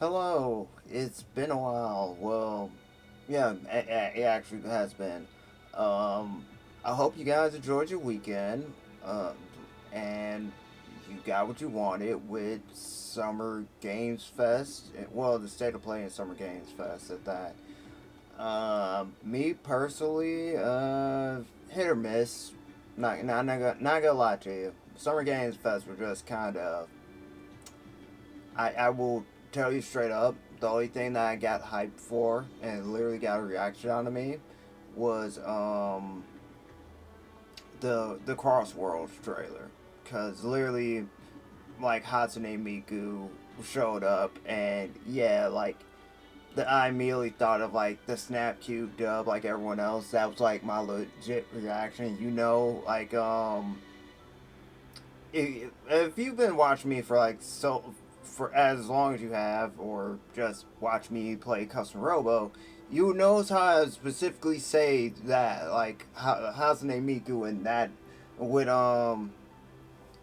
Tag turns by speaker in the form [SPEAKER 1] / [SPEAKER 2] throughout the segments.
[SPEAKER 1] Hello, it's been a while. Well, yeah, it actually has been. Um, I hope you guys enjoyed your weekend, and you got what you wanted with Summer Games Fest. Well, the State of Play and Summer Games Fest at that. Me personally, hit or miss. Not gonna lie to you. Summer Games Fest were just kind of I will tell you straight up, the only thing that I got hyped for and literally got a reaction out of me was the Crossworlds trailer, cause literally like Hatsune Miku showed up and yeah like I immediately thought of like the Snap Cube dub like everyone else. That was like my legit reaction. If you've been watching me for like for as long as you have, or just watch me play custom Robo, you knows how I specifically say that like Hatsune Miku and that with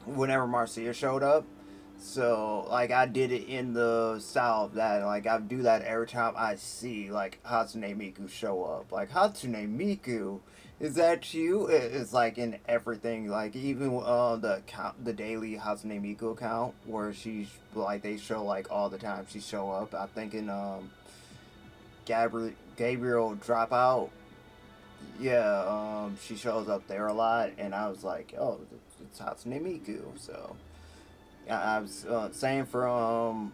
[SPEAKER 1] whenever Marcia showed up. So like I did it in the style of that. Like I do that every time I see like Hatsune Miku show up. Like Hatsune Miku, is that you? It's like in everything. Like even the daily Hatsune Miku account where she's like they show like all the time she show up. I think in Gabriel Dropout. Yeah, she shows up there a lot, and I was like, oh, it's Hatsune Miku. So I was saying for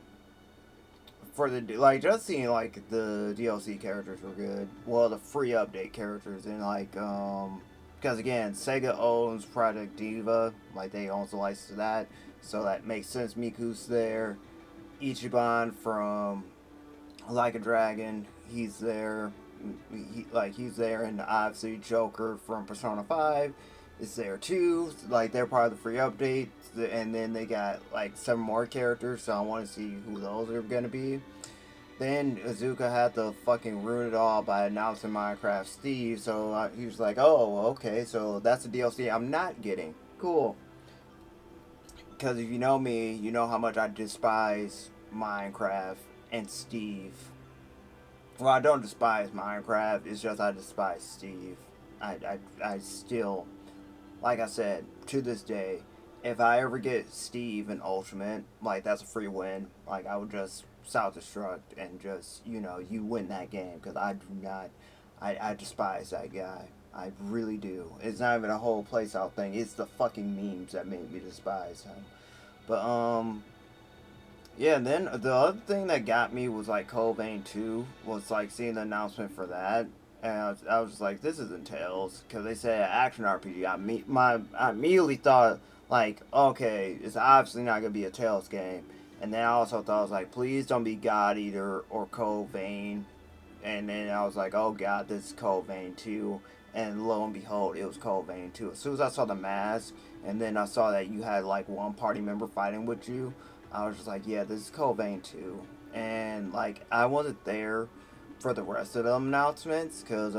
[SPEAKER 1] the like just seeing like the DLC characters were good. Well, the free update characters and like because again Sega owns Project Diva, like they own the license to that, so that makes sense. Miku's there. Ichiban from Like a Dragon, he's there. He's there, and obviously Joker from Persona 5 is there too. Like they're part of the free update, and then they got like some more characters. So I want to see who those are gonna be. Then Azuka had to fucking ruin it all by announcing Minecraft Steve. So he was like, "Oh, okay, so that's the DLC I'm not getting. Cool." Because if you know me, you know how much I despise Minecraft and Steve. Well, I don't despise Minecraft. It's just I despise Steve. I still, like I said, to this day, if I ever get Steve in Ultimate, like that's a free win. Like I would just self destruct and just you win that game because I do not, I despise that guy. I really do. It's not even a whole place out thing. It's the fucking memes that make me despise him. But yeah, and then the other thing that got me was like Vein 2 was like seeing the announcement for that. And I was just like, this isn't Tales. Because they said action RPG. I immediately thought, like, okay, it's obviously not going to be a Tales game. And then I also thought, I was like, please don't be God Eater or Vein. And then I was like, oh god, this is Vein 2. And lo and behold, it was Vein 2. As soon as I saw the mask, and then I saw that you had like one party member fighting with you, I was just like, yeah, this is Vein 2. And like, I wasn't there for the rest of the announcements because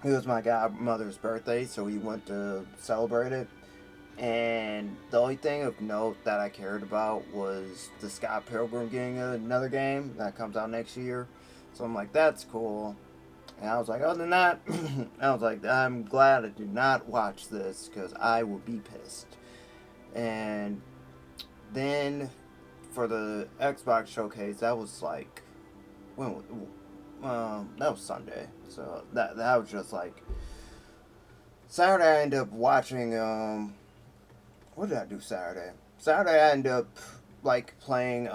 [SPEAKER 1] it was my godmother's birthday, so we went to celebrate it. And the only thing of note that I cared about was the Scott Pilgrim getting another game that comes out next year. So I'm like, that's cool. And I was like, other than that, I was like, I'm glad I did not watch this because I would be pissed. And then for the Xbox showcase, that was like when that was Sunday. So that was just like Saturday. I ended up watching. What did I do Saturday? Saturday I ended up like playing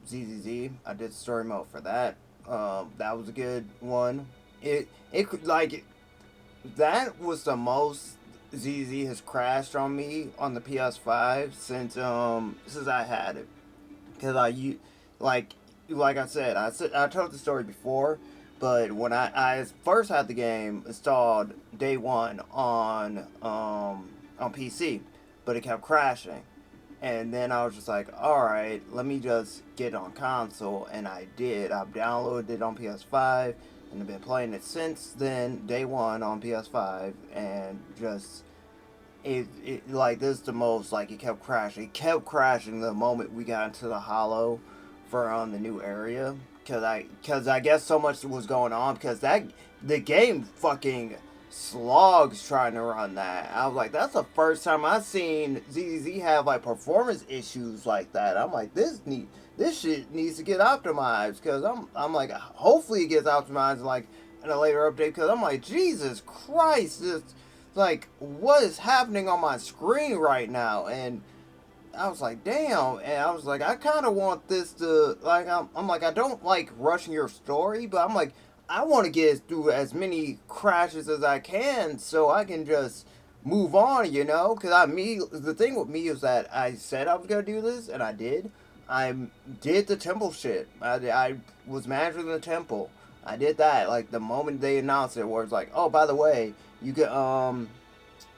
[SPEAKER 1] ZZZ. I did story mode for that. That was a good one. It could like that was the most ZZ has crashed on me on the PS5 since I had it. Cause like like I told the story before, but when I first had the game installed day one on PC, but it kept crashing, and then I was just like, all right, let me just get it on console, and I did. I've downloaded it on PS5, and I've been playing it since then, day one on PS5, and just it like this is the most like it kept crashing. It kept crashing the moment we got into the hollow for the new area, because I guess so much was going on, because the game fucking slogs trying to run that. I was like, that's the first time I've seen ZZ have like performance issues like that. I'm like, this shit needs to get optimized, because I'm like, hopefully it gets optimized like in a later update, because I'm like, Jesus Christ, this, like, what is happening on my screen right now? And I was like, damn. And I was like, I kind of want this to, like, I'm like, I don't like rushing your story, but I'm like, I want to get through as many crashes as I can so I can just move on, you know? Because the thing with me is that I said I was going to do this, and I did. I did the temple shit. I was managing the temple. I did that, like, the moment they announced it, where it's like, oh, by the way, you can,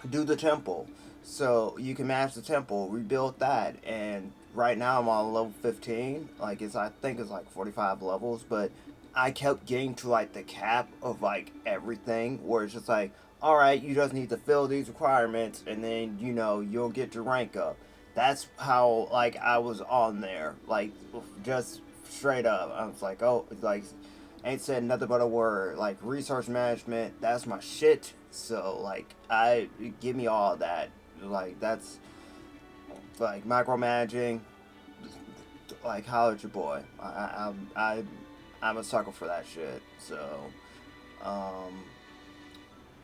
[SPEAKER 1] do the temple. So you can match the temple, rebuild that, and right now I'm on level 15. Like I think it's like 45 levels, but I kept getting to like the cap of like everything, where it's just like, all right, you just need to fill these requirements, and then you'll get your rank up. That's how like I was on there, like just straight up. I was like, oh, like ain't said nothing but a word. Like resource management, that's my shit. So like I give me all of that. Like that's like micromanaging. Like holla at your boy. I'm a sucker for that shit. So um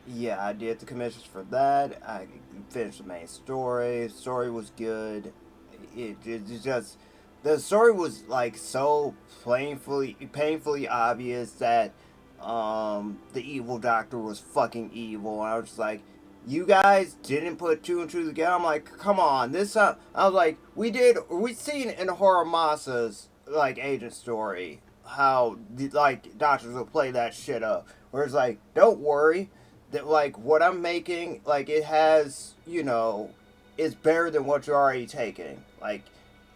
[SPEAKER 1] yeah, I did the commissions for that. I finished the main story. Story was good. It just the story was like so painfully obvious that the evil doctor was fucking evil. And I was just like, you guys didn't put two and two together. I'm like, come on, this I was like, we seen in Horamasa's like agent story how like doctors will play that shit up. Where it's like, don't worry, that like what I'm making, like it has, is better than what you're already taking. Like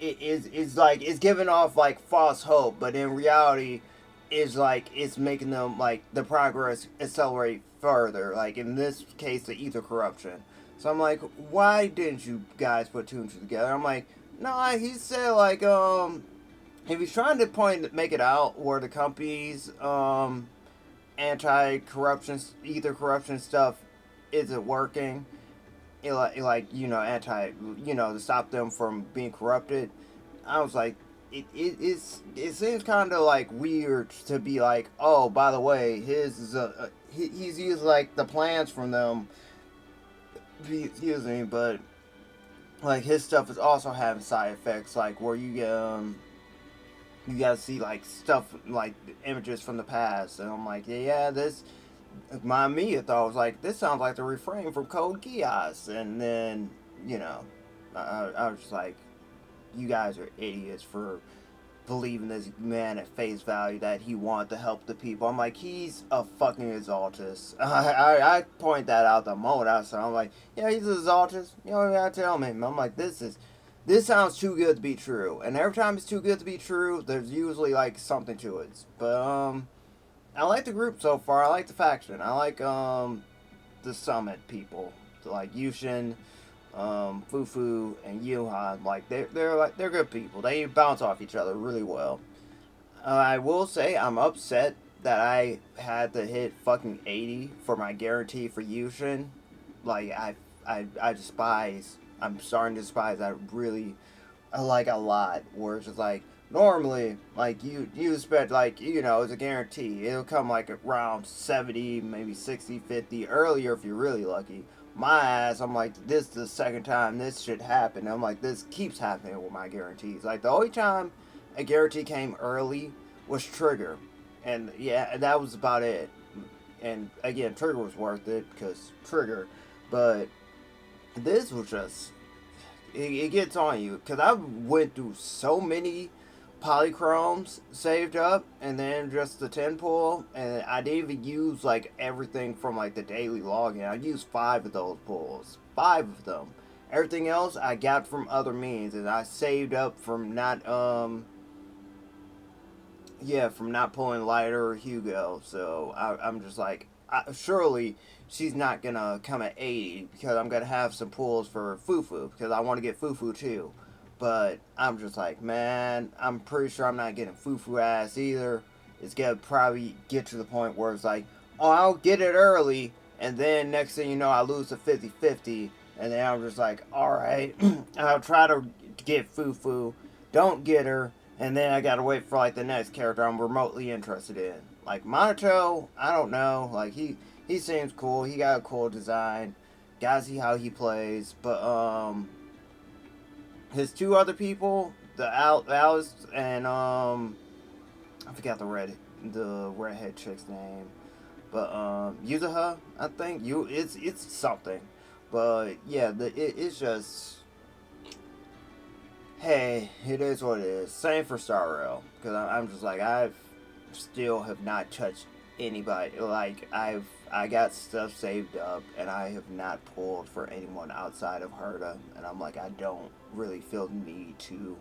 [SPEAKER 1] it's like it's giving off like false hope, but in reality is like it's making them like the progress accelerate further. Like in this case, the ether corruption. So I'm like, why didn't you guys put two and two together? I'm like, no, he said like if he's trying to make it out where the company's anti-corruption ether corruption stuff isn't working, like anti to stop them from being corrupted. I was like, it seems kind of like weird to be like, oh, by the way, his is he's used like the plans from them, excuse me, but like his stuff is also having side effects, like where you gotta see like stuff like images from the past. And I'm like, yeah, this my me thought I was like, this sounds like the refrain from Code Geass. And then I was just like, you guys are idiots for believing this man at face value that he wanted to help the people. I'm like, he's a fucking exaltist. I point that out the moment I saw. I'm like, yeah, he's an exaltist. You don't even gotta tell me. I'm like, this sounds too good to be true. And every time it's too good to be true, there's usually like something to it. But I like the group so far. I like the faction. I like the summit people, like Yushin, Fufu, and Yuhan. Like they're good people. They bounce off each other really well. I will say I'm upset that I had to hit fucking 80 for my guarantee for Yushin. Like I despise. I'm starting to despise that really. I like a lot. Where it's just like, normally, like you expect like it's a guarantee. It'll come like around 70, maybe 60, 50 earlier if you're really lucky. My ass, I'm like, this is the second time this shit happened. I'm like, this keeps happening with my guarantees. Like the only time a guarantee came early was Trigger, and yeah, that was about it. And again, Trigger was worth it because Trigger, but this was just it gets on you, because I went through so many polychromes saved up, and then just the 10 pull, and I didn't even use like everything from like the daily login. I used 5 of those pulls, 5 of them. Everything else I got from other means, and I saved up from not from not pulling Lighter or Hugo. So I'm just like, surely she's not gonna come at 80, because I'm gonna have some pulls for Fufu, because I want to get Fufu too. But I'm just like, man, I'm pretty sure I'm not getting foo ass either. It's gonna probably get to the point where it's like, oh, I'll get it early, and then next thing you know, I lose to 50-50, and then I'm just like, alright, I'll try to get foo, don't get her, and then I gotta wait for like the next character I'm remotely interested in. Like Monato, I don't know, like he seems cool, he got a cool design, gotta see how he plays, but his two other people, the Alice and I forgot the redhead chick's name, but Yuzuha, I think it's something, but yeah, it's just, hey, it is what it is. Same for Star Rail, because I'm just like, I still have not touched anybody. Like I got stuff saved up, and I have not pulled for anyone outside of Herta, and I'm like, I don't really feel the need to.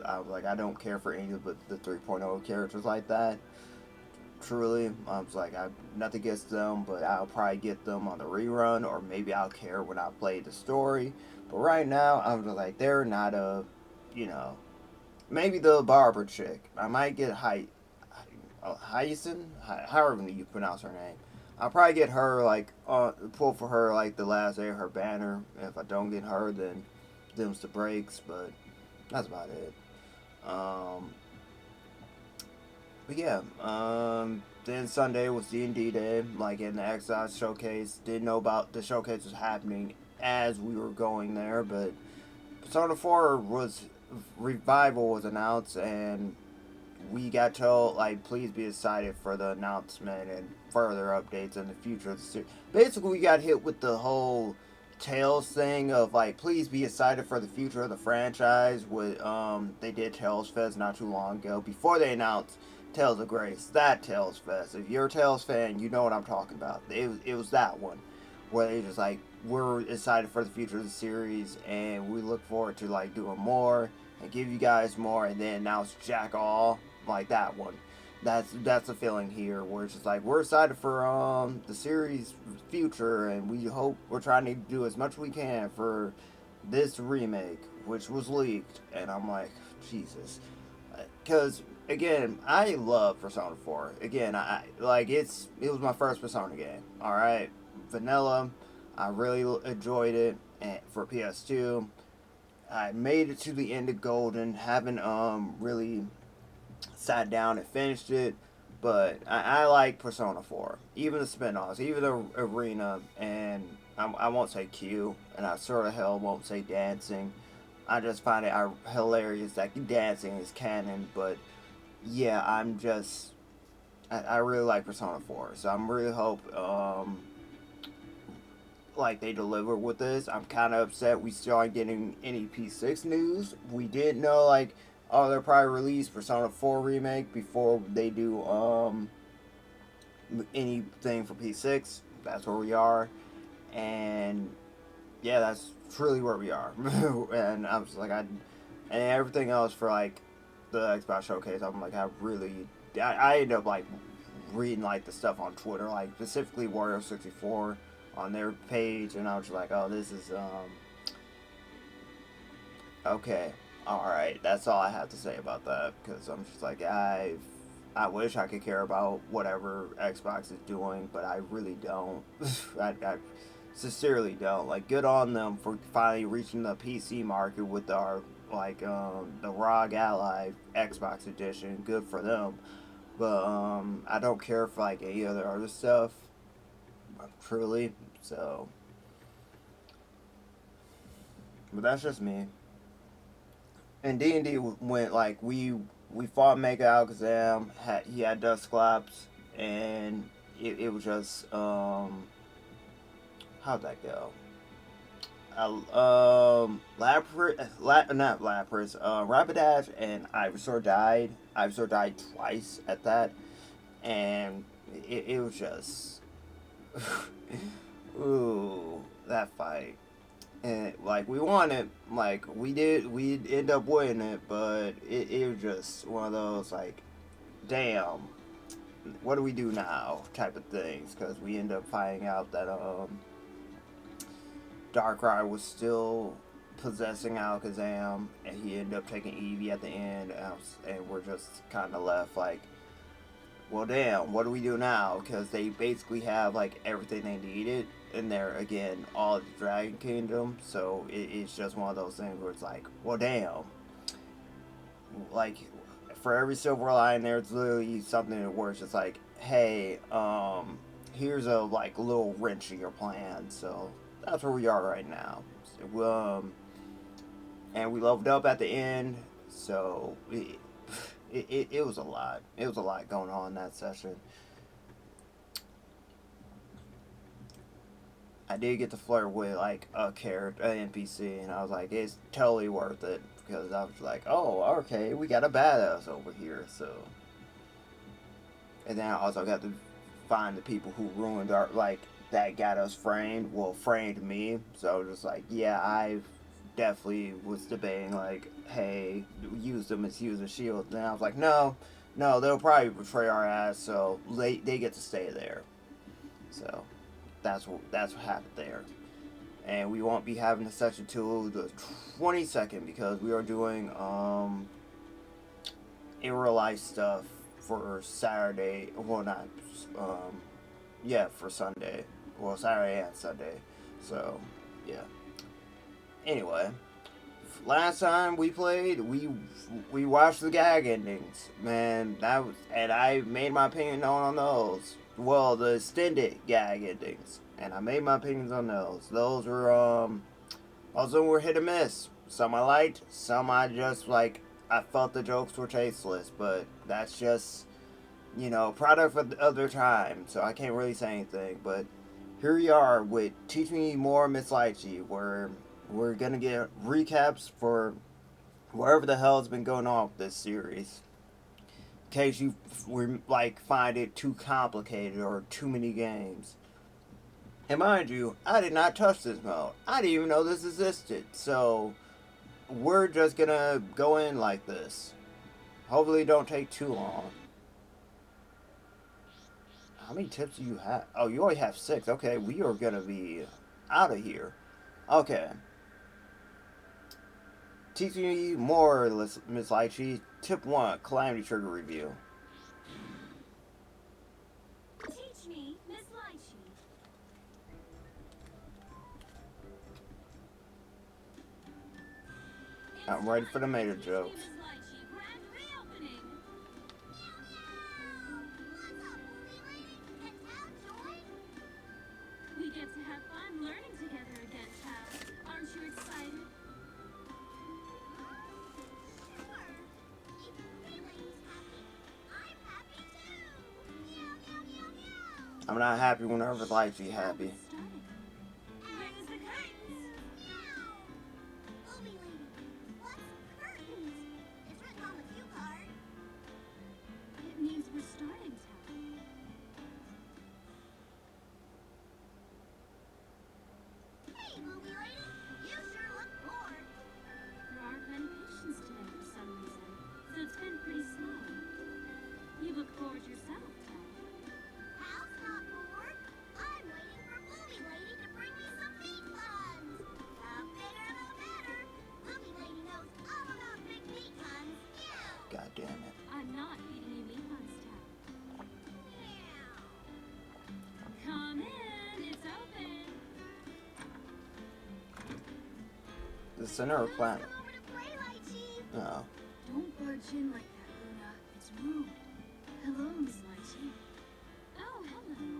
[SPEAKER 1] I was like, I don't care for any of the 3.0 characters like that. Truly, I was like, I nothing against them, but I'll probably get them on the rerun, or maybe I'll care when I play the story. But right now, I'm just like, they're not a, you know, maybe the barber chick. I might get Hyacin, however you pronounce her name. I'll probably get her like pull for her like the last day of her banner. If I don't get her, then them's the breaks. But that's about it. Um, but yeah, then Sunday was D&D day, like in the Xbox showcase. Didn't know about the showcase was happening as we were going there, but Persona 4 was revival was announced, and we got told like please be excited for the announcement and further updates in the future of the series. Basically, we got hit with the whole Tales thing of like please be excited for the future of the franchise. With they did Tales Fest not too long ago before they announced Tales of Grace. That Tales Fest. If you're a Tales fan, you know what I'm talking about. It was that one where they just like we're excited for the future of the series and we look forward to like doing more and give you guys more, and then now it's Jack All like that one. That's the feeling here, where it's just like we're excited for the series future, and we hope we're trying to do as much as we can for this remake, which was leaked, and I'm like, Jesus, because again, I love Persona 4. Again, I like it was my first Persona game. All right, vanilla, I really enjoyed it for PS2. I made it to the end of Golden. Haven't really sat down and finished it, but I like Persona 4. Even the spin-offs, even the Arena, and I won't say Q, and I sort of hell won't say Dancing. I just find it hilarious that dancing is canon, but yeah, I really like Persona 4, so I'm really hope like they deliver with this. I'm kind of upset we still aren't getting any P6 news. We did know like, oh, they'll probably release Persona 4 remake before they do anything for P6. That's where we are, and yeah, that's truly where we are. And I was like, and everything else for like the Xbox showcase, I'm like, I end up like reading like the stuff on Twitter, like specifically Wario64 on their page, and I was just like, oh, this is okay, all right. That's all I have to say about that, because I'm just like, I wish I could care about whatever Xbox is doing, but I really don't. I sincerely don't. Like, good on them for finally reaching the PC market with our like the ROG Ally Xbox edition. Good for them. But I don't care for like any other stuff. Truly. So, but that's just me. And D&D went like we fought Mega Alakazam. He had Dusclops, and it was just how'd that go? Not Lapras, Rapidash and Ivysaur died. Ivysaur died twice at that, and it was just, ooh, that fight. And like we won it, like we end up winning it, but it was just one of those like, damn, what do we do now type of things, because we end up finding out that Darkrai was still possessing Alakazam, and he ended up taking Eevee at the end, and we're just kind of left like, well, damn, what do we do now? Because they basically have like everything they needed, and they're again all of the Dragon Kingdom, so it's just one of those things where it's like, well, damn, like for every silver line, there's literally something where it's just like, hey, here's a like little wrench in your plan. So that's where we are right now. So, and we leveled up at the end, so it was a lot. It was a lot going on in that session. I did get to flirt with like a character, an NPC, and I was like, it's totally worth it because I was like, oh, okay, we got a badass over here. So, and then I also got to find the people who ruined our like that got us framed. Well, framed me. So just like, yeah, I definitely was debating like, hey, use them as use a shield. And I was like, no, they'll probably betray our ass. So they get to stay there. So. That's what happened there, and we won't be having the session till the 22nd because we are doing in real life stuff for Saturday. Well, not yeah, for Sunday. Well, Saturday and Sunday. So yeah. Anyway, last time we played, we watched the gag endings. Man, that was, and I made my opinion known on those. Well, the extended gag endings, and I made my opinions on those. Those were also were hit or miss. Some I liked, some I just like. I felt the jokes were tasteless, but that's just, you know, product of their time. So I can't really say anything. But here we are with Teach Me More, Miss Litchi, where we're gonna get recaps for whatever the hell has been going on with this series. In case you like find it too complicated or too many games. And mind you, I did not touch this mode. I didn't even know this existed. So we're just gonna go in like this. Hopefully it don't take too long. How many tips do you have? Oh, you only have 6. Okay, we are gonna be out of here. Okay. Teach me more, Miss Litchi. Tip 1, Calamity Trigger Review.
[SPEAKER 2] Teach me, Miss Litchi.
[SPEAKER 1] I'm ready for the meta jokes.
[SPEAKER 2] We get to have fun learning together again, pal. Aren't you excited?
[SPEAKER 1] I'm not happy whenever Litchi happy.
[SPEAKER 2] It means we're starting, Tal.
[SPEAKER 3] Hey, movie lady, you sure look bored.
[SPEAKER 2] There aren't many patients today for some reason, so it's been pretty slow. You look bored yourself, Tal.
[SPEAKER 3] Hal's not bored. I'm waiting for movie lady to bring me some meat puns. The bigger the better. Movie lady knows all about big meat puns. Meow.
[SPEAKER 1] God damn it.
[SPEAKER 2] I'm not eating any meat puns, Tal.
[SPEAKER 3] Meow.
[SPEAKER 2] Come in, it's open.
[SPEAKER 1] The center of planet.
[SPEAKER 3] Come over to play, Litchi.
[SPEAKER 1] No.
[SPEAKER 2] Don't barge in like that, Luna. It's rude. Hello, Miss Litchi. Oh, hello.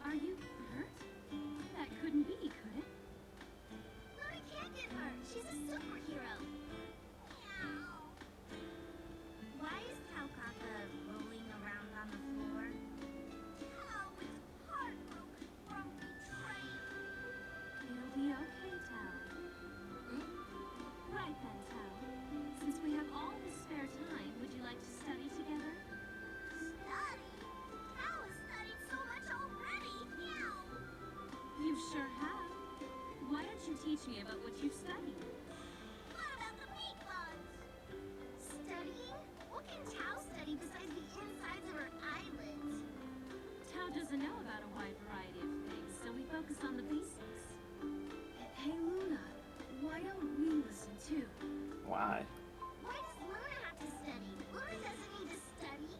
[SPEAKER 2] Are you hurt? That couldn't be, could it?
[SPEAKER 3] Luna can't get hurt. She's a superhero. Meow. Why is Taukaka rolling around on the floor? Tao is heartbroken from betrayal.
[SPEAKER 2] It'll be okay, Tal. Right then, Tal. Since we have all this spare time, would you like to study together?
[SPEAKER 3] Study? Tao has studied so much already. Meow.
[SPEAKER 2] You sure have. Why don't you teach me about what you've studied?
[SPEAKER 3] What about the meat buns? Studying? What can Tao study besides the insides of her eyelids?
[SPEAKER 2] Tao doesn't know about a wide variety of things, so we focus on the basics. Hey, Luna, why don't
[SPEAKER 1] my.
[SPEAKER 3] Why does Luna have to study? Luna doesn't need to study.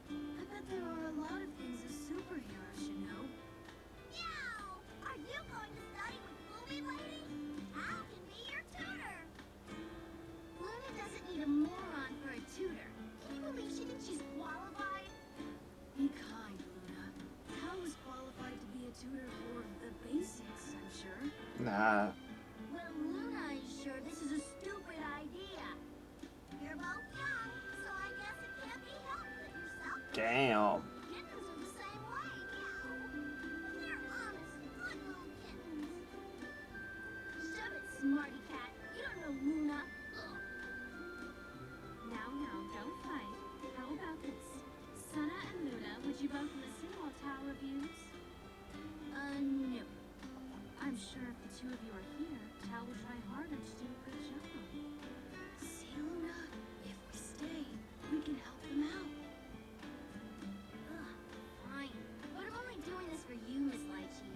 [SPEAKER 2] I bet there are a lot of things a superhero should know.
[SPEAKER 3] Meow! Are you going to study with Bluey Lady? Al can be your tutor. Luna doesn't need a moron for a tutor. Can you believe she thinks she's qualified?
[SPEAKER 2] Be kind, Luna. Hal was qualified to be a tutor for the basics, I'm sure.
[SPEAKER 1] Nah.
[SPEAKER 3] Well, Luna is sure this is a stupid idea. You're both young, so I guess it can't be helped that you're selfish.
[SPEAKER 1] Damn.
[SPEAKER 3] Kittens are the same way, meow. And they're honest, good little kittens. Shove it, smarty cat. You don't know Luna. Ugh.
[SPEAKER 2] Now, don't fight. How about this? Sana and Luna, would you both listen while Tao reviews?
[SPEAKER 3] No.
[SPEAKER 2] I'm sure if the two of you are here, Tao will try harder to do a good job. See, Luna? If we stay, we can help them out.
[SPEAKER 3] Ugh, fine. But I'm only doing this for you, Miss Litchi.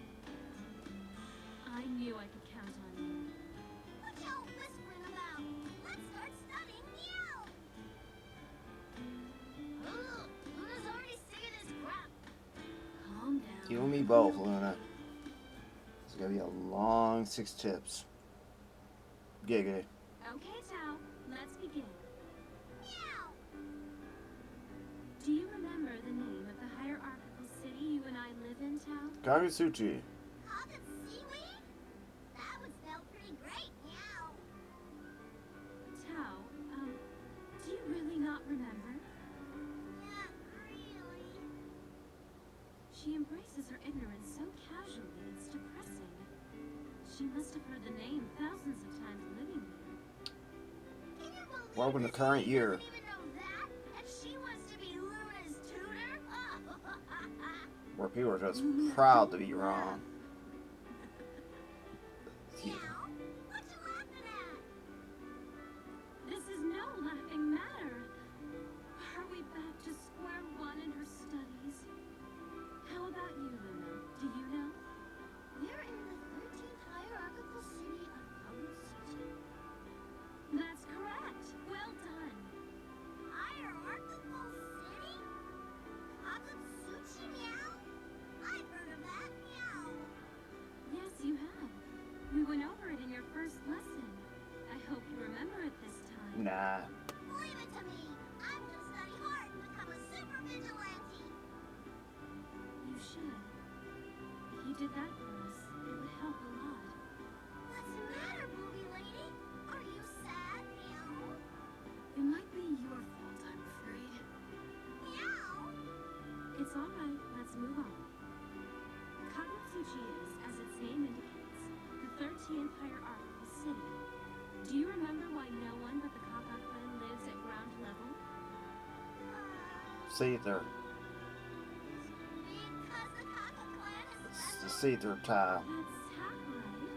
[SPEAKER 2] I knew I could count on you.
[SPEAKER 3] What y'all whispering about? Let's start studying meow. Ugh, Luna's already sick of this crap.
[SPEAKER 2] Calm down.
[SPEAKER 1] You and me both, Luna. It's gonna be a long 6 tips. Giggity.
[SPEAKER 2] Okay, Tao, let's begin.
[SPEAKER 3] Meow.
[SPEAKER 2] Do you remember the name of the hierarchical city you and I live in, Tao?
[SPEAKER 1] Kagutsuchi.
[SPEAKER 3] Called it seaweed? That would smell pretty great, meow.
[SPEAKER 2] Tao, do you really not remember?
[SPEAKER 3] Not really.
[SPEAKER 2] She embraces her ignorance so casually, it's depressing. She must have heard the name thousands of times living here.
[SPEAKER 3] Can you believe
[SPEAKER 1] Welcome to
[SPEAKER 3] this
[SPEAKER 1] current
[SPEAKER 3] lady
[SPEAKER 1] year.
[SPEAKER 3] doesn't even know that? And she wants to be Luna's tutor?
[SPEAKER 1] Where people are just proud to be wrong.
[SPEAKER 3] Meow. What you laughing at?
[SPEAKER 2] This is no laughing matter. Are we back to square one in her studies? How about you, Luna? Do you know?
[SPEAKER 3] We're in the 13th hierarchical city of Kagutsuchi.
[SPEAKER 2] That's correct. Well done.
[SPEAKER 3] Hierarchical city? Kagutsuchi, meow? I've heard of that, meow.
[SPEAKER 2] Yes, you have. We went over it in your first lesson. I hope you remember it this time.
[SPEAKER 1] Nah.
[SPEAKER 3] Leave it to me. I'm gonna study hard and become a super vigilante.
[SPEAKER 2] You should. If you did that for us, it would help a lot.
[SPEAKER 3] What's the matter, movie lady? Are you sad, meow?
[SPEAKER 2] It might be your fault, I'm afraid.
[SPEAKER 3] Meow?
[SPEAKER 2] It's all right. Let's move on. Kagutsuchi is, as its name indicates, the 13th hierarchical city. Do you remember why no one but the Kaka clan lives at ground level?
[SPEAKER 1] See through.
[SPEAKER 3] Because the Kaka clan is
[SPEAKER 1] It's the
[SPEAKER 3] special?
[SPEAKER 1] see-through tile.
[SPEAKER 2] That's half right,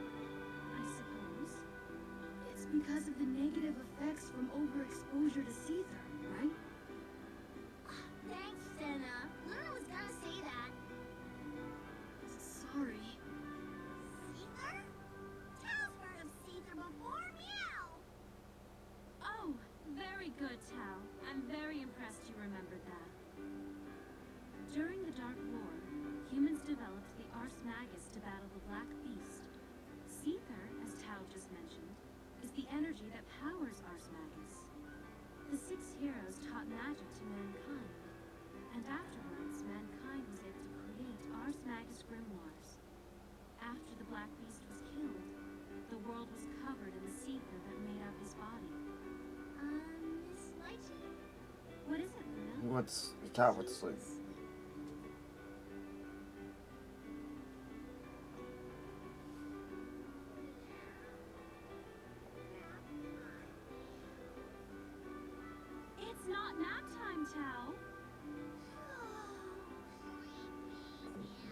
[SPEAKER 2] I suppose. It's because of the negative effects from overexposure to Seether, right?
[SPEAKER 3] Thanks, Senna. Luna was gonna say that.
[SPEAKER 2] Sorry.
[SPEAKER 3] Seether? Tao's heard of Seether before, meow.
[SPEAKER 2] Oh, very good, Tao. I'm very impressed you remembered that. During the Dark War, humans developed the Ars Magus to battle the Black Beast. Seether, as Tao just mentioned, is the energy that powers Ars Magus. The 6 heroes taught magic to mankind, and afterwards, mankind was able to create Ars Magus grimoires. After the Black Beast was killed, the world was covered in the Seether that made up his body.
[SPEAKER 3] Miss Litchi?
[SPEAKER 2] What is it, Luna?
[SPEAKER 1] He wants the top with sleep.
[SPEAKER 2] It's not nap time, Tao.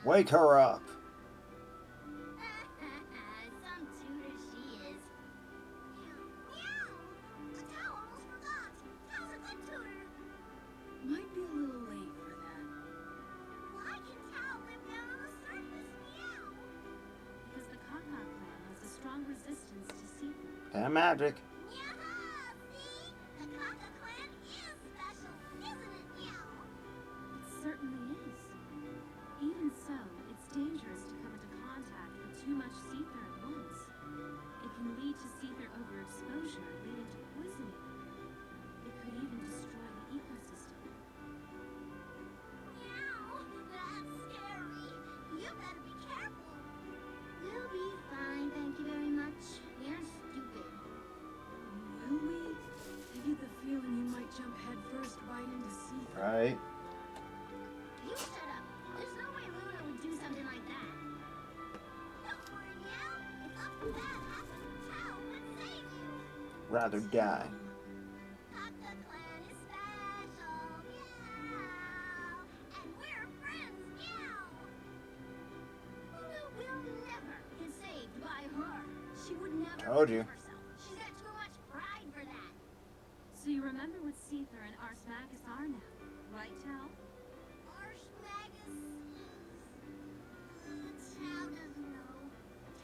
[SPEAKER 1] Wake her up.
[SPEAKER 3] Some tutor she is. Meow. Tao almost forgot. Tao's a good tutor.
[SPEAKER 2] Might be a little late for that.
[SPEAKER 3] Why can Tao live down on the surface, meow?
[SPEAKER 2] Because the Kaka clan has a strong resistance to Seether.
[SPEAKER 1] And magic.
[SPEAKER 3] Meow.
[SPEAKER 1] rather die.
[SPEAKER 3] Kaka Clan is special, meow. And we're friends, meow. Luna will never get saved by her. She would never
[SPEAKER 1] Told you.
[SPEAKER 3] forgive herself. She's got too much pride for that.
[SPEAKER 2] So you remember what Seether and Ars Magus are now, right, Tal?
[SPEAKER 3] Archmagus is... Tao doesn't know.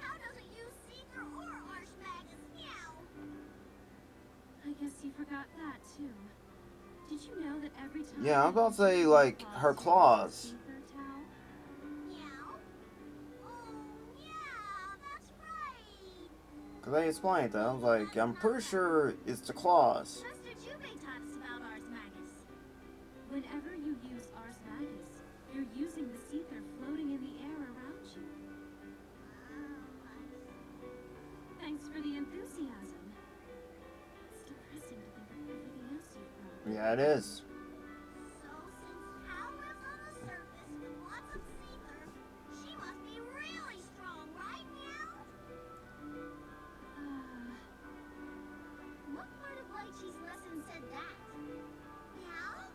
[SPEAKER 3] Tao doesn't use Seeker or Archmagus, meow.
[SPEAKER 2] I guess you forgot that, too. Did you know that every time...
[SPEAKER 1] Yeah, I'm about to say, like, her claws.
[SPEAKER 2] Seether, Tal?
[SPEAKER 3] Meow. Oh, yeah, that's right.
[SPEAKER 1] Because they explained that. I was like, I'm pretty sure it's the claws.
[SPEAKER 3] Master Jubei taught us about Archmagus.
[SPEAKER 2] Whenever you use Ars Magus, you're using the Seether floating in the air around you. Thanks for the enthusiasm. It's depressing to think of everything else you've grown.
[SPEAKER 1] Yeah, it is.
[SPEAKER 3] So since Tao lives on the surface with lots of Seeker, she must be really strong, right, meow? What part of Litchi's lesson said that? Meow?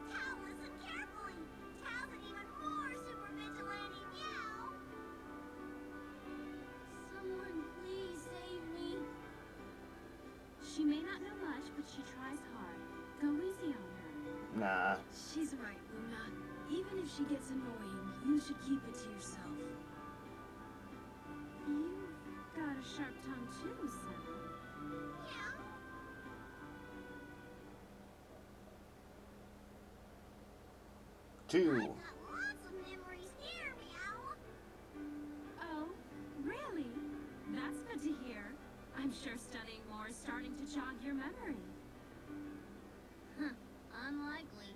[SPEAKER 3] Tao, listen carefully. Tao's an even more super vigilante, meow. Someone please save me.
[SPEAKER 2] She may not know much, but she tries hard. Go easy on her.
[SPEAKER 1] Nah.
[SPEAKER 4] She's right, Luna. Even if she gets annoying, you should keep it to yourself.
[SPEAKER 2] You've got a sharp tongue too, Senna.
[SPEAKER 3] Meow.
[SPEAKER 1] 2.
[SPEAKER 3] I've got lots of memories here, meow.
[SPEAKER 2] Oh, really? That's good to hear. I'm sure studying more is starting to jog your memory.
[SPEAKER 3] Unlikely.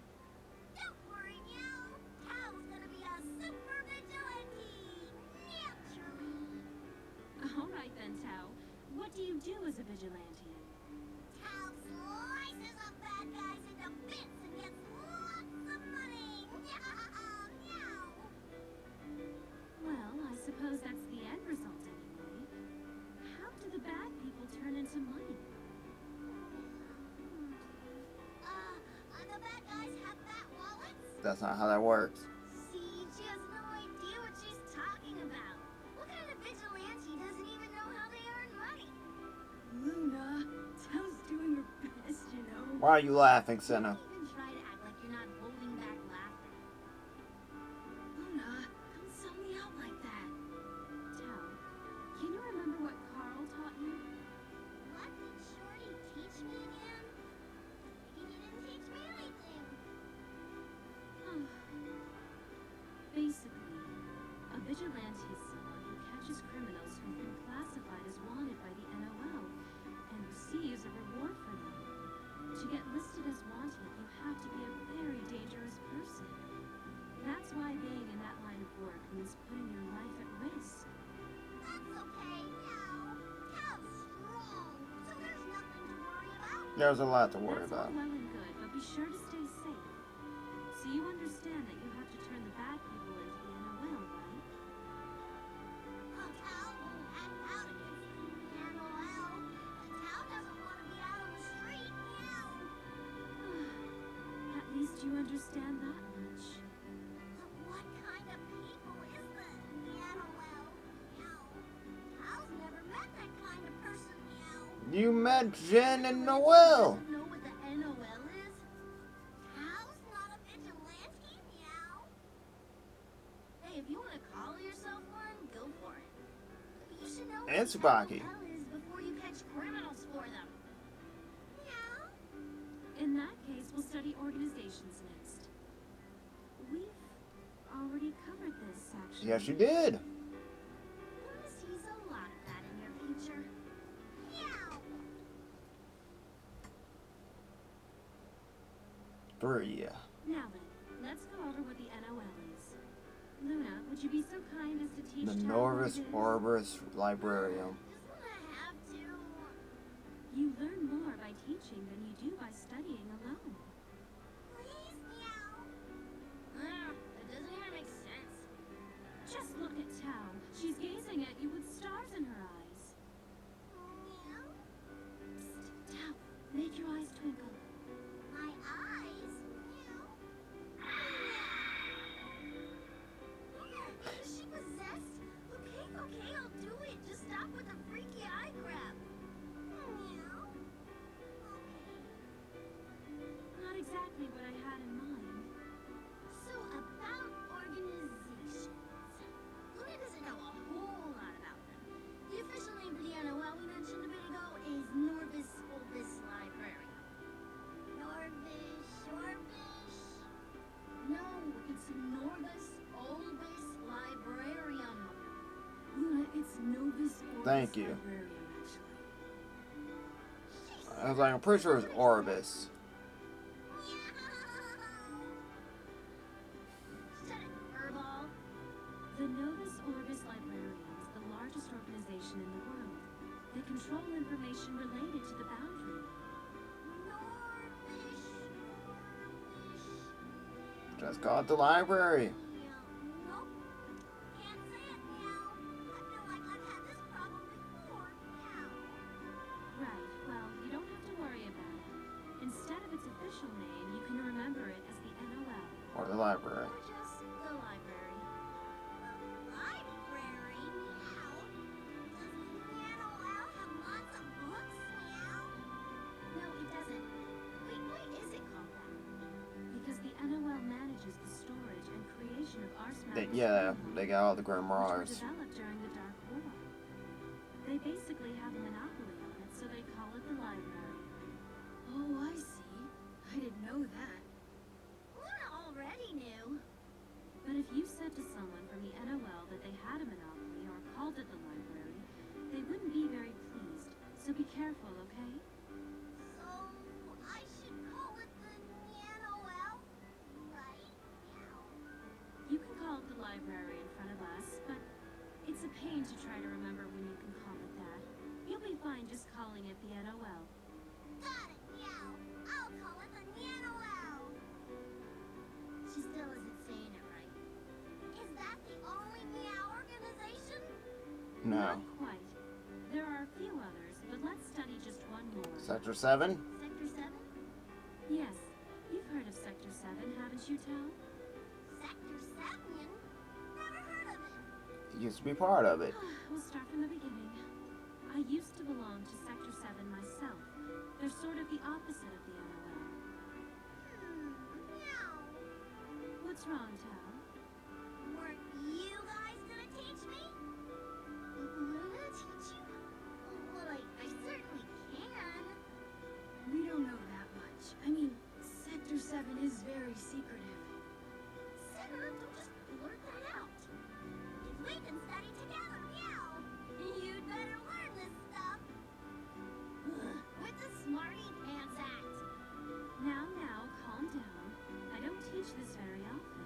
[SPEAKER 3] Don't worry, meow. Tao's gonna be a super vigilante. Naturally.
[SPEAKER 2] All right then, Tao. What do you do as a vigilante?
[SPEAKER 3] Tao slices up bad guys into bits and gets lots of money. Meow.
[SPEAKER 2] Well, I suppose that's the end result anyway. How do the bad people turn into money?
[SPEAKER 3] The bad guys have fat wallets?
[SPEAKER 1] That's not how that works.
[SPEAKER 3] See, she has no idea what she's talking about. What kind of vigilante doesn't even know how they earn money?
[SPEAKER 4] Luna, Tao's doing her best, you know.
[SPEAKER 1] Why are you laughing, Senna?
[SPEAKER 3] Don't even try to act like you're not holding back laughter.
[SPEAKER 4] Luna, don't sell me out like that.
[SPEAKER 2] Tao, can you remember what Carl taught you?
[SPEAKER 3] What did Shorty teach me again? He didn't teach me anything.
[SPEAKER 2] Basically, a vigilante is someone who catches criminals who've been classified as wanted by the NOL and receives a reward for them. To get listed as wanted, you have to be a very dangerous person. That's why being in that line of work means putting your life at risk.
[SPEAKER 3] That's okay, meow. Tao's strong, so there's nothing to worry about.
[SPEAKER 1] There's a lot to worry
[SPEAKER 2] That's all
[SPEAKER 1] about.
[SPEAKER 2] well and good, but be sure to stay safe. So you understand that you have to turn the bad people into the NOL, right?
[SPEAKER 3] Oh, Tao won't act out against the NOL. Tao doesn't want to be out on the street, meow.
[SPEAKER 2] At least you understand that much.
[SPEAKER 3] But what kind of people is the NOL? Meow. Tao's never met that kind of person, meow.
[SPEAKER 1] You met Jen and Noel.
[SPEAKER 3] Doesn't know what the NOL is? Tao's not a vigilante, meow. Hey, if you want to call yourself one, go for it. You should know
[SPEAKER 1] And
[SPEAKER 3] what
[SPEAKER 1] Tsubaki.
[SPEAKER 3] NOL is before you catch criminals for them. Meow.
[SPEAKER 2] In that case, we'll study organizations next. We've already covered this, actually.
[SPEAKER 1] Yes, you did.
[SPEAKER 3] Luna sees a lot of that in your future. Meow.
[SPEAKER 1] 3.
[SPEAKER 2] Now then, let's go over what the NOL is. Luna, would you be so kind as to teach
[SPEAKER 1] The
[SPEAKER 2] Tao what
[SPEAKER 1] Norvis
[SPEAKER 2] it is?
[SPEAKER 1] Orbis Librarium.
[SPEAKER 3] Does Luna have to?
[SPEAKER 2] You learn more by teaching than you do by studying alone.
[SPEAKER 3] Please, meow. That doesn't even make sense.
[SPEAKER 2] Just look at Tao. She's gazing at you with stars in her eyes.
[SPEAKER 3] Meow.
[SPEAKER 1] Thank you.
[SPEAKER 4] librarian, actually.
[SPEAKER 1] I was like, I'm pretty sure it was Orbis.
[SPEAKER 3] Shut it, furball.
[SPEAKER 2] The Novus Orbis Librarian is the largest organization in the world. They control information related to the boundary.
[SPEAKER 1] Just call it the library.
[SPEAKER 3] Nope. Can't say it now. I feel like I've had this problem before. Now.
[SPEAKER 2] Right, well, you don't have to worry about it. Instead of its official name, you can remember it as the NOL.
[SPEAKER 1] Or the library.
[SPEAKER 3] Or just the library. The library? Meow. Does the NOL have lots of books? Meow. No, it doesn't. Wait, why is it called that?
[SPEAKER 2] Because the NOL manages the storage and creation of Ars
[SPEAKER 1] Yeah,
[SPEAKER 2] Magica,
[SPEAKER 1] they got all the
[SPEAKER 2] which were
[SPEAKER 1] grimoires.
[SPEAKER 2] developed during the Dark War. They basically have a monopoly on it, so they call it the library.
[SPEAKER 4] Oh, I see. I didn't know that.
[SPEAKER 3] Luna already knew.
[SPEAKER 2] But if you said to someone from the NOL that they had a monopoly or called it the library, they wouldn't be very pleased. So be careful, okay?
[SPEAKER 3] So, I should call it the NOL? Right? Meow.
[SPEAKER 2] You can call it the library in front of us, but it's a pain to try to remember when you can call it that. You'll be fine just calling it the NOL.
[SPEAKER 3] Got it, meow. I'll call it the NOL. She still isn't saying it right. Is that the only meow organization?
[SPEAKER 1] No.
[SPEAKER 2] Not quite. There are a few others, but let's study just one more.
[SPEAKER 1] Sector 7?
[SPEAKER 3] Sector 7?
[SPEAKER 2] Yes, you've heard of Sector 7, haven't you, Tal?
[SPEAKER 3] Sector 7? Never heard of it.
[SPEAKER 1] It used to be part of it.
[SPEAKER 2] We'll start from the beginning. I used to belong to Sector 7 myself. They're sort of the opposite of the NOL.
[SPEAKER 3] Meow.
[SPEAKER 2] What's wrong, Tal?
[SPEAKER 3] Weren't you guys gonna teach me? Luna teach you? Well, I certainly can.
[SPEAKER 4] We don't know that much. I mean, Sector 7 is very secretive.
[SPEAKER 3] Sarah, don't just blurt that out. If we can study together, meow, you'd better learn this stuff. With the Smarty Pants Act.
[SPEAKER 2] Now, calm down. I don't teach this very often.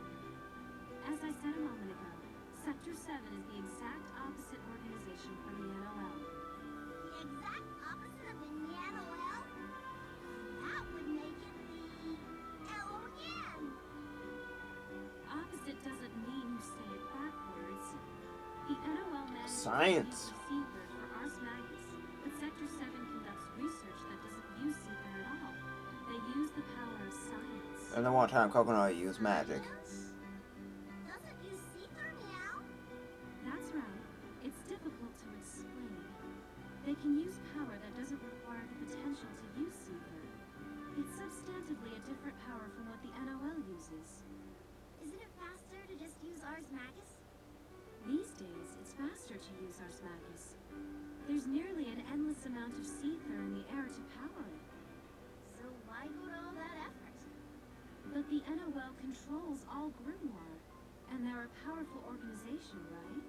[SPEAKER 2] As I said a moment ago, Sector 7 is the exact opposite organization from the NOL.
[SPEAKER 3] The exact opposite of the NOL? That would make it the LON.
[SPEAKER 2] Opposite doesn't mean you say it backwards. The NOL manages
[SPEAKER 1] Science.
[SPEAKER 2] Seeker for Ars Magus, but Sector 7 conducts research that doesn't use Seeker at all. They use the power of science.
[SPEAKER 1] And the one time Coconut used magic.
[SPEAKER 3] Doesn't use Seeker, meow.
[SPEAKER 2] That's right. It's difficult to explain. They can use power that doesn't require the potential to use Seeker. It's substantively a different power from what the NOL uses.
[SPEAKER 3] Isn't it faster to just use Ars Magus?
[SPEAKER 2] These days, it's faster to use Ars Magus. There's nearly an endless amount of Seeker in the air to power it.
[SPEAKER 3] So why go to all that effort?
[SPEAKER 2] But the NOL controls all grimoire, and they're a powerful organization, right?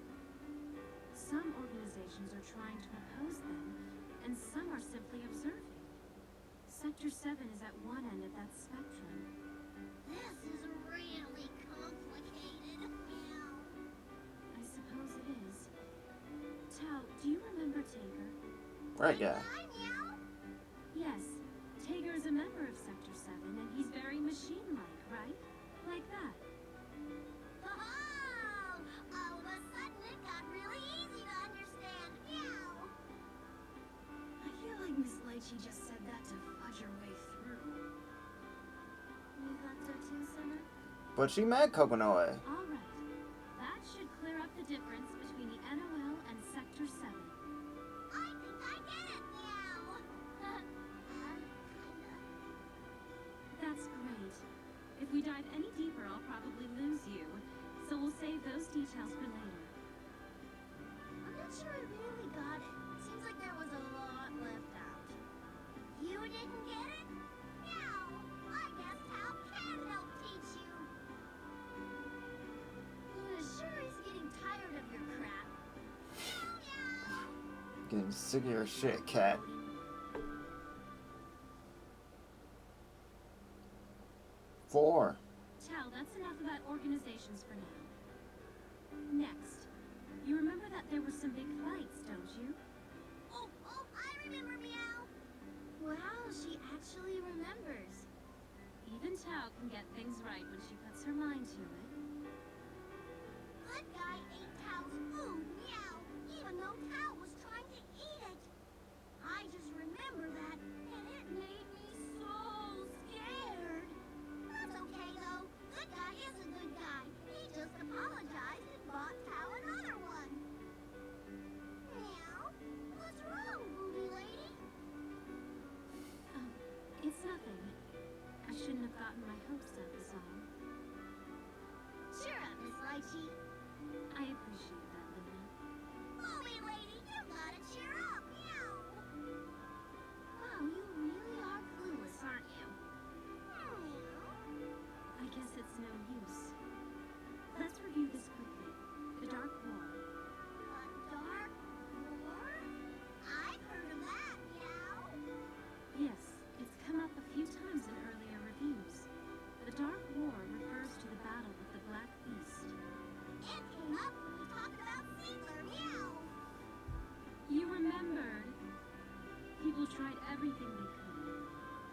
[SPEAKER 2] Some organizations are trying to oppose them, and some are simply observing. Sector 7 is at one end of that spectrum.
[SPEAKER 3] This is really complicated, meow.
[SPEAKER 2] I suppose it is. Tao, do you remember Tager?
[SPEAKER 1] Right, yeah.
[SPEAKER 3] Why, meow?
[SPEAKER 2] Yes, Tager is a member of Sector 7, and he's very machine-like, right? Like that.
[SPEAKER 3] Oh, all of a sudden it got really easy to understand, meow.
[SPEAKER 4] I feel like Miss Litchi just said that to fudge her way through.
[SPEAKER 3] You thought so too, Summer?
[SPEAKER 1] But she met Coconut.
[SPEAKER 2] All right. That should clear up the difference between the NOL and Sector 7.
[SPEAKER 3] I think I get it, meow. Kinda.
[SPEAKER 2] That's great. If we dive any deeper, I'll probably lose you. So we'll save those details for later.
[SPEAKER 3] I'm not sure I really got it. Seems like there was a lot left out. You didn't get it? Meow. I guess Hal can help teach you. Luna sure is getting tired of your crap. Meow, meow.
[SPEAKER 1] Getting sick of your shit, cat. 4.
[SPEAKER 2] Tal, that's enough about organizations for now. Next, you remember that there were some big fights, don't you?
[SPEAKER 3] Oh, I remember, Meow. Wow, she actually remembers.
[SPEAKER 2] Even Tao can get things right when she puts her mind to it.
[SPEAKER 3] Good guy ate Tao's food, Meow, even though Tao was trying to eat it. I just remember that, and it made me so scared. That's okay, though. Good guy is a good guy. He just apologized and bought Tao another one. Meow, what's wrong, booby lady?
[SPEAKER 2] Oh, it's nothing. I shouldn't have gotten my hopes up, is all.
[SPEAKER 3] Cheer up, Miss Litchi.
[SPEAKER 2] I appreciate that, Luna.
[SPEAKER 3] Booby lady, you gotta cheer up, Meow. Wow, you really are clueless, aren't you? Meow.
[SPEAKER 2] I guess it's no use. Let's review this quickly. The Dark War.
[SPEAKER 3] A dark war? I've heard of that, Meow.
[SPEAKER 2] Yes, it's come up a few times in earlier reviews. The Dark War refers to the battle with the Black Beast.
[SPEAKER 3] It came up when we talked about Siegler, Meow.
[SPEAKER 2] You remembered! People tried everything they could,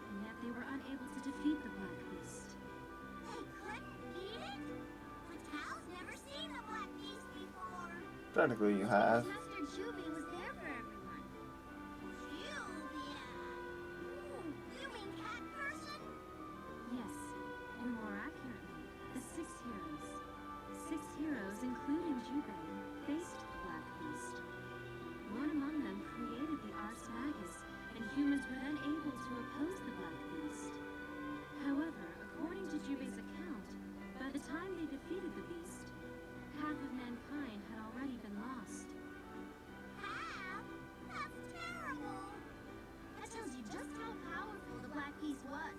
[SPEAKER 2] and yet they were unable to defeat the Black Beast.
[SPEAKER 3] They couldn't beat it? But Tao's never seen a black beast before.
[SPEAKER 1] Technically, you have.
[SPEAKER 3] Master Juby was there for everyone. Jubia. Ooh, you mean cat person?
[SPEAKER 2] Yes, or more accurately, the 6 heroes. 6 heroes, including Jubei, faced the Black Beast. One among them created the Ars Magus, and humans were then able to oppose the Black Beast. However, according to Jubei's account, by the time they defeated the beast, half of mankind had already been lost.
[SPEAKER 3] Half? That's terrible. That tells you just how powerful the black beast was.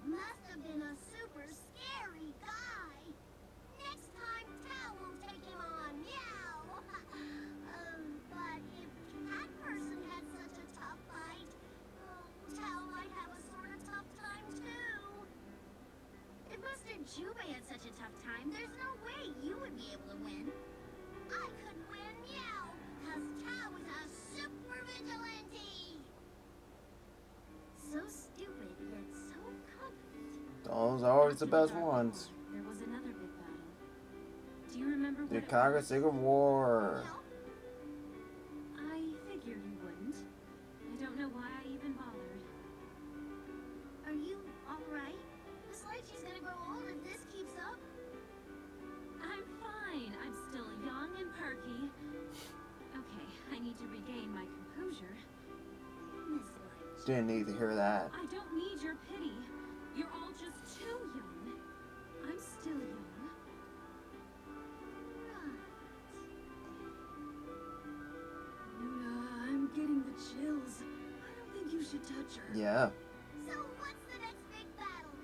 [SPEAKER 3] Must have been a super scary guy. Next time, Tao won't take him on. Meow. But if Cat Person had such a tough fight, Tao might have a sort of tough time too. If Master Jubei had such a tough time, there's no way you would be able to win. I could win, Meow, because Tao is a super vigilante. So stupid, yet so confident.
[SPEAKER 1] Those are always the
[SPEAKER 2] After
[SPEAKER 1] best
[SPEAKER 2] Dark War,
[SPEAKER 1] ones.
[SPEAKER 2] There was another big battle. Do you remember what
[SPEAKER 1] The
[SPEAKER 2] it
[SPEAKER 1] Congress
[SPEAKER 2] was?
[SPEAKER 1] Civil War.
[SPEAKER 3] Meow.
[SPEAKER 2] I figured you wouldn't. I don't know why I even bothered.
[SPEAKER 3] Are you alright? Miss Litchi's gonna grow old if this keeps up.
[SPEAKER 2] I'm fine. I'm still young and perky. Okay, I need to regain my composure.
[SPEAKER 3] Miss Litchi.
[SPEAKER 1] Didn't need to hear that.
[SPEAKER 2] I don't need your pity. You're all just too young. I'm still young.
[SPEAKER 4] Luna, I'm getting the chills. I don't think you should touch her.
[SPEAKER 1] Yeah.
[SPEAKER 3] So what's the next big battle?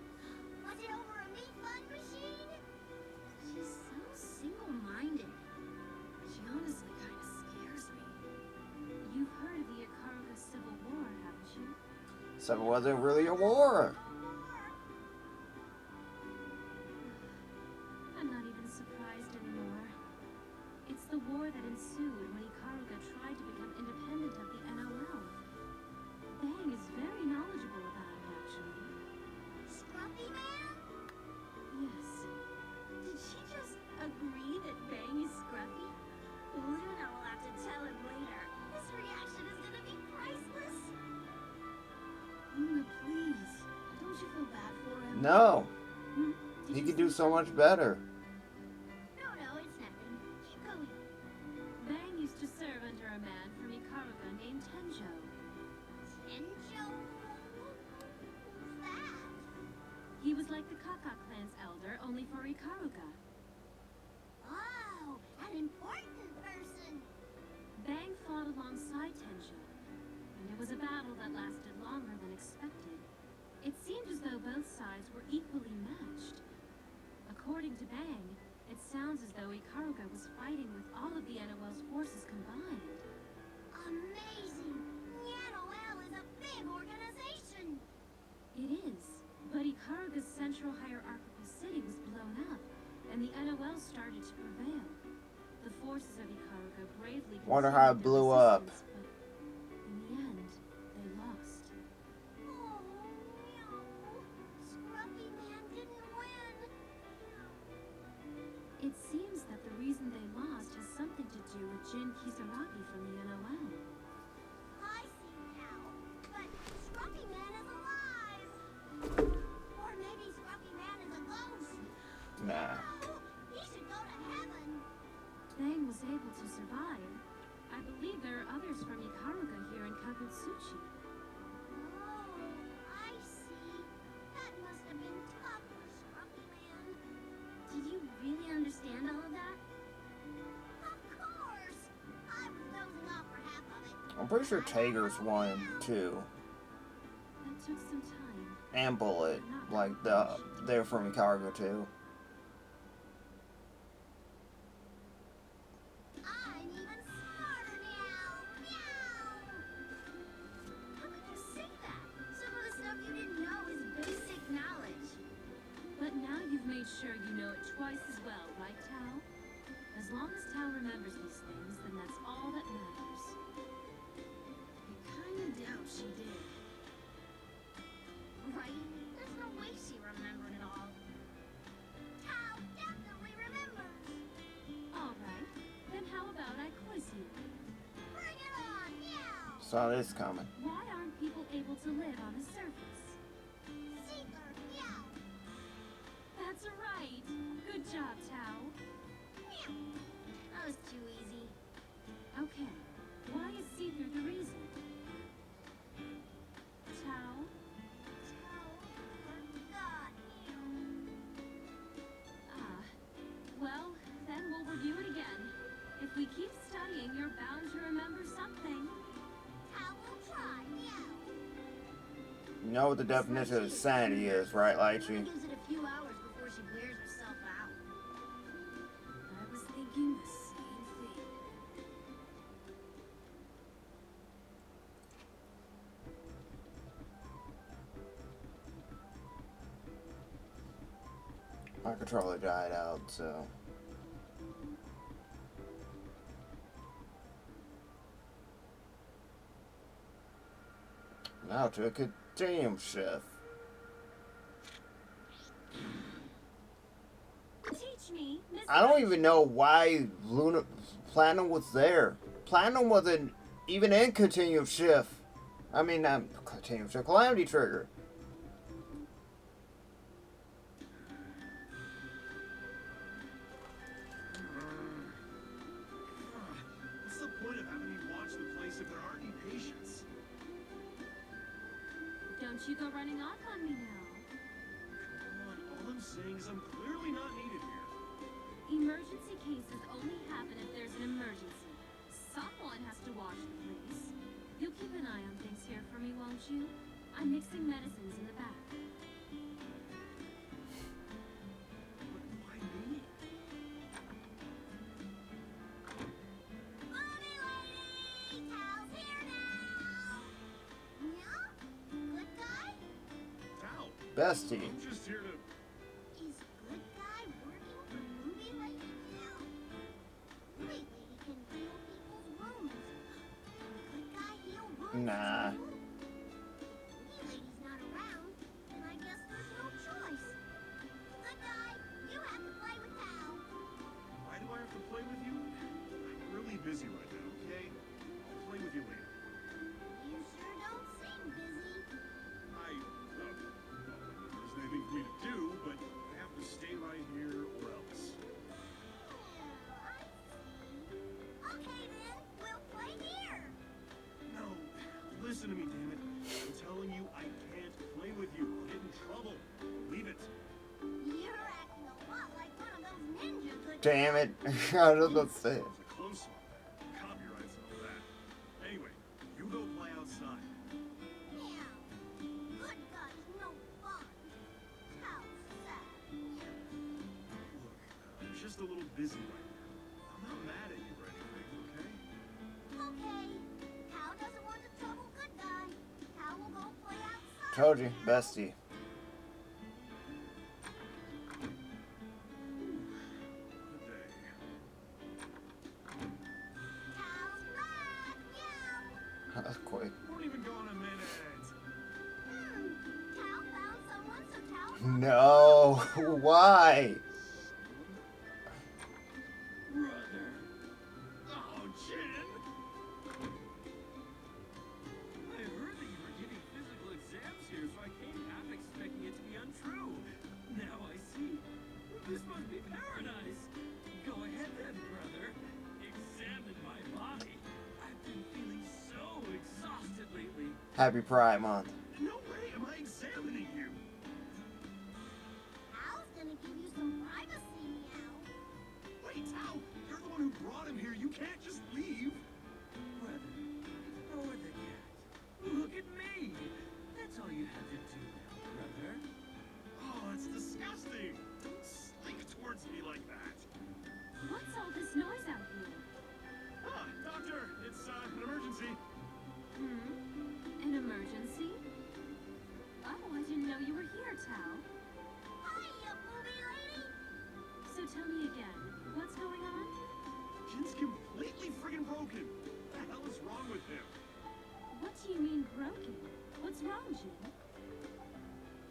[SPEAKER 3] Was it over a meat bun machine?
[SPEAKER 4] She's so single-minded. She honestly kind of scares me.
[SPEAKER 2] You've heard of the Ikaruga Civil War, haven't you?
[SPEAKER 1] So it wasn't really a war.
[SPEAKER 2] I'm not even surprised anymore. It's the war that ensued when Ikaruga tried to become independent of the NOL. Bang is very knowledgeable about it, actually.
[SPEAKER 3] Scruffy Man?
[SPEAKER 2] Yes.
[SPEAKER 3] Did she just agree that Bang is scruffy? Luna will have to tell him later. His reaction is gonna be priceless.
[SPEAKER 4] Luna, please. Don't you feel bad for him?
[SPEAKER 1] No.
[SPEAKER 2] Did
[SPEAKER 1] He
[SPEAKER 2] you
[SPEAKER 1] could do
[SPEAKER 2] say
[SPEAKER 1] so much better.
[SPEAKER 3] No, it's nothing. Keep going.
[SPEAKER 2] Bang used to serve under a man from Ikaruga named Tenjo.
[SPEAKER 3] Tenjo? Who's that?
[SPEAKER 2] He was like the Kaka clan's elder, only for Ikaruga.
[SPEAKER 3] Oh, an important person.
[SPEAKER 2] Bang fought alongside Tenjo, and it was a battle that lasted longer than expected. It seemed as though both sides were equally matched. According to Bang, it sounds as though Ikaruga was fighting with all of the NOL's forces combined.
[SPEAKER 3] A amazing. NOL is a big organization.
[SPEAKER 2] It is, but Ikaruga's central hierarchical city was blown up, and the NOL started to prevail. The forces of Ikaruga bravely
[SPEAKER 1] Wonder how it
[SPEAKER 2] continued their
[SPEAKER 1] blew up.
[SPEAKER 2] resistance, but in the end, they lost.
[SPEAKER 3] Oh, no. Scruffy Man didn't win.
[SPEAKER 2] It seems that the reason they lost has something to do with Jin Kisaragi from the NOL.
[SPEAKER 3] I see now. But Scruffy Man is alive. Or maybe Scruffy Man is a ghost.
[SPEAKER 1] Nah.
[SPEAKER 3] Oh, he should go to heaven.
[SPEAKER 2] Thang was able to survive. I believe there are others from Ikaruga here in Kagutsuchi.
[SPEAKER 3] Oh, I see. That must have been tough for Scruffy Man. Did you really understand all of that? Of course! I was dozing off for half of it.
[SPEAKER 1] I'm pretty sure Tager's won too.
[SPEAKER 2] That took some time.
[SPEAKER 1] And Bullet. Like, they're from Ikaruga too.
[SPEAKER 3] I'm even smarter now. Meow!
[SPEAKER 2] How can you say that? Some of the stuff you didn't know is basic knowledge. But now you've made sure you know it twice as well, right, Tao? As long as Tao remembers these things, then that's all that matters. I kinda doubt she did.
[SPEAKER 3] Right? There's no way she remembered it all. Tao definitely remembers.
[SPEAKER 2] All right. Then how about I quiz you?
[SPEAKER 3] Bring it on, meow!
[SPEAKER 1] Saw this coming.
[SPEAKER 2] Why aren't people able to live on the surface?
[SPEAKER 3] Seeker, meow!
[SPEAKER 2] That's right. Good job, Tao.
[SPEAKER 3] Meow! That was too easy.
[SPEAKER 2] Okay. Why is see-through the reason? Tao?
[SPEAKER 3] Tao forgot, meow.
[SPEAKER 2] Ah. Well, then we'll review it again. If we keep studying, you're bound to remember something.
[SPEAKER 3] Tao will try, meow.
[SPEAKER 1] You know what the definition of sanity is, right, Litchi?
[SPEAKER 3] Gives it a few hours before she wears herself out.
[SPEAKER 4] I was thinking the same thing.
[SPEAKER 1] My controller died out, so. Now to a continuum shift.
[SPEAKER 2] Teach me, Miss.
[SPEAKER 1] I don't even know why Platinum was there. Platinum wasn't even in continuum shift. I mean, not continuum shift, Calamity Trigger.
[SPEAKER 5] What's the point of having me watch the place if there aren't any patients?
[SPEAKER 2] Don't you go running off on me now.
[SPEAKER 5] Come on, all I'm saying is I'm clearly not needed here.
[SPEAKER 2] Emergency cases only happen if there's an emergency. Someone has to watch the place. You'll keep an eye on things here for me, won't you? I'm mixing medicines in the back.
[SPEAKER 5] But why me?
[SPEAKER 3] Mommy lady! Tao's here now! Meow? Good guy?
[SPEAKER 5] Tao,
[SPEAKER 1] Bestie.
[SPEAKER 5] I'm just here to...
[SPEAKER 3] Is good guy working for movie lady now? Movie lady can heal people's wounds. Can good guy heal wounds?
[SPEAKER 1] Nah.
[SPEAKER 3] too? Movie lady's not around, and I guess there's no choice. Good guy, you have to play with Tao.
[SPEAKER 5] Why do I have to play with you? I'm really busy right now, okay? I'll play with you later.
[SPEAKER 3] You sure don't seem busy.
[SPEAKER 5] There's anything for me to do, but I have to stay right here or else.
[SPEAKER 3] I see. Okay then, we'll play here.
[SPEAKER 5] No, listen to me, damn it. I'm telling you, I can't play with you. I'll get in trouble. Leave it.
[SPEAKER 3] You're acting a lot like one of those ninjas that...
[SPEAKER 1] Damn it. I was about to say it.
[SPEAKER 5] It's a close one. Copyrights and all that. Anyway, you go play outside.
[SPEAKER 3] Meow. Good guy's no fun. How sad. Meow.
[SPEAKER 5] Look, I'm just a little busy right now. I'm not mad at you or anything, okay?
[SPEAKER 3] Okay. Tao
[SPEAKER 1] Told you, bestie.
[SPEAKER 5] Good day.
[SPEAKER 3] Cal's back! Meow!
[SPEAKER 1] That's quick.
[SPEAKER 5] Won't even go in a minute.
[SPEAKER 3] Cal found someone, so Cal...
[SPEAKER 1] No, why?
[SPEAKER 5] Brother. Oh, Jen. I heard that you were giving physical exams here, so I came half expecting it to be untrue. Now I see. This must be paradise. Go ahead then, brother. Examine my body. I've been feeling so exhausted lately.
[SPEAKER 1] Happy Pride Month.
[SPEAKER 5] No way am I examining you.
[SPEAKER 3] Cal's gonna give you some privacy, Meow.
[SPEAKER 5] Wait, Tao, you're the one who brought him here. You can't just leave. Brother, ignore the cat. Look at me. That's all you have to do now, brother. Oh, it's disgusting. Don't slink towards me like that.
[SPEAKER 2] What's all this noise out here?
[SPEAKER 5] Ah, doctor, it's an emergency.
[SPEAKER 2] An emergency? Oh, I didn't know you were here, Tao.
[SPEAKER 3] Hiya, movie lady!
[SPEAKER 2] So tell me again, what's going on?
[SPEAKER 5] Jin's completely friggin' broken. What the hell is wrong with him?
[SPEAKER 2] What do you mean broken? What's wrong, Jin?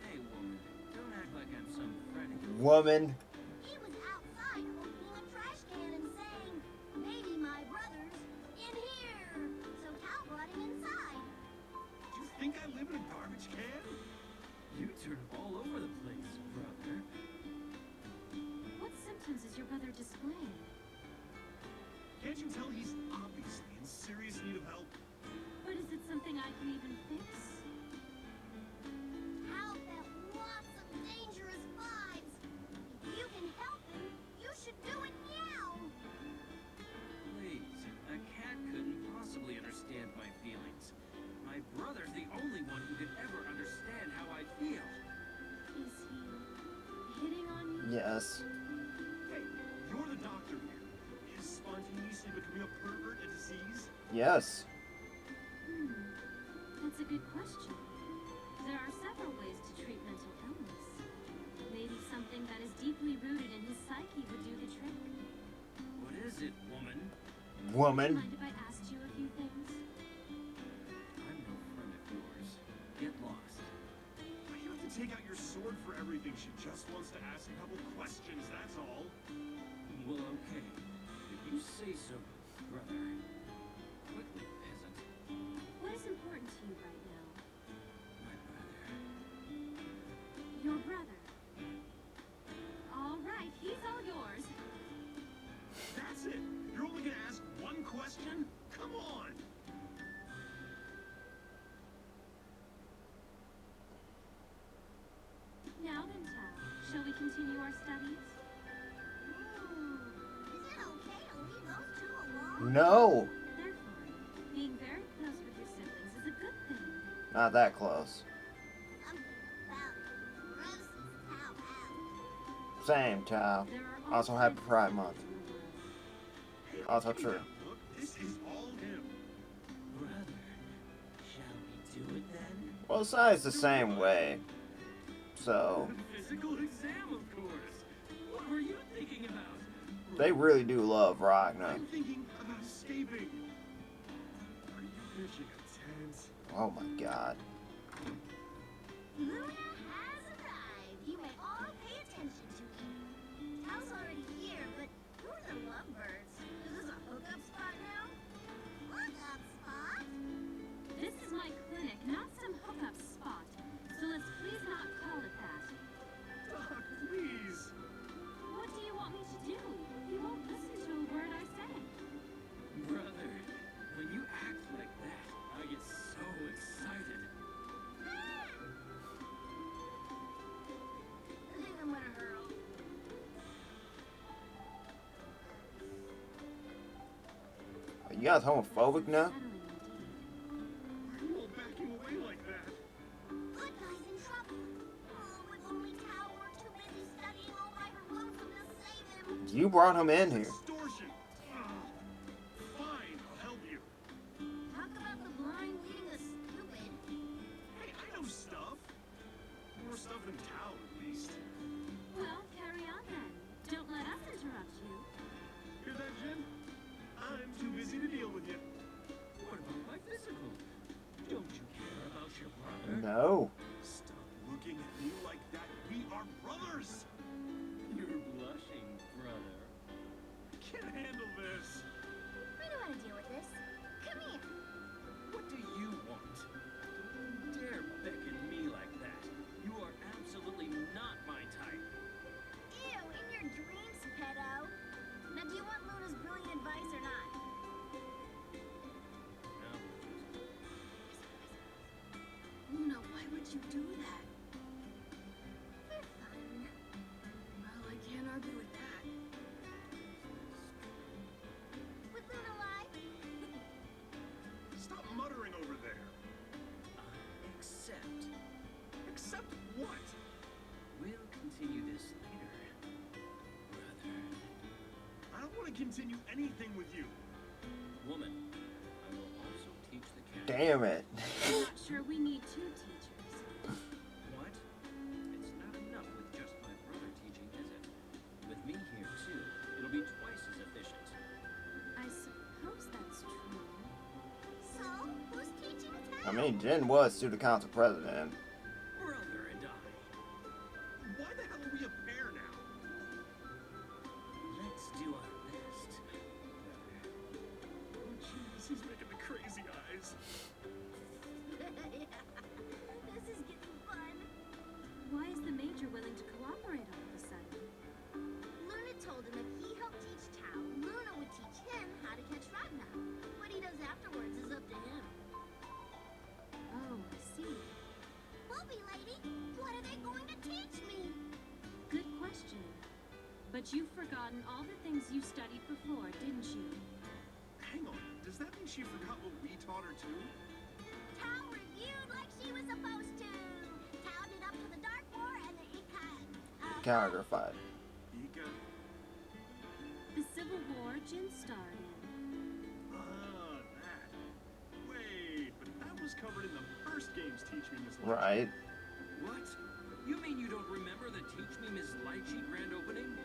[SPEAKER 6] Hey, woman, don't act like I'm some frantic.
[SPEAKER 1] Woman.
[SPEAKER 3] He was outside opening a trash can and saying, maybe my brother's in here. So Cal brought him inside.
[SPEAKER 5] Do you think I live in a garbage can?
[SPEAKER 6] You turn all over the place, brother.
[SPEAKER 2] What symptoms is your brother displaying?
[SPEAKER 5] Can't you tell he's obviously in serious need of help?
[SPEAKER 2] But is it something I can even fix?
[SPEAKER 3] Cal felt lots of dangerous vibes. If you can help him, you should do it now.
[SPEAKER 6] Please, a cat couldn't possibly understand my feelings. My brother's the only one who could ever understand how I feel.
[SPEAKER 2] Is he hitting on you?
[SPEAKER 1] Yes.
[SPEAKER 5] Hey, you're the doctor here. Is spontaneously becoming a pervert a disease?
[SPEAKER 1] Yes.
[SPEAKER 2] That's a good question. There are several ways to treat mental illness. Maybe something that is deeply rooted in his psyche would do the trick.
[SPEAKER 6] What is it, woman?
[SPEAKER 1] Woman.
[SPEAKER 2] Mind if I asked you a few things?
[SPEAKER 6] I'm no friend of yours. Get lost.
[SPEAKER 5] Why do you have to take out your sword for everything? She just wants to ask a couple questions, that's all.
[SPEAKER 6] Well, okay. If you say so, brother. Quickly, peasant.
[SPEAKER 2] What is important to you right now?
[SPEAKER 6] My brother.
[SPEAKER 2] Your brother. All right, he's all yours.
[SPEAKER 5] That's it? You're only gonna ask one question? Come on!
[SPEAKER 2] Now then, Tao, shall we continue our studies?
[SPEAKER 3] Is it okay to leave those two alone?
[SPEAKER 1] No.
[SPEAKER 2] They're fine. Being very close with your siblings is a good thing.
[SPEAKER 1] Not that close.
[SPEAKER 3] Something about gross Cal out.
[SPEAKER 1] Same, Tao.
[SPEAKER 2] There are
[SPEAKER 1] Also,
[SPEAKER 2] all
[SPEAKER 1] happy
[SPEAKER 2] kinds of
[SPEAKER 1] Pride
[SPEAKER 2] things
[SPEAKER 1] Month.
[SPEAKER 2] in the world.
[SPEAKER 5] Hey,
[SPEAKER 1] Also
[SPEAKER 5] give me
[SPEAKER 1] true.
[SPEAKER 5] that look. This is all him.
[SPEAKER 6] Brother. Shall we do it then?
[SPEAKER 1] Well, the side's the same way. So,
[SPEAKER 6] Physical exam, of course. What were you thinking about?
[SPEAKER 1] they really do love Ragnar.
[SPEAKER 5] I'm thinking about escaping. Are you pitching a tent?
[SPEAKER 1] Oh my god.
[SPEAKER 3] Luna has arrived. You may all pay attention to me. Cal's already here, but who are the lovebirds? Is this a hookup spot now? Hookup spot?
[SPEAKER 2] This is my clinic, not some hookup spot. So let's please not call it that.
[SPEAKER 5] Doc, please.
[SPEAKER 2] What do you want me to do? He won't listen to a word I say.
[SPEAKER 6] Brother, when you act like that, I get so excited.
[SPEAKER 3] I think I'm gonna hurl.
[SPEAKER 1] Are you guys homophobic now?
[SPEAKER 5] Why are you all backing away like that?
[SPEAKER 3] Good guy's in trouble. Oh, if only Cal weren't too busy studying all by her lonesome to save him.
[SPEAKER 1] You brought him in here.
[SPEAKER 5] Extortion. Ugh. Fine, I'll help you.
[SPEAKER 3] Talk about the blind leading the stupid.
[SPEAKER 5] Hey, I know stuff.
[SPEAKER 1] No.
[SPEAKER 7] Stop looking at me like that. We are brothers.
[SPEAKER 5] You're blushing, brother.
[SPEAKER 7] I can't handle this.
[SPEAKER 3] I know how to deal with this. Come here.
[SPEAKER 6] What do you want? Don't dare beckon me like that. You are absolutely not my type.
[SPEAKER 3] Ew, in your dreams, pedo. Now, do you want Luna's brilliant advice or not?
[SPEAKER 6] No.
[SPEAKER 4] Luna, why would you do that?
[SPEAKER 3] For fun.
[SPEAKER 4] Well, I can't argue with that.
[SPEAKER 3] Would Luna lie?
[SPEAKER 7] Stop muttering over there.
[SPEAKER 6] Accept.
[SPEAKER 7] Accept what?
[SPEAKER 6] We'll continue this later, brother.
[SPEAKER 7] I don't want to continue anything with you.
[SPEAKER 6] Woman, I will also teach the cat.
[SPEAKER 1] Damn it.
[SPEAKER 2] I'm not sure we need two teachers.
[SPEAKER 6] What? It's not enough with just my brother teaching, is it? With me here, too, it'll be twice as efficient.
[SPEAKER 2] I suppose that's true.
[SPEAKER 3] So, who's teaching
[SPEAKER 1] I
[SPEAKER 3] Tao?
[SPEAKER 1] mean, Jen was student council president.
[SPEAKER 6] Brother and I.
[SPEAKER 7] Why the hell are we a pair now?
[SPEAKER 6] Let's do our best, brother.
[SPEAKER 7] Oh, jeez, he's making the crazy eyes.
[SPEAKER 3] This is getting fun.
[SPEAKER 2] Why is the Major willing to cooperate all of a sudden?
[SPEAKER 3] Luna told him if he helped teach Tao, Luna would teach him how to catch Ragna. What he does afterwards is up to him.
[SPEAKER 2] Oh, I see.
[SPEAKER 3] Bobby lady, what are they going to teach me?
[SPEAKER 2] Good question. But you've forgotten all the things you studied before, didn't you?
[SPEAKER 7] Hang on, does that mean she forgot what we taught her too?
[SPEAKER 3] Tao reviewed like she was supposed to. Tao did up to the Dark War and the
[SPEAKER 1] Counterfied.
[SPEAKER 7] Ika?
[SPEAKER 2] The Civil War Jin starred in.
[SPEAKER 7] Ah, that. Wait, but that was covered in the first game's Teach Me Miss Litchi.
[SPEAKER 1] Right.
[SPEAKER 6] What? You mean you don't remember the Teach Me Miss Litchi grand opening?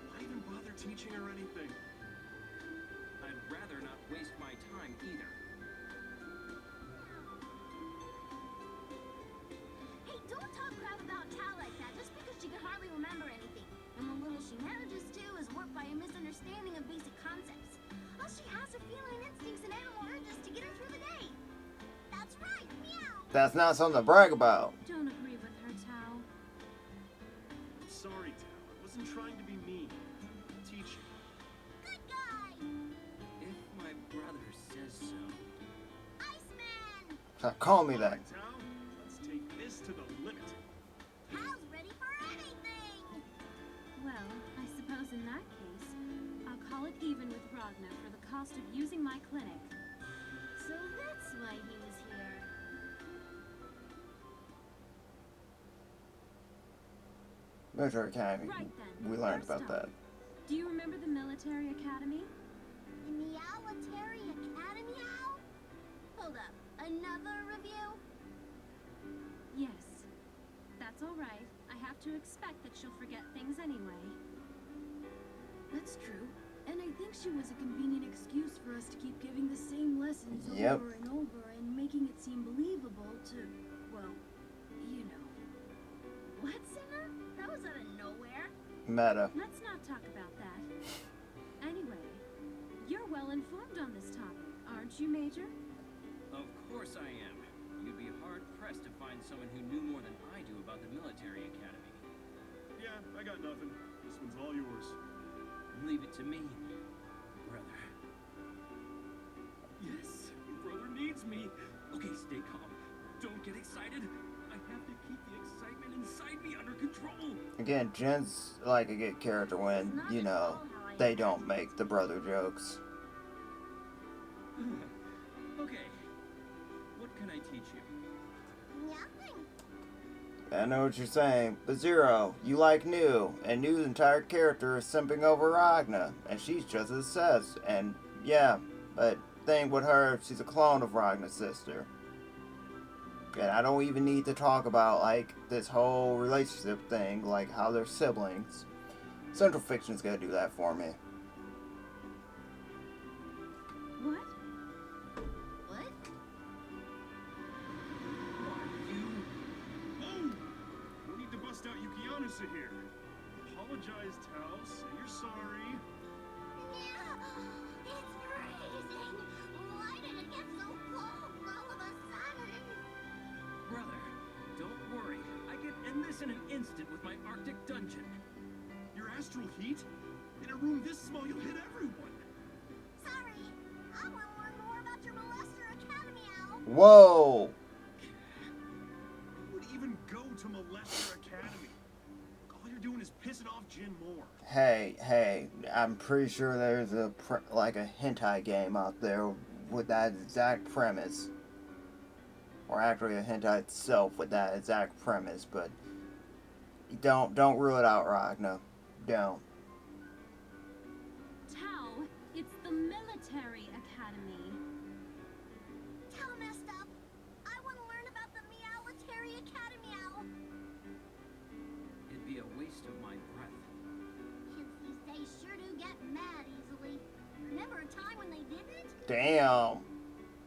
[SPEAKER 7] Why even bother teaching her anything?
[SPEAKER 6] I'd rather not waste my time either.
[SPEAKER 3] Hey, don't talk crap about Tao like that just because she can hardly remember anything. And the little she manages to is warped by a misunderstanding of basic concepts. All she has are feline instincts and animal urges to get her through the day. That's right, meow.
[SPEAKER 1] That's not something to brag about.
[SPEAKER 2] Don't agree with her, Tao.
[SPEAKER 7] Sorry, Tao. I wasn't trying to be mean. I'll teach you.
[SPEAKER 3] Good guy.
[SPEAKER 6] If my brother says so.
[SPEAKER 3] Iceman.
[SPEAKER 1] Call me that.
[SPEAKER 7] Alright, Tao. Let's take this to the limit.
[SPEAKER 3] Tao's ready for anything.
[SPEAKER 2] Well, I suppose in that case, I'll call it even with Ragna for the cost of using my clinic.
[SPEAKER 3] So that's why he was here.
[SPEAKER 1] Military Academy.
[SPEAKER 2] Right then.
[SPEAKER 1] We learned
[SPEAKER 2] first
[SPEAKER 1] about
[SPEAKER 2] off,
[SPEAKER 1] that.
[SPEAKER 2] Do you remember the military academy?
[SPEAKER 3] The Meowitary Academy Owl? Hold up. Another review?
[SPEAKER 2] Yes. That's all right. I have to expect that she'll forget things anyway.
[SPEAKER 4] That's true. And I think she was a convenient excuse for us to keep giving the same lessons
[SPEAKER 1] Yep.
[SPEAKER 4] over and over and making it seem believable to, well, you know.
[SPEAKER 3] What, Sinner? That was out of nowhere.
[SPEAKER 1] Meta.
[SPEAKER 2] Let's not talk about that. Anyway, you're well informed on this topic, aren't you, Major?
[SPEAKER 6] Of course I am. You'd be hard-pressed to find someone who knew more than I do about the military academy.
[SPEAKER 7] Yeah, I got nothing. This one's all yours.
[SPEAKER 6] Leave it to me, brother.
[SPEAKER 5] Yes, your brother needs me. Okay, stay calm. Don't get excited. I have to keep the excitement inside me under control.
[SPEAKER 1] Again, Jen's like a good character when, you know, they don't make the brother jokes.
[SPEAKER 6] Okay. What can I teach you?
[SPEAKER 3] Nothing.
[SPEAKER 1] I know what you're saying, but Zero, you like New, and New's entire character is simping over Ragna, and she's just as obsessed, and yeah, but thing with her, she's a clone of Ragna's sister. And I don't even need to talk about, like, this whole relationship thing, like how they're siblings. Central Fiction's gonna do that for me.
[SPEAKER 2] What?
[SPEAKER 3] What?
[SPEAKER 6] Why, you
[SPEAKER 7] Missa here. Apologize, Tao. Say you're sorry.
[SPEAKER 3] Yeah, it's freezing. Why did it get so cold all of a sudden?
[SPEAKER 6] Brother, don't worry. I can end this in an instant with my Arctic dungeon.
[SPEAKER 7] Your astral heat? In a room this small, you'll hit everyone.
[SPEAKER 3] Sorry, I want to learn more about your molester academy, Owl.
[SPEAKER 1] Whoa!
[SPEAKER 7] Who would even go to Molester Academy? All you're doing is pissing off Jin Moore.
[SPEAKER 1] Hey, I'm pretty sure there's a hentai game out there with that exact premise. Or actually a hentai itself with that exact premise, but don't rule it out, Ragnar. Don't.
[SPEAKER 2] Tao, it's the military academy.
[SPEAKER 3] Tao messed up. I want to learn about the Meowletary Academy, Owl.
[SPEAKER 6] It'd be a waste of my breath.
[SPEAKER 3] Kids these days sure do get mad easily. Remember a time when they didn't?
[SPEAKER 1] Damn.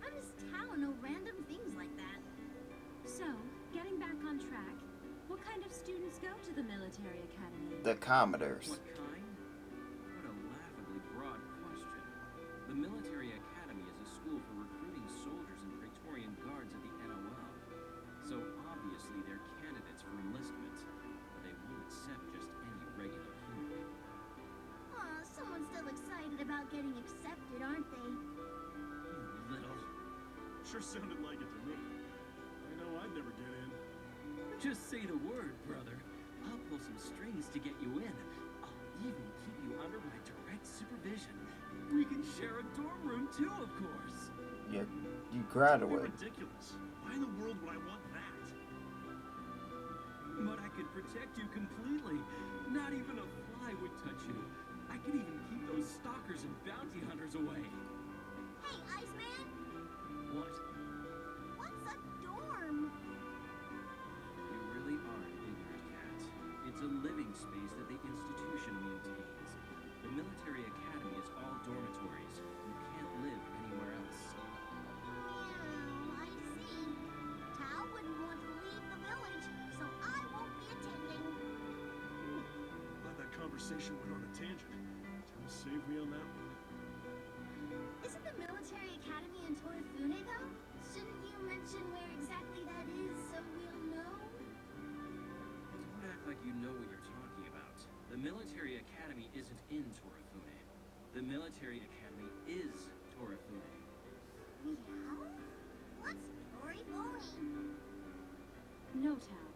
[SPEAKER 4] How does Tao know random things like that?
[SPEAKER 2] So, getting back on track, what kind of students go to the military academy?
[SPEAKER 1] The Commodores.
[SPEAKER 6] What kind? What a laughably broad question. The Military Academy is a school for recruiting soldiers and Praetorian guards at the NOL. So obviously they're candidates for enlistment, but they won't accept just any regular human.
[SPEAKER 3] Aw, someone's still excited about getting accepted, aren't they?
[SPEAKER 6] You little...
[SPEAKER 7] Sure sounded like it to me. I know I'd never get in.
[SPEAKER 6] Just say the word, brother. I'll pull some strings to get you in. I'll even keep you under my direct supervision. We can share a dorm room too, of course.
[SPEAKER 1] You
[SPEAKER 7] You're
[SPEAKER 1] graduate.
[SPEAKER 7] ridiculous. Why in the world would I want that?
[SPEAKER 6] But I could protect you completely. Not even a fly would touch you. I could even keep those stalkers and bounty hunters away.
[SPEAKER 3] Hey, Iceman,
[SPEAKER 6] What?
[SPEAKER 3] what's a dorm?
[SPEAKER 6] You really are an ignorant cat. It's a living space that the institution maintains. The military academy is all dormitories. You can't live anywhere else.
[SPEAKER 3] Meow, I see. Tao wouldn't want to leave the village, so I won't be attending.
[SPEAKER 7] Glad that conversation went on a tangent. Tell save me on that one.
[SPEAKER 3] Isn't the military academy in Torifune, though? Shouldn't you mention where exactly that is so we'll know?
[SPEAKER 6] Don't act like you know what you're talking about. The military academy isn't in Torifune. The military academy is Torifune.
[SPEAKER 3] Meow? What's Torifune?
[SPEAKER 2] No, Tao.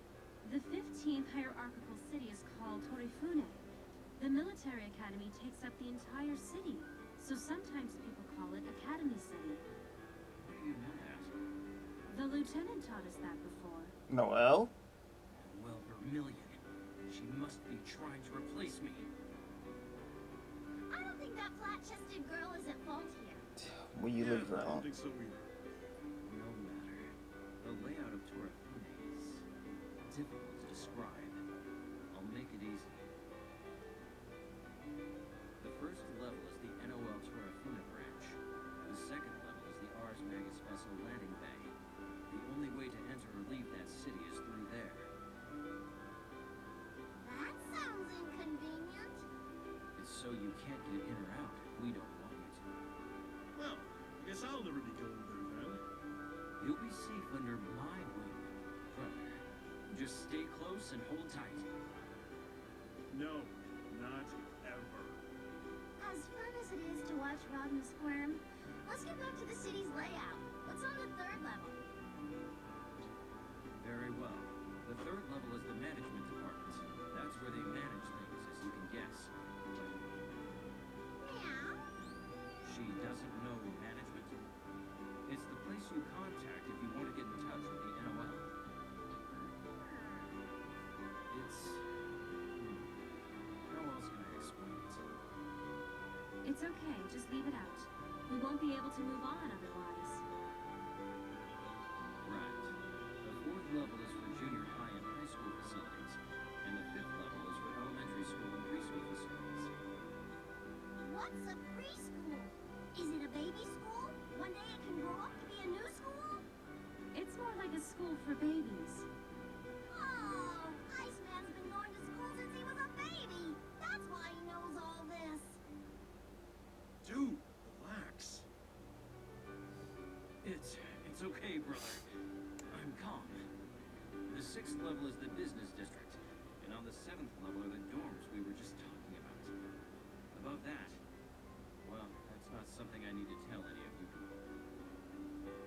[SPEAKER 2] The 15th hierarchical city is called Torifune. The military academy takes up the entire city, so sometimes people call it Academy City.
[SPEAKER 6] How do you know that?
[SPEAKER 2] The lieutenant taught us that before.
[SPEAKER 1] Noel?
[SPEAKER 6] Well, Vermilion. She must be trying to replace me.
[SPEAKER 3] I don't think that flat-chested girl is at fault here.
[SPEAKER 1] Will you leave her
[SPEAKER 7] I don't
[SPEAKER 1] alone?
[SPEAKER 7] think so either.
[SPEAKER 6] No matter. The layout of Torifune is difficult to describe. I'll make it easy. The first level is the NOL Torifune branch. The second level is the Ars Magus vessel landing bay. The only way to enter or leave that city is through there.
[SPEAKER 3] That sounds inconvenient.
[SPEAKER 6] It's so you can't get in or out. We don't want you to.
[SPEAKER 7] Well, I guess I'll never be going there then.
[SPEAKER 6] You'll be safe under my wing, brother. Just stay close and hold tight.
[SPEAKER 7] No, not ever.
[SPEAKER 3] As fun as it is to watch Ragnar squirm, let's get back to the city's layout. What's on the third level?
[SPEAKER 6] Very well. The third level is the management department. That's where they manage things, as you can guess.
[SPEAKER 3] Meow.
[SPEAKER 6] She doesn't know management. It's the place you contact if you want to get in touch with the NOL. It's... How else can I explain it?
[SPEAKER 2] It's okay, just leave it out. We won't be able to move on otherwise.
[SPEAKER 6] Right. The fourth level is for junior high and high school facilities, and the fifth level is for elementary school and preschool facilities.
[SPEAKER 3] What's a preschool? Is it a baby school? One day it can grow up to be a new school?
[SPEAKER 2] It's more like a school for babies.
[SPEAKER 3] Oh, Iceman's been going to school
[SPEAKER 6] 6th level is the business district, and on the 7th level are the dorms we were just talking about. Above that, well, that's not something I need to tell any of you people.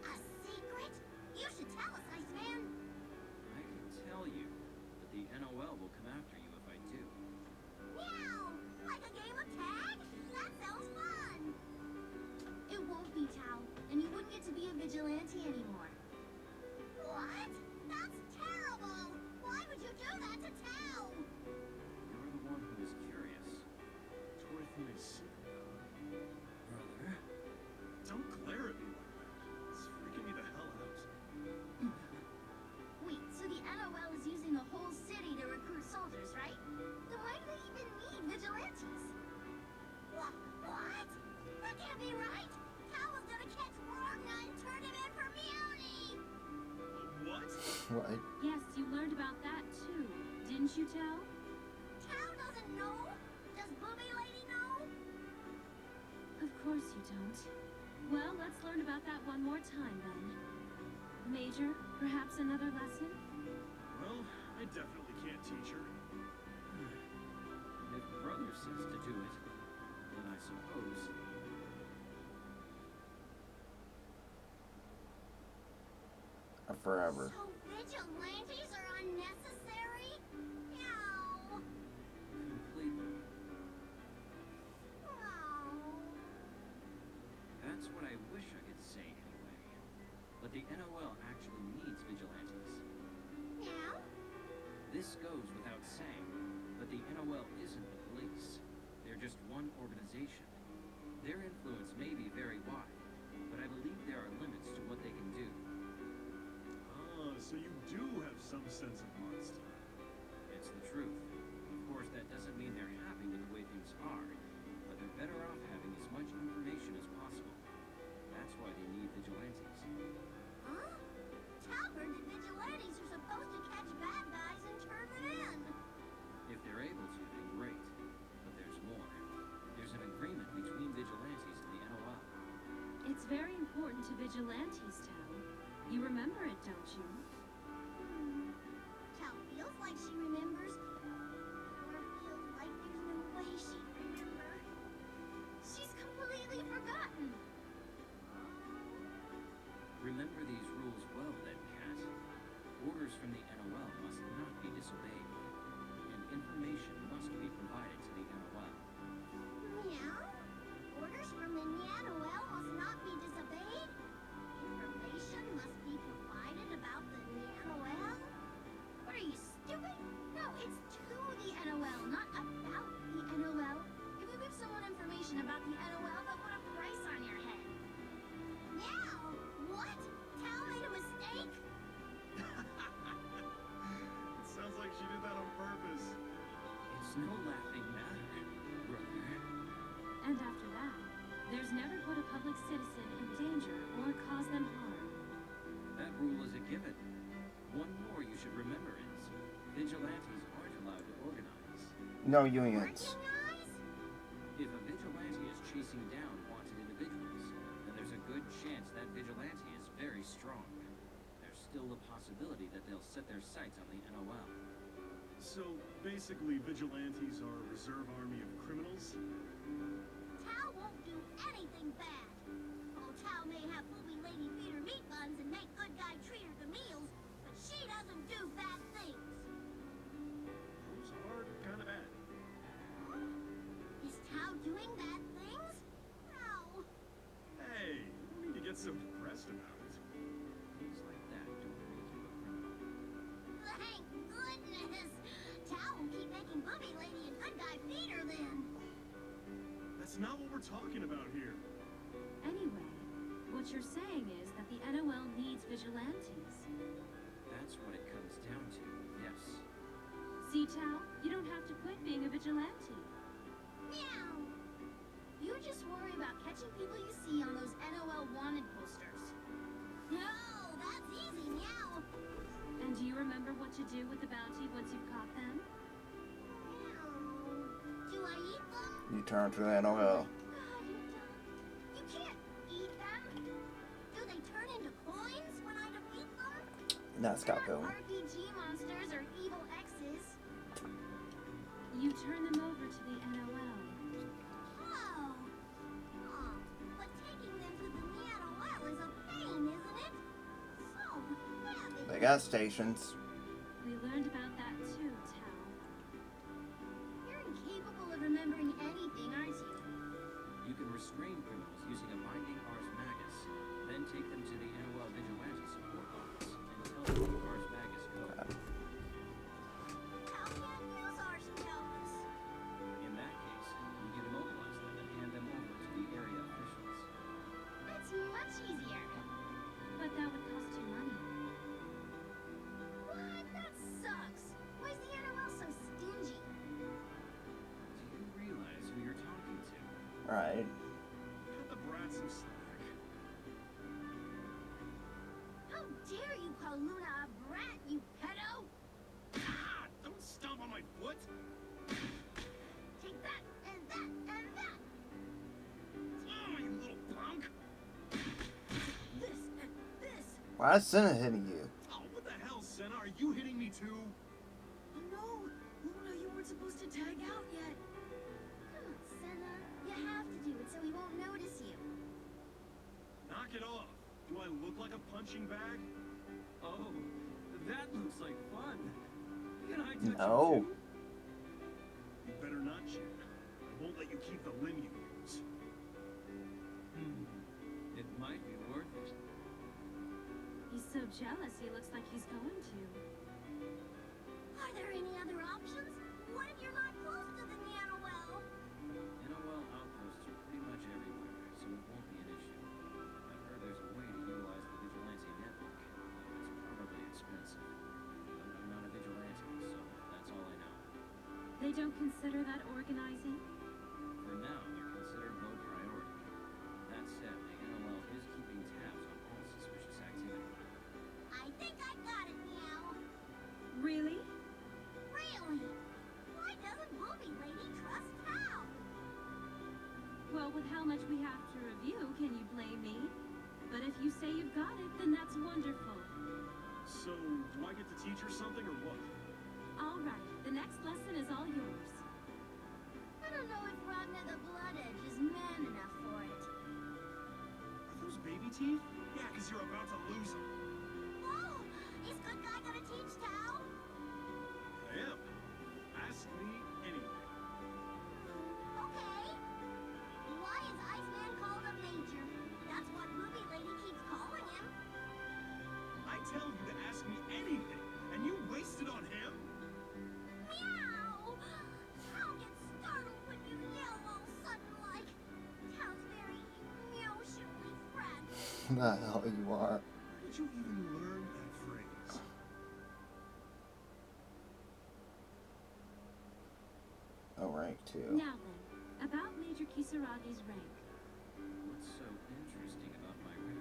[SPEAKER 3] A secret? You should tell us, Iceman.
[SPEAKER 6] I can tell you, but the NOL will come after you if I do.
[SPEAKER 3] Meow! Like a game of tag? That sounds fun!
[SPEAKER 4] It won't be, Tao, and you wouldn't get to be a vigilante anymore.
[SPEAKER 3] What? That's terrible! Why would you do that to Tao?
[SPEAKER 6] You're the one who is curious. Brother?
[SPEAKER 7] Don't glare at me like that. It's freaking me the hell out.
[SPEAKER 4] Wait, so the NOL is using a whole city to recruit soldiers, right? Then why do they even need vigilantes?
[SPEAKER 3] What? That can't be right! Tao was gonna catch Ragna and turn him in for Meowny!
[SPEAKER 7] What?
[SPEAKER 1] What?
[SPEAKER 2] Yes, you learned about that too, didn't you, Tao?
[SPEAKER 3] Tao doesn't know? Does Booby Lady know?
[SPEAKER 2] Of course you don't. Well, let's learn about that one more time then. Major, perhaps another lesson?
[SPEAKER 7] Well, I definitely can't teach her.
[SPEAKER 6] If brother says to do it, then I suppose.
[SPEAKER 1] Forever.
[SPEAKER 3] So vigilantes are unnecessary? Meow!
[SPEAKER 6] Completely.
[SPEAKER 3] Oh.
[SPEAKER 6] That's what I wish I could say anyway. But the NOL actually needs vigilantes.
[SPEAKER 3] Meow?
[SPEAKER 6] This goes without saying, but the NOL isn't the police. They're just one organization. Their influence may be very wide, but I believe there are limits to what they can do.
[SPEAKER 7] Ah, so you do have some sense of modesty.
[SPEAKER 6] It's the truth. Of course, that doesn't mean they're happy with the way things are, but they're better off having as much information as possible. That's why they need vigilantes.
[SPEAKER 3] Huh? Tao heard that vigilantes are supposed to catch bad guys and turn them in.
[SPEAKER 6] If they're able to, then great. But there's more. There's an agreement between vigilantes and the NOL.
[SPEAKER 2] It's very important to vigilantes, Tao. You remember it, don't you?
[SPEAKER 3] Tao feels like she remembers, or feels like there's no way she'd remember.
[SPEAKER 4] She's completely forgotten.
[SPEAKER 6] Remember these rules well, then, Cat. Orders from the NOL must not be disobeyed, and information must be provided to the NOL.
[SPEAKER 3] Meow? Orders from the NOL must not be disobeyed? Information must be provided about the NOL?
[SPEAKER 4] What are you, stupid? No, it's to the NOL, not about the NOL. If you give someone information about the NOL, they'll put a price on your head.
[SPEAKER 3] Meow! What? Tao made a mistake?
[SPEAKER 7] It sounds like she did that on purpose.
[SPEAKER 6] It's no laughing matter, brother.
[SPEAKER 2] And after that, there's never put a public citizen in danger or cause them harm.
[SPEAKER 6] That rule is a given. One more you should remember is, vigilantes aren't allowed to organize.
[SPEAKER 1] No unions.
[SPEAKER 3] Working eyes?
[SPEAKER 6] If a vigilante is chasing down wanted individuals, then there's a good chance that vigilante is very strong. There's still the possibility that they'll set their sights on the NOL.
[SPEAKER 7] So, basically, vigilantes are a reserve army of criminals?
[SPEAKER 3] Tao won't do anything bad. Oh, Tao may have Booby Lady feed her meat buns and make good guy treat her to meals, but she doesn't do bad things.
[SPEAKER 7] Those are kind of bad.
[SPEAKER 3] Is Tao doing bad things? No.
[SPEAKER 7] Hey, no need to get so depressed about it.
[SPEAKER 6] Things like that don't make you a criminal.
[SPEAKER 3] Thank goodness. Tao will keep making Booby Lady and good guy feed her then.
[SPEAKER 7] That's not what we're talking about here.
[SPEAKER 2] Anyway, what you're saying is that the NOL needs vigilantes.
[SPEAKER 6] That's what it comes down to, yes.
[SPEAKER 2] See, Tao, you don't have to quit being a vigilante.
[SPEAKER 3] Meow.
[SPEAKER 4] You just worry about catching people you see on those NOL wanted posters.
[SPEAKER 3] No, that's easy, Meow.
[SPEAKER 2] And do you remember what to do with the bounty once you've caught them?
[SPEAKER 3] Meow. Do I eat them?
[SPEAKER 1] You turn to the NOL.
[SPEAKER 3] God, you don't. You can't eat them. Do they turn into coins when I defeat them?
[SPEAKER 1] That's
[SPEAKER 4] They're
[SPEAKER 1] got
[SPEAKER 4] not
[SPEAKER 1] going.
[SPEAKER 4] RPG monsters or evil exes.
[SPEAKER 2] You turn them over to the NOL.
[SPEAKER 4] Oh. Oh, but taking them to the NOL is a pain, isn't it? So heavy.
[SPEAKER 1] They got stations.
[SPEAKER 2] We learned about that too, Tal.
[SPEAKER 4] You're incapable of remembering anything, aren't you?
[SPEAKER 6] You can restrain criminals using a binding Ars Magus, then take them to the NOL Vigilante Support Office and tell them the Ars Magus code.
[SPEAKER 4] How can use Arsenals?
[SPEAKER 6] In that case, you can immobilize them and hand them over to the area officials.
[SPEAKER 4] That's much easier.
[SPEAKER 2] But that would cost you money.
[SPEAKER 4] What? That sucks. Why is the NOL so stingy?
[SPEAKER 6] Do you realize who you're talking to?
[SPEAKER 1] Right.
[SPEAKER 7] Cut the brat some slack.
[SPEAKER 4] How dare you call Luna a brat, you pedo?
[SPEAKER 7] Ah! Don't stomp on my foot!
[SPEAKER 4] Take that, and that, and that.
[SPEAKER 7] Oh, you little punk!
[SPEAKER 4] This and this.
[SPEAKER 1] Why is Senna hitting you?
[SPEAKER 7] Oh, what the hell, Senna? Are you hitting me too?
[SPEAKER 4] Oh no, Luna, you weren't supposed to tag out yet. Come on, Senna. You have to do it so he won't notice you.
[SPEAKER 7] Knock it off. Do I look like a punching bag?
[SPEAKER 6] Oh, that looks like fun. Can I touch
[SPEAKER 1] No.
[SPEAKER 6] you too?
[SPEAKER 7] You better not, Jin. I won't let you keep the limb you use.
[SPEAKER 6] It might be worth it.
[SPEAKER 2] He's so jealous he looks like he's going to.
[SPEAKER 4] Are there any other options? What if you're not close to the NOL?
[SPEAKER 6] NOL outposts are pretty much everywhere, so it won't be an issue. I've heard there's a way to utilize the Vigilante network, though it's probably expensive. I'm not a vigilante, so that's all I know.
[SPEAKER 2] They don't consider that organizing?
[SPEAKER 6] For now, they're considered low priority. That said, the NOL is keeping tabs on all suspicious activity.
[SPEAKER 4] I think I got it, Meow.
[SPEAKER 2] Really?
[SPEAKER 4] Really? Why doesn't Booby Lady trust Hal?
[SPEAKER 2] Well, with how much we have to review, can you blame me? But if you say you've got it, then that's wonderful.
[SPEAKER 7] So, do I get to teach her something or what?
[SPEAKER 2] All right, the next lesson is all yours.
[SPEAKER 4] I don't know if Ragna the Blood Edge is man enough for it.
[SPEAKER 7] Are those baby teeth? Yeah, because you're about to lose them.
[SPEAKER 4] Whoa! Is Good Guy gonna teach Tao?
[SPEAKER 7] I am. Ask me anything.
[SPEAKER 4] Okay. Why is Iceman called a major? That's what Booby Lady keeps calling him.
[SPEAKER 7] I tell you to ask me anything, and you waste it on him?
[SPEAKER 4] Meow! Tao gets startled when you yell all sudden like. Tao's very emotionally fragile.
[SPEAKER 1] The hell you are.
[SPEAKER 7] Where did you even learn that phrase?
[SPEAKER 1] Oh, rank 2.
[SPEAKER 2] Now then, about Major Kisaragi's rank.
[SPEAKER 6] What's so interesting about my rank?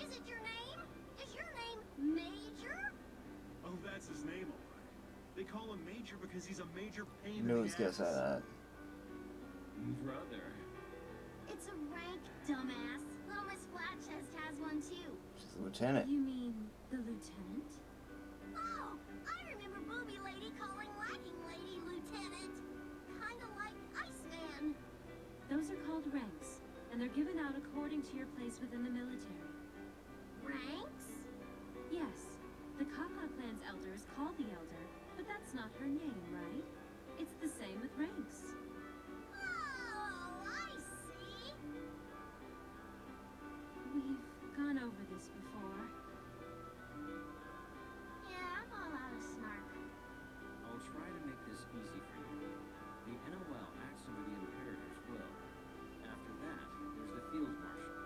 [SPEAKER 4] Is it your name? Is your name Major?
[SPEAKER 7] Oh, that's his name, all right. They call him Major because he's a major pain
[SPEAKER 1] You
[SPEAKER 7] in
[SPEAKER 1] knew he
[SPEAKER 7] the
[SPEAKER 1] was gonna
[SPEAKER 7] ass.
[SPEAKER 1] say that.
[SPEAKER 6] Brother.
[SPEAKER 4] It's a rank, dumbass. Little Miss Flatchest has one too.
[SPEAKER 1] She's a lieutenant.
[SPEAKER 2] You mean the lieutenant?
[SPEAKER 4] Oh, I remember Booby Lady calling Lacking Lady Lieutenant. Kinda like Iceman.
[SPEAKER 2] Those are called ranks, and they're given out according to your place within the military.
[SPEAKER 4] Ranks?
[SPEAKER 2] Yes, the Kaka clan's elder is called the Elder, but that's not her name, right? It's the same with ranks.
[SPEAKER 4] Oh, I see.
[SPEAKER 2] We've gone over this before.
[SPEAKER 4] Yeah, I'm all out of snark.
[SPEAKER 6] I'll try to make this easy for you. The NOL acts under the Imperator's will. After that, there's the Field Marshal.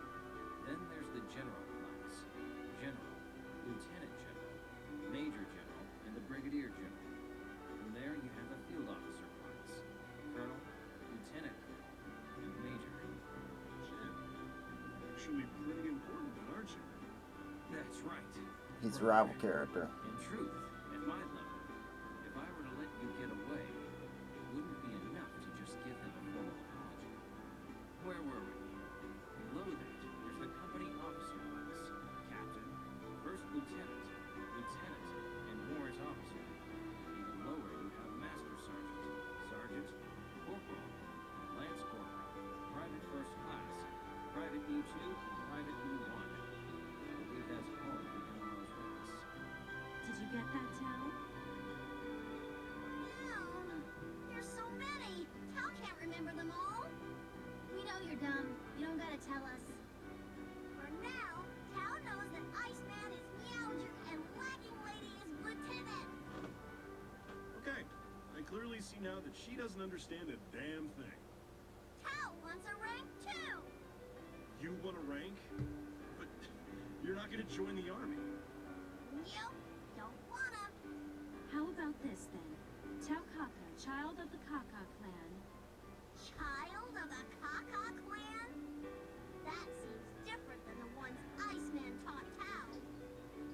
[SPEAKER 6] Then there's the General class. General, Lieutenant General, Major General, and the Brigadier General. From there, you have the Field Officer class. Colonel, Lieutenant Colonel, and Major.
[SPEAKER 7] Jin, actually pretty important, aren't you?
[SPEAKER 6] That's right.
[SPEAKER 1] He's a rival character.
[SPEAKER 6] In truth, at my level, if I were to let you get away, it wouldn't be enough to just give them a formal apology. Where were we? Below that, there's the company officer class. Captain, first lieutenant,
[SPEAKER 2] that, Tao?
[SPEAKER 4] No, there's so many. Tal can't remember them all. We know you're dumb. You don't gotta tell us. For now, Tal knows that Iceman is Meowger and Lacking Lady is Lieutenant.
[SPEAKER 7] Okay, I clearly see now that she doesn't understand a damn thing.
[SPEAKER 4] Tal wants a rank too.
[SPEAKER 7] You want a rank? But you're not gonna join the army.
[SPEAKER 4] Nope, don't wanna.
[SPEAKER 2] How about this then? Tao Kaka, child of the Kaka clan.
[SPEAKER 4] Child of the Kaka clan? That seems different than the ones Iceman taught Tal.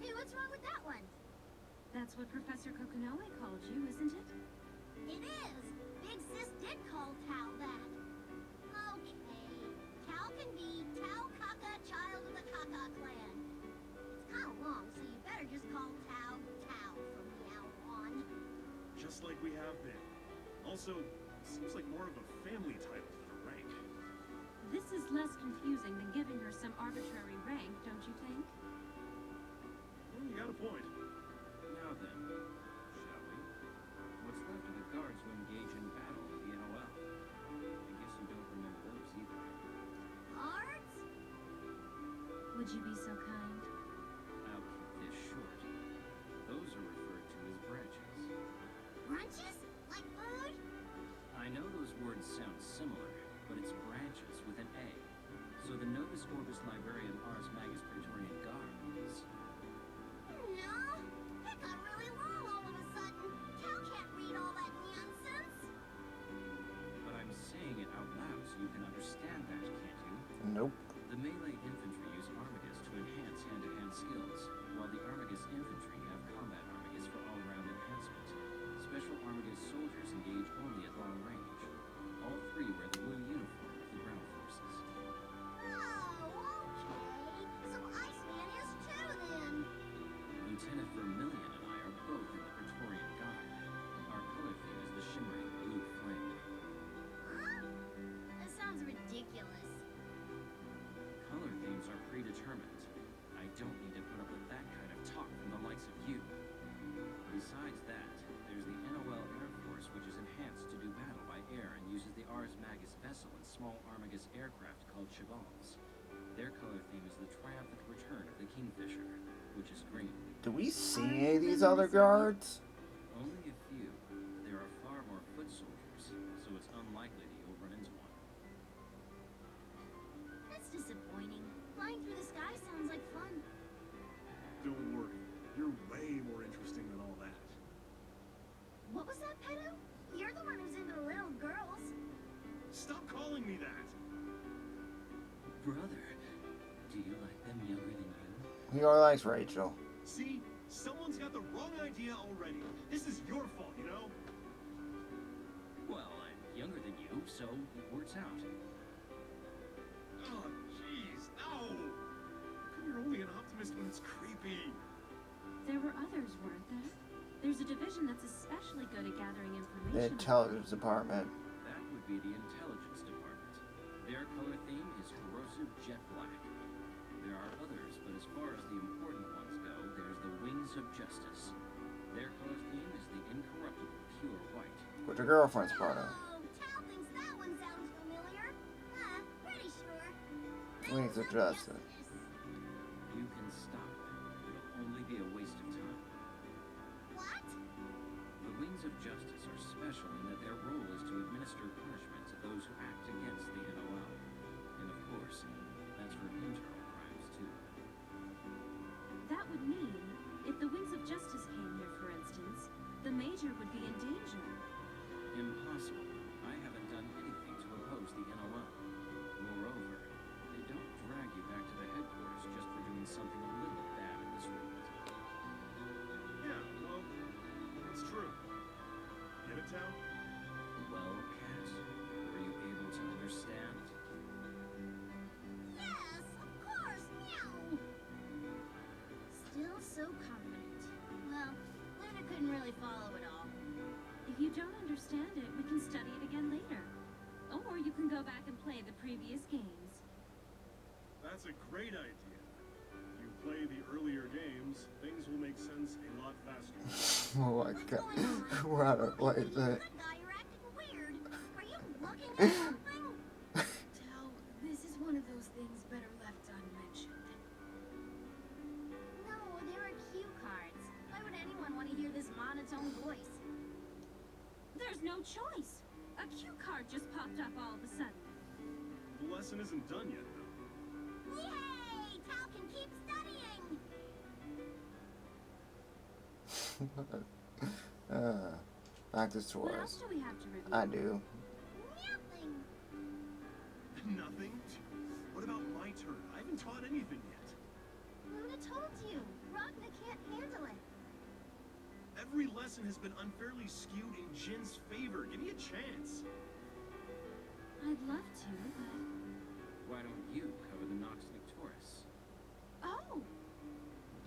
[SPEAKER 4] Hey, what's wrong with that one?
[SPEAKER 2] That's what Professor Kokonoe called you, isn't it?
[SPEAKER 4] It is. Big Sis did call Tal that. Okay, Tal can be Tal Kaka, child of the Kaka clan. It's kind of long, so you better just call Tal Tal from now on.
[SPEAKER 7] Just like we have been. Also, seems like more of a family title than a rank.
[SPEAKER 2] This is less confusing than giving her some arbitrary rank, don't you think?
[SPEAKER 7] Well, you got a point.
[SPEAKER 6] Now then, shall we? What's left of the guards who engage in battle with the NOL? I guess you don't remember those either.
[SPEAKER 4] Guards?
[SPEAKER 2] Would you be so kind?
[SPEAKER 6] I'll keep this short. Those are referred to as branches.
[SPEAKER 4] Brunches? Like food?
[SPEAKER 6] I know those words sound similar, but it's branches with an A. So the Novus Orbis Librarian Ars Magus Praetorian Guard is...
[SPEAKER 4] No, that got really long all of a sudden. Tal can't read all that nonsense.
[SPEAKER 6] But I'm saying it out loud so you can understand that, can't you?
[SPEAKER 1] Nope.
[SPEAKER 6] The melee infantry use Armagus to enhance hand-to-hand skills, while the Armagus infantry have combat Armagus for all-around enhancement. Special Armagus soldiers engage only at long range. All three wear the blue uniform of the ground forces.
[SPEAKER 4] Oh, okay. So Iceman is too then.
[SPEAKER 6] Lieutenant Vermilion and I are both in the Praetorian Guard. Our color theme is the shimmering blue flame.
[SPEAKER 4] Huh? That sounds ridiculous.
[SPEAKER 6] Color themes are predetermined. I don't need to put up with that kind of talk from the likes of you. Besides that, there's the NOL Air Force, which is enhanced to do battle by air and uses the Ars Magus vessel and small Armagus aircraft called Chevals. Their color theme is the triumphant return of the Kingfisher, which is green.
[SPEAKER 1] Do we see any of these other guards?
[SPEAKER 6] Only a few. There are far more foot soldiers, so it's unlikely that you'll run into one.
[SPEAKER 4] That's disappointing. Flying through the sky sounds like fun.
[SPEAKER 7] Don't worry. You're way more interesting than all that.
[SPEAKER 4] What was that, Pedo? You're the one who's into little girls.
[SPEAKER 7] Stop calling me that!
[SPEAKER 6] Brother, do you like them younger than you?
[SPEAKER 1] He only likes Rachel.
[SPEAKER 7] See? Someone's got the wrong idea already. This is your fault, you know?
[SPEAKER 6] Well, I'm younger than you, so it works out.
[SPEAKER 7] Oh, jeez, no! You're only an optimist when it's creepy.
[SPEAKER 2] There were others, weren't there? There's a division that's especially good at gathering
[SPEAKER 1] The
[SPEAKER 2] information.
[SPEAKER 1] intelligence department.
[SPEAKER 6] That would be the intelligence department. Their color theme is corrosive jet black. There are others, but as far as the important ones go, there's the Wings of Justice. Their color theme is the incorruptible pure white.
[SPEAKER 1] Which her girlfriend's part of.
[SPEAKER 4] Oh, Tal thinks that one sounds familiar. Pretty sure.
[SPEAKER 1] Wings of Justice.
[SPEAKER 6] You can stop them. It'll only be a waste of time.
[SPEAKER 4] What?
[SPEAKER 6] The Wings of Justice are special in that their role is to administer punishment to those who act against the NOL. And of course, that's for internal crimes too.
[SPEAKER 2] That would mean, if the Wings of Justice came here, for instance, the Major would be in danger.
[SPEAKER 6] Impossible. I haven't done anything to oppose the NOL. Moreover, they don't drag you back to the headquarters just for doing something a little bad in this world.
[SPEAKER 7] Yeah, well, that's true. Get it, Tal?
[SPEAKER 6] Well, Cat, were you able to understand?
[SPEAKER 4] Yes, of course. Meow.
[SPEAKER 2] Still so confident.
[SPEAKER 4] Well, Luna couldn't really follow it all.
[SPEAKER 2] If you don't understand it, we can study it again later. Or you can go back and play the previous games.
[SPEAKER 7] That's a great idea. You play the earlier games, things will make sense a lot faster.
[SPEAKER 1] Oh my
[SPEAKER 4] What's
[SPEAKER 1] god.
[SPEAKER 4] going on?
[SPEAKER 1] We're out of place.
[SPEAKER 4] Good guy, you're acting weird. Are you looking at something?
[SPEAKER 2] Tell, this is one of those things better left unmentioned.
[SPEAKER 3] No, there are cue cards. Why would anyone want to hear this monotone voice?
[SPEAKER 2] There's no choice. A cue card just popped up all of a sudden.
[SPEAKER 7] The lesson isn't done yet, though.
[SPEAKER 4] Yay! Tal can keep studying.
[SPEAKER 1] Back to
[SPEAKER 2] What else
[SPEAKER 1] Taurus.
[SPEAKER 2] do we have to review?
[SPEAKER 1] I do.
[SPEAKER 4] Nothing.
[SPEAKER 7] Nothing? What about my turn? I haven't taught anything yet.
[SPEAKER 3] Luna told you. Ragna can't handle it.
[SPEAKER 7] Every lesson has been unfairly skewed in Jin's favor. Give me a chance.
[SPEAKER 2] I'd love to, but...
[SPEAKER 6] Why don't you cover the Nox Victoris?
[SPEAKER 2] Oh!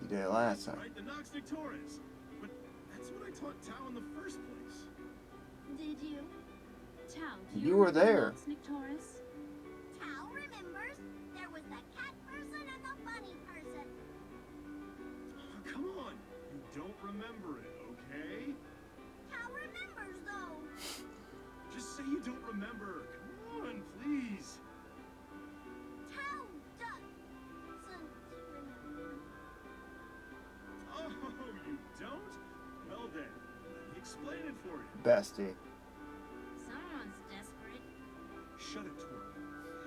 [SPEAKER 1] You did it last time.
[SPEAKER 7] Right, the Nox Victoris. But that's what I taught Tao in the first place.
[SPEAKER 3] Did you?
[SPEAKER 2] Tal, do
[SPEAKER 1] You were
[SPEAKER 2] remember
[SPEAKER 1] there.
[SPEAKER 2] Nox Nictoris?
[SPEAKER 4] Tal remembers there was the cat person and the bunny person.
[SPEAKER 7] Oh, come on. You don't remember it, okay?
[SPEAKER 4] Tal remembers though.
[SPEAKER 7] Just say you don't remember. Come on, please.
[SPEAKER 4] Tal doesn't remember.
[SPEAKER 7] Oh, you don't? Well then, let me explain it for you.
[SPEAKER 1] Bestie.
[SPEAKER 3] Someone's desperate.
[SPEAKER 7] Shut it, Twerp.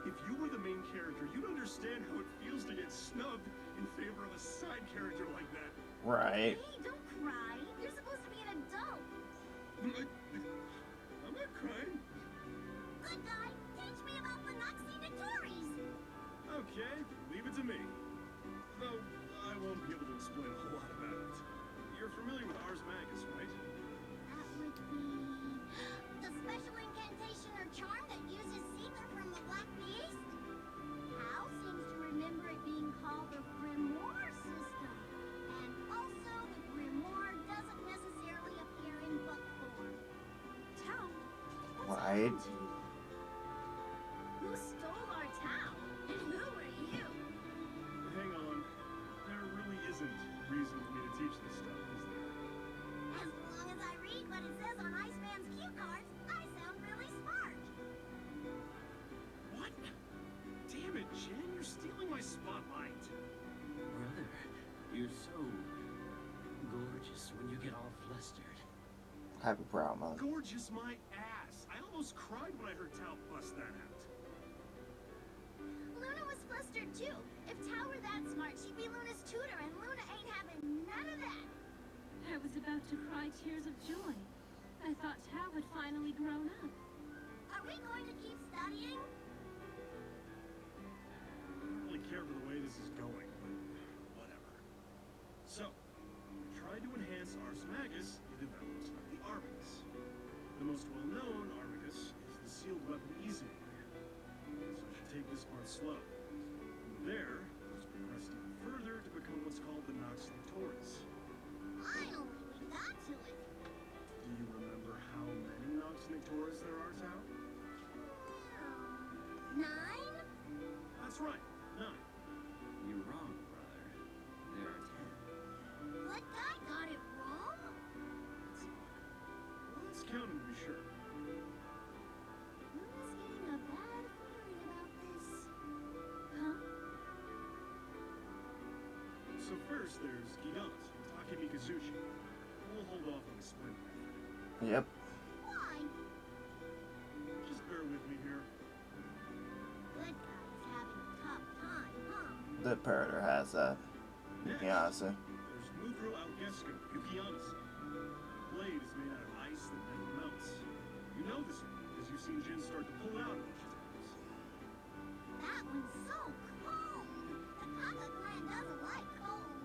[SPEAKER 7] If you were the main character, you'd understand how it feels to get snubbed in favor of a side character like that.
[SPEAKER 1] Right.
[SPEAKER 3] Hey, don't cry. You're supposed to be an adult.
[SPEAKER 7] I'm not crying.
[SPEAKER 4] Good guy, teach me about the Noxie Victories.
[SPEAKER 7] Okay, leave it to me. Though, I won't be able to explain a whole lot about it. You're familiar with Ars Magus, right?
[SPEAKER 4] That would be the special incantation or charm that uses Seeker from the Black Beast. Hal seems to remember it being called the Grimoire system. And also, the Grimoire doesn't necessarily appear in book form.
[SPEAKER 2] Tal, what's
[SPEAKER 1] Right.
[SPEAKER 2] happened to you?
[SPEAKER 3] Who stole our Tao? And who are you?
[SPEAKER 7] Hang on. There really isn't reason for me to teach this stuff, is there?
[SPEAKER 4] As long as I read what it says on Iceman's cue cards, I sound really smart.
[SPEAKER 7] What? Damn it, Jen, you're stealing my spotlight.
[SPEAKER 6] Brother, you're so gorgeous when you get all flustered.
[SPEAKER 1] Happy proud month.
[SPEAKER 7] Gorgeous my ass. I almost cried when I heard Tao bust that out.
[SPEAKER 3] Luna was flustered too. If Tao were that smart, she'd be Luna's tutor, and Luna ain't having none of that.
[SPEAKER 2] I was about to cry tears of joy. I thought Tal had finally grown up.
[SPEAKER 4] Are we going to keep studying?
[SPEAKER 7] I don't really care for the way this is going, but whatever. So, to try to enhance Ars Magus, you developed the Armagus. The most well-known Armagus is the sealed weapon Easy. So you should take this part slow. From there, let's progress even further to become what's called the Nox Nictoris.
[SPEAKER 4] Finally, we got to it.
[SPEAKER 7] Do you remember how many Nox Nictoris there are, Tao?
[SPEAKER 4] 9?
[SPEAKER 7] That's right, 9.
[SPEAKER 6] You're wrong, brother. There are 10.
[SPEAKER 4] Good guy got it wrong?
[SPEAKER 7] Let's count them to be sure.
[SPEAKER 3] Luna's getting a bad feeling about this.
[SPEAKER 2] Huh?
[SPEAKER 7] So first, there's Gigant and Takemi Kazuchi. We'll hold off on explaining that.
[SPEAKER 1] Yep.
[SPEAKER 4] Why?
[SPEAKER 7] Just bear with me here.
[SPEAKER 4] Good guy's having a tough time, huh?
[SPEAKER 1] The Predator has that.
[SPEAKER 7] Next,
[SPEAKER 1] Beyonce.
[SPEAKER 7] there's Mudro Algesco, Yukiamasa. The blade is made out of ice that never melts. You know this one because you've seen Jin start to pull it out a bunch of times.
[SPEAKER 4] That one's so cold. The Kaka clan doesn't like cold.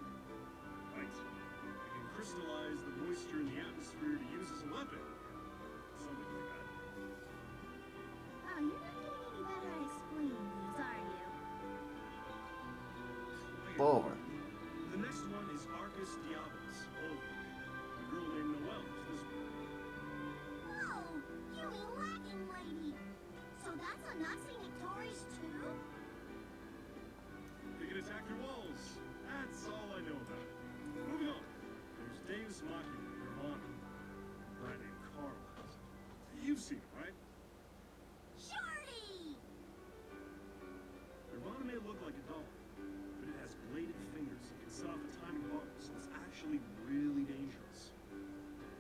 [SPEAKER 7] Right. It can crystallize the moisture in the atmosphere to use as a weapon. Something like that.
[SPEAKER 3] Wow, you're not getting any better at explaining these, are you?
[SPEAKER 1] Over.
[SPEAKER 7] The next one is Arcus Diabolus, Olga. A girl named Noelle is this one.
[SPEAKER 4] Whoa, you mean Lacking Lady. So that's a Noxie Nictoris too?
[SPEAKER 7] They can attack through walls. That's all I know about it. Moving on. There's Deus Machina, your mind. You've seen it, right?
[SPEAKER 4] Shorty!
[SPEAKER 7] Nirvana may look like a doll, but it has bladed fingers and can set off atomic bombs, so it's actually really dangerous.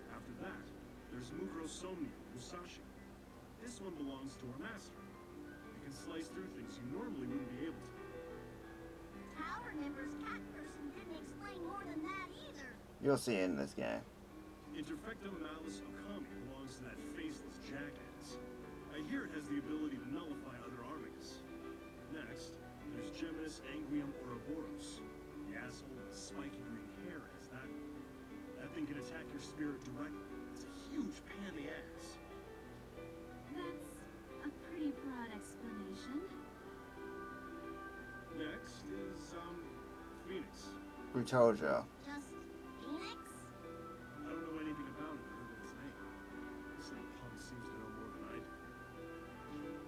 [SPEAKER 7] After that, there's Mukurosomnia Musashi. This one belongs to our master. It can slice through things you normally wouldn't be able to.
[SPEAKER 4] Tao remembers Cat Person didn't explain more than that either.
[SPEAKER 1] You'll see it in this game.
[SPEAKER 7] Interfectum Malus Okami belongs to that faceless jackass. I hear it has the ability to nullify other Armicus. Next, there's Geminus Angrium Ouroboros. The asshole with spiky green hair has that. That thing can attack your spirit directly. It's a huge pain in the ass.
[SPEAKER 2] That's a pretty broad explanation.
[SPEAKER 7] Next is, Phoenix.
[SPEAKER 1] We told you.
[SPEAKER 4] Just Phoenix?
[SPEAKER 7] I don't know anything about it other than its name. This little punk seems to know more than I do.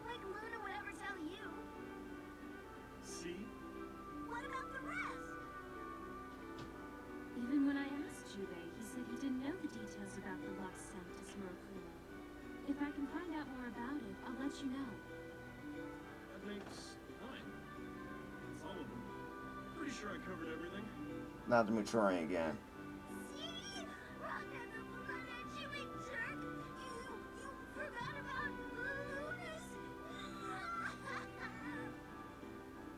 [SPEAKER 4] Like Luna would ever tell you.
[SPEAKER 7] See?
[SPEAKER 4] What about the rest?
[SPEAKER 2] Even when I asked Jubei, he said he didn't know the details about the Lux Sanctus Miraculo. If I can find out more about it, I'll let you know.
[SPEAKER 7] That makes 9. That's all of them. Pretty sure I covered everything.
[SPEAKER 1] Not the Muturian again.
[SPEAKER 4] See? Roger the blooded chewing jerk! You forgot about Lunas!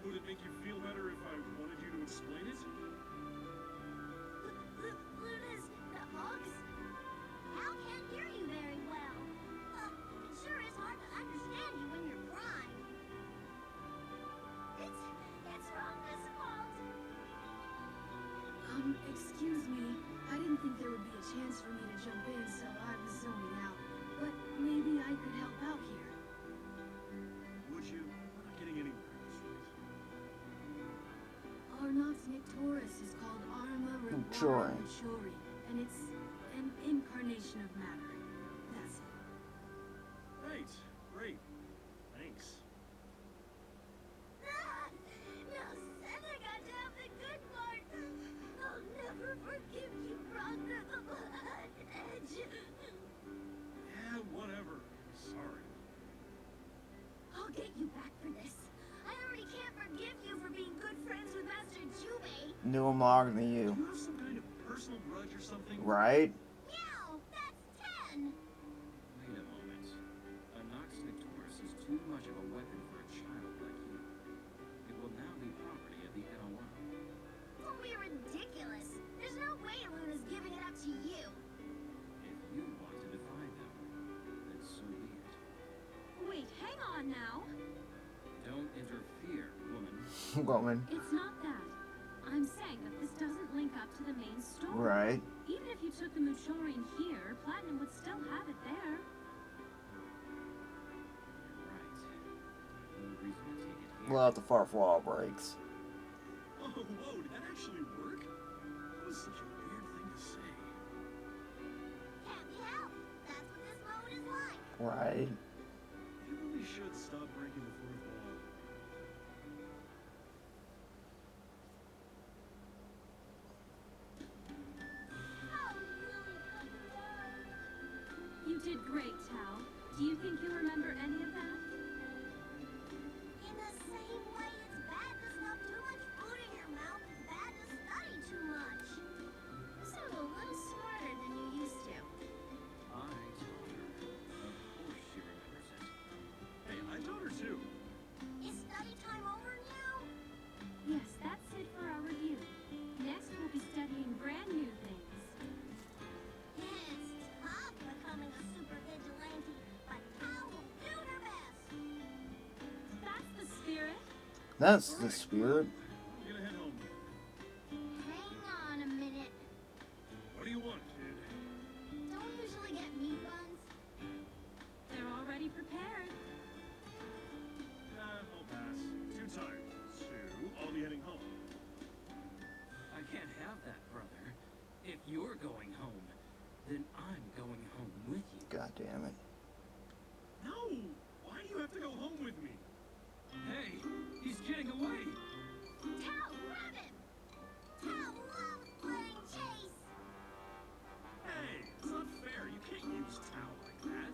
[SPEAKER 7] Would it make you feel better if I wanted you to explain it?
[SPEAKER 4] Lunas, the Ox? Hal can't hear you very well. It sure is hard to understand you when you're crying. It's Rhonda's fault.
[SPEAKER 8] Excuse me. I didn't think there would be a chance for me to jump in, so I was zoning out. But maybe I could help out here.
[SPEAKER 7] Would you? We're not getting anywhere at this rate.
[SPEAKER 8] Arnox Nictoris is called Arma
[SPEAKER 1] Maturing.
[SPEAKER 8] Reguara Maturi, and it's an incarnation of matter. That's it.
[SPEAKER 7] Right. Great. Thanks.
[SPEAKER 4] Now Santa got to have the good part. I'll never forgive you, Rhonda the Blood Edge.
[SPEAKER 7] Yeah, whatever. Sorry.
[SPEAKER 4] I'll get you back for this. I already can't forgive you for being good friends with Master Jubei.
[SPEAKER 1] Knew him longer than
[SPEAKER 7] Do
[SPEAKER 1] you.
[SPEAKER 7] you have some kind of personal grudge or something?
[SPEAKER 1] Right?
[SPEAKER 4] Meow, that's 10.
[SPEAKER 6] Wait a moment. A Nox Nictoris is too much of a weapon for a child like you. It will now be property of the NOL.
[SPEAKER 4] Don't be ridiculous. There's no way Luna's giving it up to you.
[SPEAKER 6] If you want to defy them, then so be it.
[SPEAKER 2] Wait, hang on now.
[SPEAKER 6] Don't interfere, woman.
[SPEAKER 1] Woman.
[SPEAKER 2] It's not that. I'm saying that this doesn't link up to the main story.
[SPEAKER 1] Right.
[SPEAKER 2] Even if you took the Muturian here, Platinum would still have it there.
[SPEAKER 6] You're right. No reason to take it here.
[SPEAKER 1] Well, if the fourth wall breaks.
[SPEAKER 7] Oh, whoa, did that actually work? That was such a weird thing to say.
[SPEAKER 4] Can't be helped. That's what this mode is like.
[SPEAKER 1] Right.
[SPEAKER 7] You really should stop breaking the fourth wall.
[SPEAKER 4] Oh, really,
[SPEAKER 2] You did great, Tal. Do you think you'll remember any of that?
[SPEAKER 4] in the same way it's bad to stuff too much food in your mouth, it's bad to study too much. You sound a little smarter than you used to.
[SPEAKER 6] I told her. Of course she remembers it.
[SPEAKER 7] Hey, I taught her too.
[SPEAKER 4] Is study time over now?
[SPEAKER 2] Yes, that's it for our review. Next, we'll be studying brand new things.
[SPEAKER 4] It's tough becoming a super vigilante, but Tao will do her best.
[SPEAKER 2] That's the spirit.
[SPEAKER 1] That's the spirit.
[SPEAKER 7] I'm gonna head home.
[SPEAKER 4] Hang on a minute.
[SPEAKER 7] What do you want, kid?
[SPEAKER 4] Don't usually get meat buns.
[SPEAKER 2] They're already prepared.
[SPEAKER 7] Nah, I'll pass. Too tired. So, I'll be heading home.
[SPEAKER 6] I can't have that, brother. If you're going home, then I'm going home with you.
[SPEAKER 1] God damn it.
[SPEAKER 7] No! Why do you have to go home with me?
[SPEAKER 6] Hey, he's getting away.
[SPEAKER 4] Tao, grab him! Tao loves playing chase.
[SPEAKER 7] Hey, it's not fair. You can't use Tao like that.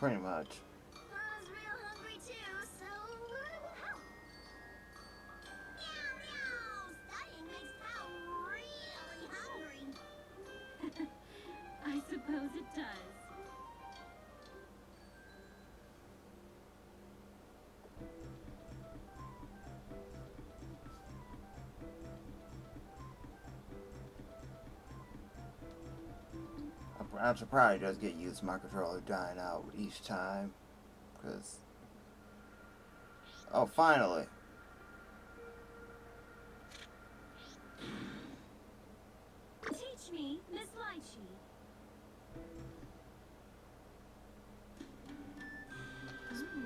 [SPEAKER 1] Pretty much.
[SPEAKER 4] I was real hungry too, so help. Meow meow. Studying makes Tao really hungry.
[SPEAKER 2] I suppose it does.
[SPEAKER 1] I should probably just get used to my controller dying out each time. Because... Oh, finally.
[SPEAKER 2] Teach me, Miss Litchi.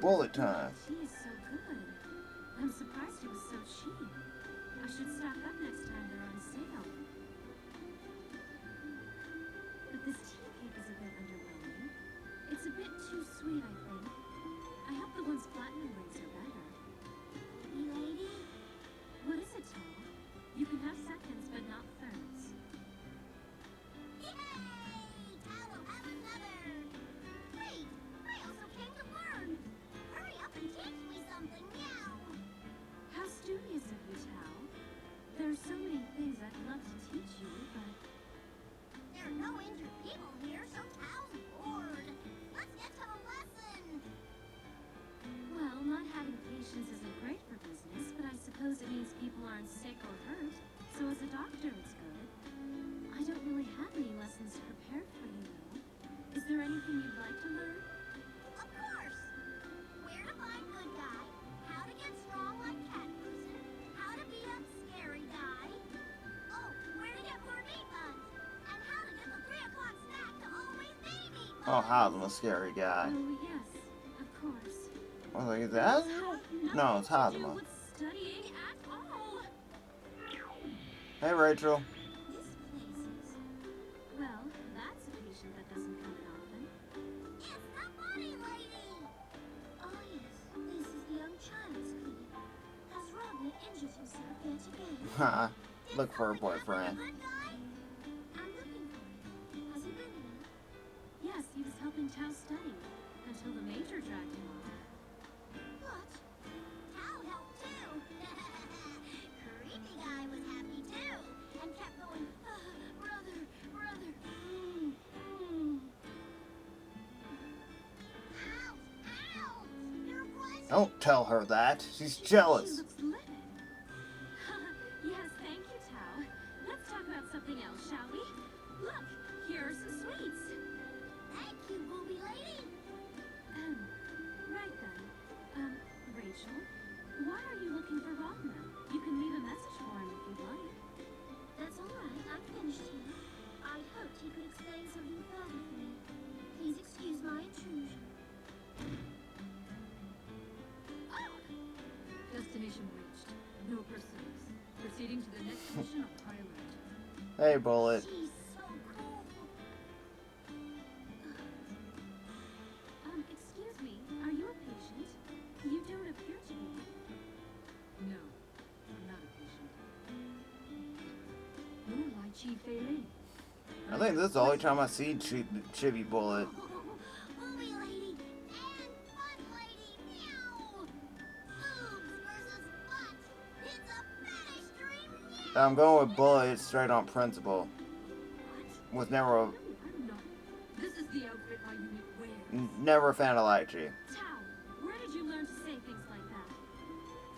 [SPEAKER 1] Bullet time.
[SPEAKER 2] She is so good. I'm surprised it was so cheap. I should stock up next time they're on sale. But this tea cake is a bit underwhelming. It's a bit too sweet, I think. I hope the ones platinum rings are better.
[SPEAKER 4] Hey, lady.
[SPEAKER 2] What is it, Tal? You can have seconds, but not thirds.
[SPEAKER 4] Yay! Tao will have another. Wait, I also came to learn. Hurry up and teach me something, meow.
[SPEAKER 2] How studious of you, Tal. There are so many things I'd love to teach you, but...
[SPEAKER 4] There are no injured people here, so Tao's bored. Let's get to the lesson.
[SPEAKER 2] Well, not having patients isn't great for business, but I suppose it means people aren't sick or hurt. So as a doctor, it's good. I don't really have any lessons prepared for you, though. Is there anything you'd like to learn?
[SPEAKER 4] Of course. Where to find good guy, how to get strong like cat person, how to be a scary guy. Oh, where to get more meat buns, and how to get the 3 o'clock snack to always be meat buns.
[SPEAKER 1] Oh, Haslam, a scary guy.
[SPEAKER 2] Oh, yes, of course.
[SPEAKER 1] I was like, is that? No, it's
[SPEAKER 2] Nothing to do
[SPEAKER 1] Haslam.
[SPEAKER 2] with studying at all.
[SPEAKER 1] Hey, Rachel.
[SPEAKER 2] This place is... Well, that's a patient that doesn't come in often.
[SPEAKER 4] It's the bunny lady.
[SPEAKER 8] Oh yes, this is the young child's clinic. Has Rodney injured himself yet again?
[SPEAKER 1] Haha. Look for her boyfriend.
[SPEAKER 4] Good guy?
[SPEAKER 8] I'm looking for him. Has he been here?
[SPEAKER 2] Yes, he was helping Tao study until the major dragged him off.
[SPEAKER 8] What?
[SPEAKER 4] Tao helped too. Creepy guy was happy too, and kept going,
[SPEAKER 8] Brother, brother.
[SPEAKER 4] ouch, ouch. Your voice.
[SPEAKER 1] Don't tell her that. She's jealous.
[SPEAKER 2] She looks livid. Yes, thank you, Tao. Let's talk about something else, shall we? Look, here are some sweets.
[SPEAKER 4] Thank you, booby lady.
[SPEAKER 2] Right then. Rachel, why are you looking for Rodna? You can leave a message for him if you'd like.
[SPEAKER 8] That's all right. I'm finished here. I hoped he could explain something further for me. Please excuse my intrusion.
[SPEAKER 9] Destination reached. No pursuits. Proceeding to the next mission on high alert.
[SPEAKER 1] Hey, Bullet.
[SPEAKER 4] She's so cool.
[SPEAKER 2] Excuse me, are you a patient? You don't appear to be.
[SPEAKER 9] No, I'm not a patient. You're Litchi Fei.
[SPEAKER 1] I think this is the only time I see Chibi Bullet.
[SPEAKER 4] Booby lady and butt lady, meow. Boobs versus butt. It's a fetish dream, meow.
[SPEAKER 1] I'm going with Bullet straight on principle. Was never
[SPEAKER 9] No, I'm not. This is the outfit my unit wears.
[SPEAKER 1] never a fan of Litchi.
[SPEAKER 2] Tao, where did you learn to say things like that?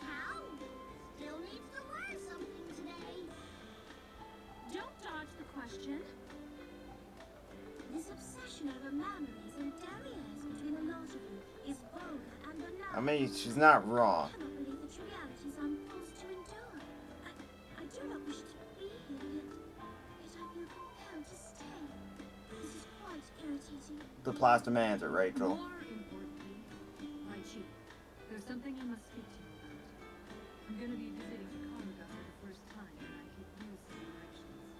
[SPEAKER 4] Tao still needs to learn something today.
[SPEAKER 2] Don't dodge the question.
[SPEAKER 8] This obsession over memories and barriers between the lot of you is vulgar and banal.
[SPEAKER 1] I mean, she's not wrong.
[SPEAKER 8] I cannot believe the trivialities I'm forced to endure. I do not wish to be here, yet I feel compelled to stay. This is quite irritating.
[SPEAKER 1] The plus demands it, Rachel.
[SPEAKER 9] More importantly, Litchi, there's something I must speak to you about. I'm going to be visiting Chicago for the first time, and I could use some directions.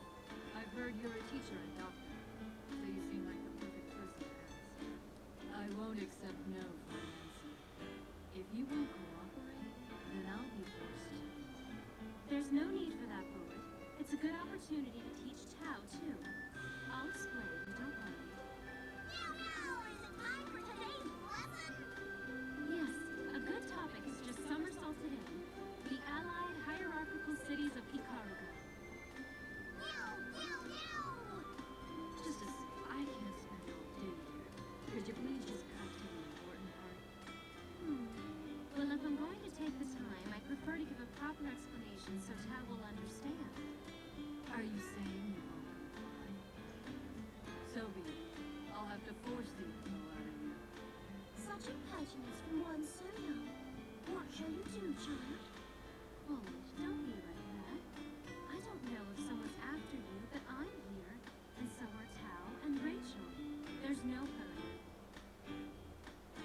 [SPEAKER 9] I've heard you're a teacher and doctor, so you seem like the perfect person to ask. I won't accept no for an answer. If you won't cooperate, then I'll be forced to.
[SPEAKER 2] There's no need for that, Bullet. It's a good opportunity to teach Tao, too. I'll explain, don't worry.
[SPEAKER 4] Meow meow. Is it time for today's
[SPEAKER 8] Such impertinence from one so young. What shall you do, child?
[SPEAKER 2] Bullet, don't be like that. I don't know if someone's after you, but I'm here. And so are Tao and Rachel. There's no hurry.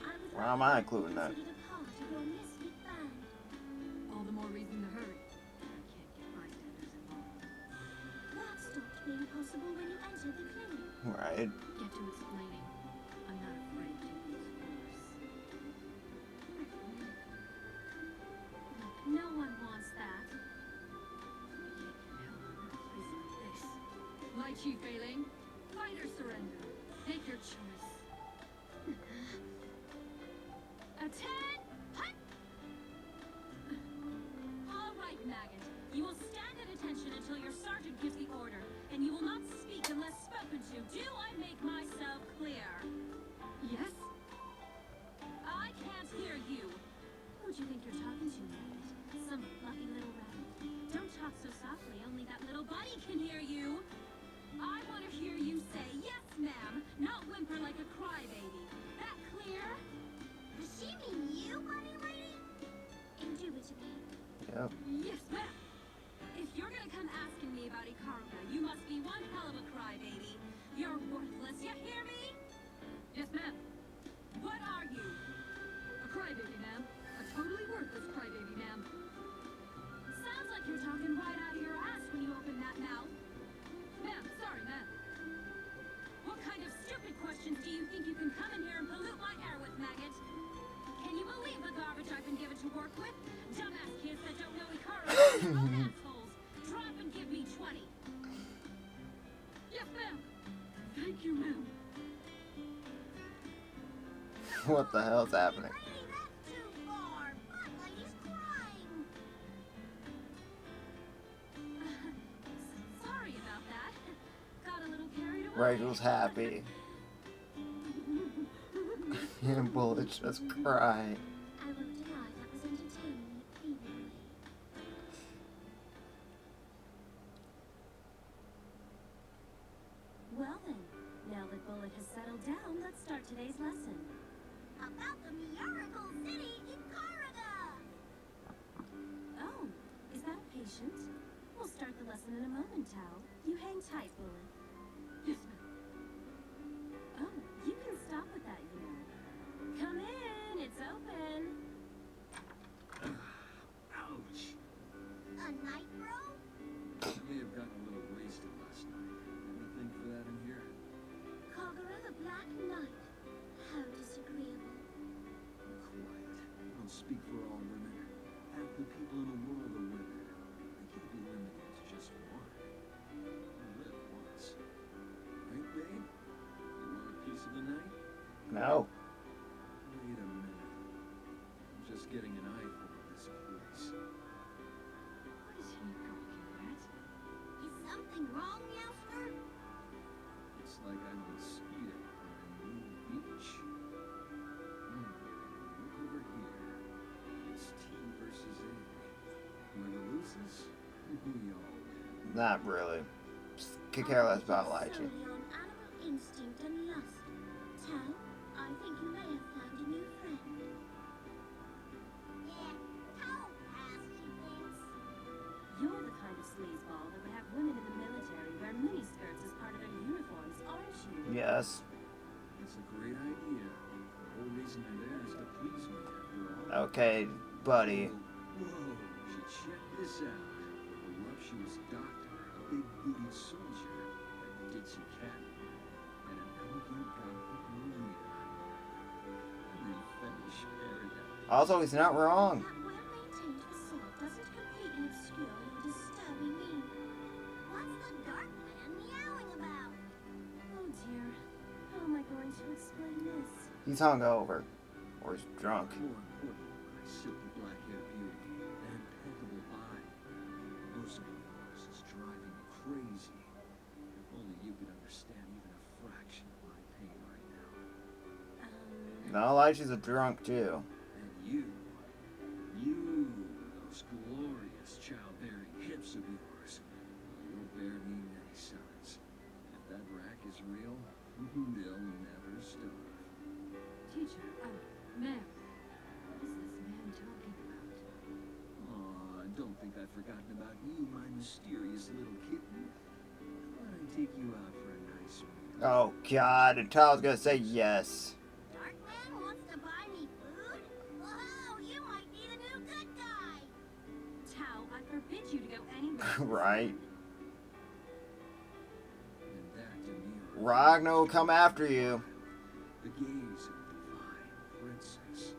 [SPEAKER 8] I would
[SPEAKER 1] Why am I including that?
[SPEAKER 8] considered a part of your misfit band.
[SPEAKER 9] All the more reason to hurry. I can't get bystanders involved.
[SPEAKER 8] That stopped being possible when you entered the clinic.
[SPEAKER 1] Right.
[SPEAKER 9] Get to explaining. I'm not afraid to use force.
[SPEAKER 2] Look, no one wants that.
[SPEAKER 9] Hell on a place like this. Litchi failing. Fight or surrender. Make your choice.
[SPEAKER 2] Attend! Hut! All right, Maggot. You will stand at attention until your sergeant gives the order, and you will not speak unless spoken to. Do I make myself clear?
[SPEAKER 9] Yes?
[SPEAKER 2] I can't hear you. Who do you think you're talking to, Maggot? Some fluffy little rabbit? Don't talk so softly, only that little bunny can hear you. I want to hear you say, yes, ma'am, not whimper like a crybaby. That clear?
[SPEAKER 4] Does she mean you, bunny lady?
[SPEAKER 8] Indubitably.
[SPEAKER 1] Yep.
[SPEAKER 2] Yes, ma'am. If you're gonna come asking me about Ikaruga, you must be one hell of a crybaby. You're worthless, you hear me?
[SPEAKER 9] Yes, ma'am.
[SPEAKER 2] What are you?
[SPEAKER 9] A crybaby, ma'am. A totally worthless crybaby, ma'am.
[SPEAKER 2] Sounds like you're talking right out of your ass when you open that mouth.
[SPEAKER 9] Ma'am, sorry, ma'am.
[SPEAKER 2] What kind of stupid questions do you think you can come in here and pollute my air with, Maggot? Can you believe the garbage I've been given to work with? Dumbass kids that don't know Ikaruga are their own assholes. Drop and give me 20.
[SPEAKER 9] Yes, ma'am. Thank you, ma'am.
[SPEAKER 1] What the hell's happening?
[SPEAKER 4] Lady, that's too far. Butt lady's crying.
[SPEAKER 2] Sorry about that. Got a little carried away.
[SPEAKER 1] Rachel's happy. And Bullet's just crying.
[SPEAKER 8] I won't deny that was entertaining exceedingly.
[SPEAKER 2] Well then, now that Bullet has settled down, let's start today's lesson.
[SPEAKER 4] About the miracle city in Ikaruga.
[SPEAKER 2] Oh, is that a patient? We'll start the lesson in a moment, Tao. You hang tight, Bullet.
[SPEAKER 9] Yes, ma'am.
[SPEAKER 2] Oh, you can stop with that, you know. Come in, it's open.
[SPEAKER 5] Ouch.
[SPEAKER 4] A night bro?
[SPEAKER 6] May have gotten a little wasted last night. Anything for that in here?
[SPEAKER 8] Kagura the Black Knight. How disagreeable.
[SPEAKER 6] Quiet. Don't speak for all women. Half the people in the world are women. They can't be limited to just one. You live once. Right, babe? You want a piece of the night?
[SPEAKER 1] No.
[SPEAKER 6] Wait a minute. I'm just getting an eyeful of this place.
[SPEAKER 9] What is he gawking at?
[SPEAKER 4] Is something wrong, Meowster?
[SPEAKER 6] It's like I've been speeding on a new beach. Look over here. It's T versus A. Whoever loses, we all win.
[SPEAKER 1] Not really. Just could care less about Litchi.
[SPEAKER 8] Solely on animal instinct and lust. Tao, I think you may have found a new friend.
[SPEAKER 4] Yeah, Tao passed, she thinks.
[SPEAKER 2] You're the kind of sleazeball that would have women in the military wear miniskirts as part of their uniforms, aren't you?
[SPEAKER 1] Yes.
[SPEAKER 6] It's a great idea. The whole reason they're there is to please me, after all.
[SPEAKER 1] Okay, buddy.
[SPEAKER 6] Whoa, check this out. A voluptuous doctor, a big-bootied soldier, a ditzy cat, and an elegant gothic marina. I'm in fetish paradise.
[SPEAKER 1] Also, he's not wrong.
[SPEAKER 8] That well-maintained facade doesn't completely obscure your disturbing meaning.
[SPEAKER 4] What's the dark man meowing about?
[SPEAKER 2] Oh dear. How am I going to explain this?
[SPEAKER 1] He's hungover. Or he's drunk.
[SPEAKER 6] More importantly, my silky black-haired beauty, that impeccable body. Most of yours is driving me crazy. If only you could understand even a fraction of my pain right now.
[SPEAKER 1] No, Litchi's a drunk too.
[SPEAKER 6] And you, those glorious childbearing hips of yours, you'll bear me many sons. If that rack is real, they'll never starve.
[SPEAKER 9] Teacher, Ma'am, what is this man talking about?
[SPEAKER 5] Aw, don't think I've forgotten about you, my mysterious little kitten. Thought I'd take you out for a nice meal.
[SPEAKER 1] Oh God, and Tao's gonna say yes.
[SPEAKER 4] Darkman wants to buy me food? Whoa, you might be the new good guy.
[SPEAKER 2] Tao, I forbid you to go anywhere.
[SPEAKER 1] Right.
[SPEAKER 5] And that demure
[SPEAKER 1] Ragnar will come after you.
[SPEAKER 5] the gaze of the divine princess.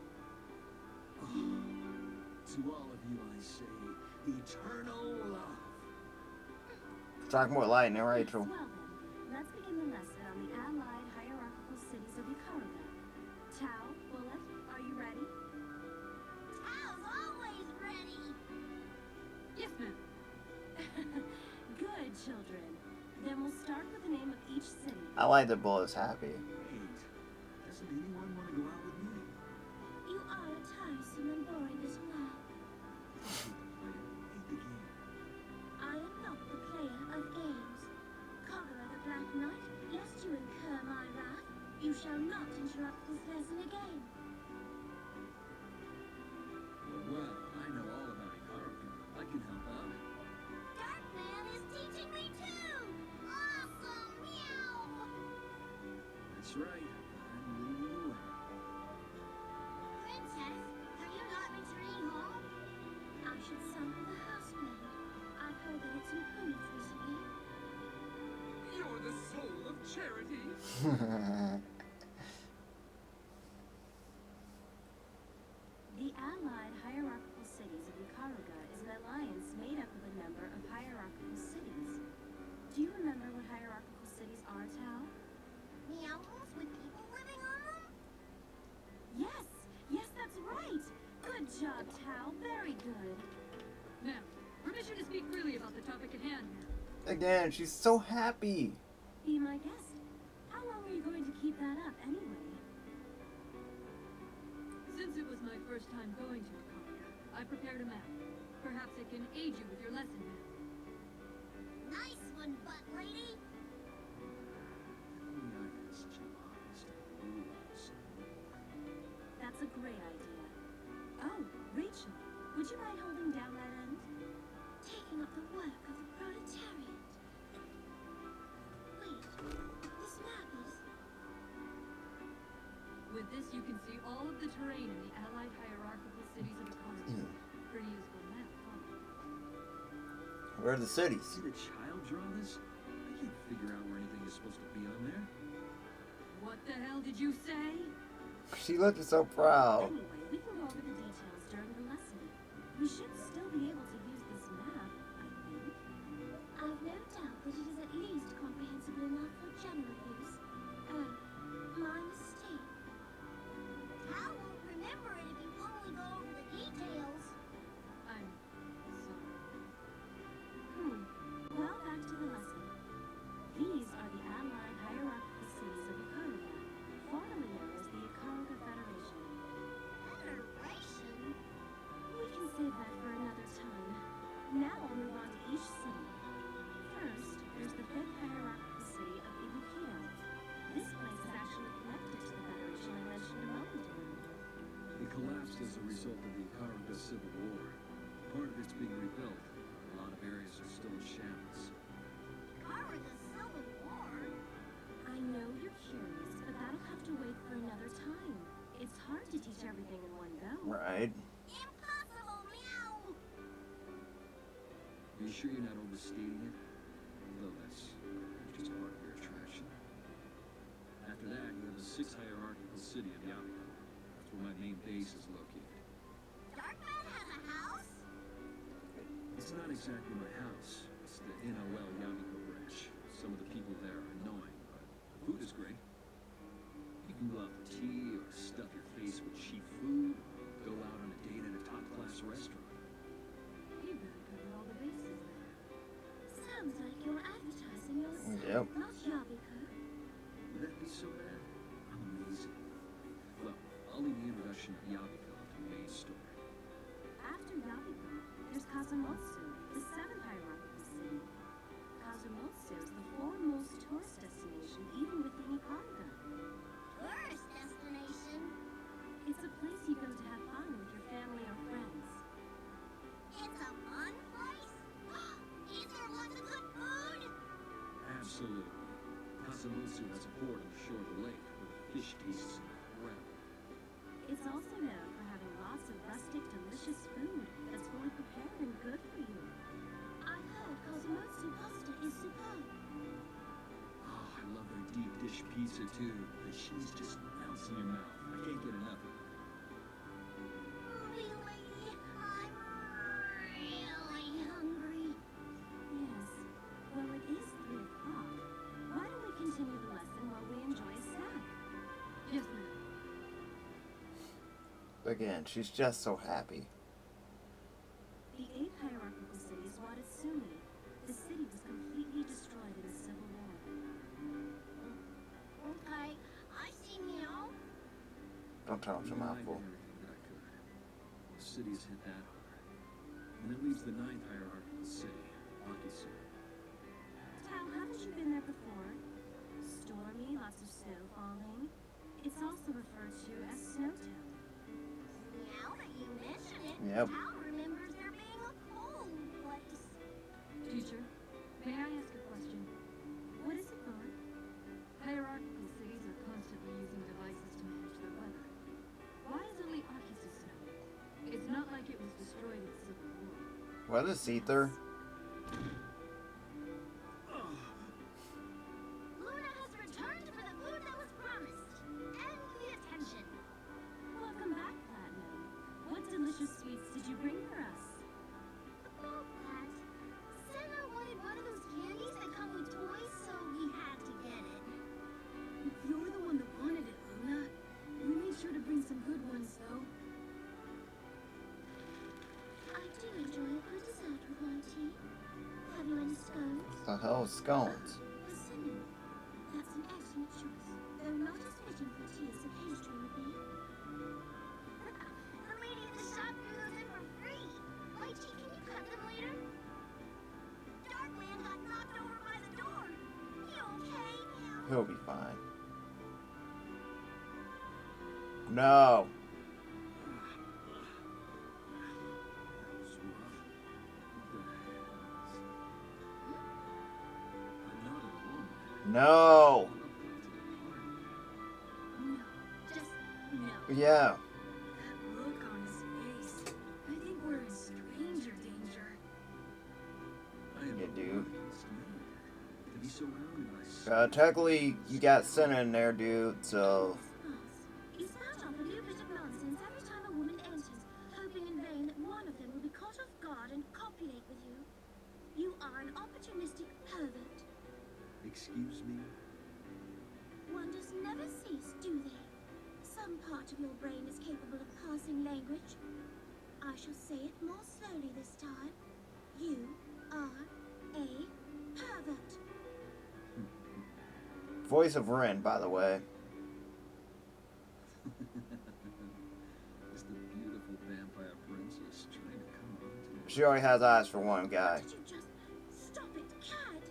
[SPEAKER 5] Oh, to all of you I say, eternal love.
[SPEAKER 1] Talk more lightning, Rachel.
[SPEAKER 2] Well then, let's begin the lesson on the allied hierarchical cities of Ikaruga. Tao, Bullet, are you ready?
[SPEAKER 4] Tao's always ready.
[SPEAKER 9] Yes, ma'am.
[SPEAKER 2] Good, children. Then we'll start with the name of each city.
[SPEAKER 1] I like that Bullet's happy.
[SPEAKER 5] Wait, doesn't anyone want to go out with me?
[SPEAKER 8] You are a tiresome and boring little man.
[SPEAKER 5] Hate the game.
[SPEAKER 8] I am not the player of games. Conqueror the Black Knight, lest you incur my wrath, you shall not interrupt this lesson again.
[SPEAKER 5] Well, I know all about Ikaruga. I can help out.
[SPEAKER 4] Darkman is teaching me too. Awesome, meow.
[SPEAKER 5] That's right. I'm leading the way.
[SPEAKER 4] Princess, are you not returning home?
[SPEAKER 8] I should summon the housemaid. I've heard that it's improved recently.
[SPEAKER 5] You're the soul of charity.
[SPEAKER 2] The allied hierarchical cities of Ikaruga is an alliance made up of a number of hierarchical cities. Do you remember what hierarchical cities are, Tao?
[SPEAKER 4] Meowles with people living on them?
[SPEAKER 2] Yes, yes, that's right. Good job, Tao. Very good.
[SPEAKER 9] Ma'am, permission to speak freely about the topic at hand, ma'am.
[SPEAKER 1] Again, she's so happy.
[SPEAKER 2] Be my guest. How long are you going to keep that up, anyway?
[SPEAKER 9] Since it was my first time going to Ikaruga, I prepared a map. Perhaps it can aid you with your lesson, ma'am.
[SPEAKER 4] Nice one, butt lady.
[SPEAKER 5] Only I had such an honest and blue eyes.
[SPEAKER 2] That's a great idea. Oh, Rachel, would you mind holding down that end?
[SPEAKER 8] Taking up the work of the proletariat. Wait, this map is...
[SPEAKER 9] With this, you can see all of the terrain in the allied hierarchical cities of Ikaruga. Pretty useful map, huh?
[SPEAKER 1] Where are the cities?
[SPEAKER 5] See the child draw this? I can't figure out where anything is supposed to be on there.
[SPEAKER 9] What the hell did you say?
[SPEAKER 1] She looked so proud.
[SPEAKER 2] Anyway, we can go over the details during the lesson. We should still be able to use this map, I think.
[SPEAKER 8] I've no doubt that it is at least comprehensible enough for general use. Oh, my mistake.
[SPEAKER 4] Tao won't remember it if you only go over the details.
[SPEAKER 9] I'm sorry.
[SPEAKER 2] Well, back to the lesson. These are the allied hierarchical cities of Ikaruga, formerly known as the Ikaruga Federation.
[SPEAKER 4] Federation?
[SPEAKER 2] We can save that for another time. Now we'll move on to each city. First, there's the fifth hierarchical city of Ibukiyo. This place is actually connected to the Federation I mentioned a moment ago.
[SPEAKER 5] It collapsed as a result of the Ikaruga Civil War. Part of it's being rebuilt. A lot of areas are still in shambles.
[SPEAKER 4] Ikaruga Civil War?
[SPEAKER 2] I know you're curious, but that'll have to wait for another time. It's hard to teach everything in one go.
[SPEAKER 1] Right.
[SPEAKER 4] Impossible, meow.
[SPEAKER 5] Are you sure you're not overstating it? Though that's just part of your attraction. After that, you have the sixth hierarchical city of Yamiko. That's where my main base is located.
[SPEAKER 4] Darkman has a house?
[SPEAKER 5] It's not exactly my house. It's the NOL Yamiko branch. Some of the people there are annoying, but the food is great. You can go out for tea, or stuff your face with cheap food, or go out on a date at a top-class restaurant.
[SPEAKER 9] You really covered all the bases there.
[SPEAKER 8] Sounds like you're advertising yourself,
[SPEAKER 1] Yep.
[SPEAKER 8] not Yabiko.
[SPEAKER 5] Would that be so bad? I'm amazing. Well, I'll leave the introduction of Yamiko to the main story.
[SPEAKER 2] After Yabiko, there's Kazumotsu, the seventh hierarchical city. Kazumotsu is the foremost tourist destination even within Ikaruga.
[SPEAKER 4] Tourist destination?
[SPEAKER 2] It's a
[SPEAKER 6] Masamotsu has a port on the shore of the lake where the fish tastes incredible.
[SPEAKER 2] It's also known for having lots of rustic, delicious food that's fully prepared and good for you.
[SPEAKER 8] I heard Cosmotsu pasta is superb.
[SPEAKER 6] Oh, I love their deep dish pizza too. The cheese just melts in your mouth. I can't get enough of it.
[SPEAKER 4] Really? I'm really hungry.
[SPEAKER 2] Yes. Well, it is 3 o'clock. Why don't we continue the lesson while we enjoy a snack?
[SPEAKER 9] Yes, ma'am.
[SPEAKER 1] Again, she's just so happy.
[SPEAKER 2] The 8 hierarchical cities Watatsumi. The city was completely destroyed in the Civil War.
[SPEAKER 4] Okay, I see meow.
[SPEAKER 1] Don't tell him to
[SPEAKER 6] I did
[SPEAKER 1] mouthful.
[SPEAKER 6] everything that I could. The city has hit that hard. And it leaves the 9th hierarchical city, Akisu.
[SPEAKER 2] Tao, haven't you been there before? Stormy, lots of snow falling. It's also referred to as Snowtown.
[SPEAKER 4] Now that you mention it,
[SPEAKER 1] Yep.
[SPEAKER 4] Al remembers there being a cold place.
[SPEAKER 9] Teacher, may I ask a question?
[SPEAKER 2] What is it, Vaughn?
[SPEAKER 9] Hierarchical cities are constantly using devices to manage their weather. Why is only Akisu snowing? It's not like it was destroyed in the Civil War.
[SPEAKER 1] What is Ether?
[SPEAKER 4] Luna has returned for the food that was promised. And the attention.
[SPEAKER 2] Welcome back, Platinum. What delicious sweets did you bring for us?
[SPEAKER 4] About that, Senna wanted one of those candies that come with toys, so we had to get it.
[SPEAKER 9] You're the one that wanted it, Luna. We made sure to bring some good ones, though.
[SPEAKER 8] I do enjoy a good dessert with my tea. Have you any scones?
[SPEAKER 1] The hell is scones?
[SPEAKER 8] The cinnamon. That's an excellent choice, though not as fitting for tea as a pastry would be.
[SPEAKER 4] The lady at the shop threw those in for free. Litchi, can you cut them later? Darkman got knocked over by the door. You okay?
[SPEAKER 1] He'll be fine. No.
[SPEAKER 6] That was rough. What the hell? I'm not alone.
[SPEAKER 1] No.
[SPEAKER 9] No.
[SPEAKER 2] Just no.
[SPEAKER 1] Yeah.
[SPEAKER 9] That look on his face. I think we're in stranger danger.
[SPEAKER 6] I am
[SPEAKER 1] You
[SPEAKER 6] a
[SPEAKER 1] do.
[SPEAKER 6] lucky man to be surrounded by
[SPEAKER 1] Technically, you got Senna in there, dude, so...
[SPEAKER 8] You spout off a new bit of nonsense every time a woman enters, hoping in vain that one of them will be caught off guard and copulate with you. You are an opportunistic pervert.
[SPEAKER 6] Excuse me?
[SPEAKER 8] Wonders never cease, do they? Some part of your brain is capable of parsing language. I shall say it more slowly this time. You are a pervert.
[SPEAKER 1] Voice of Rin, by the way.
[SPEAKER 6] Is the beautiful vampire princess trying to come on to me?
[SPEAKER 1] She already has eyes for one guy.
[SPEAKER 8] Did you just stop it, cad?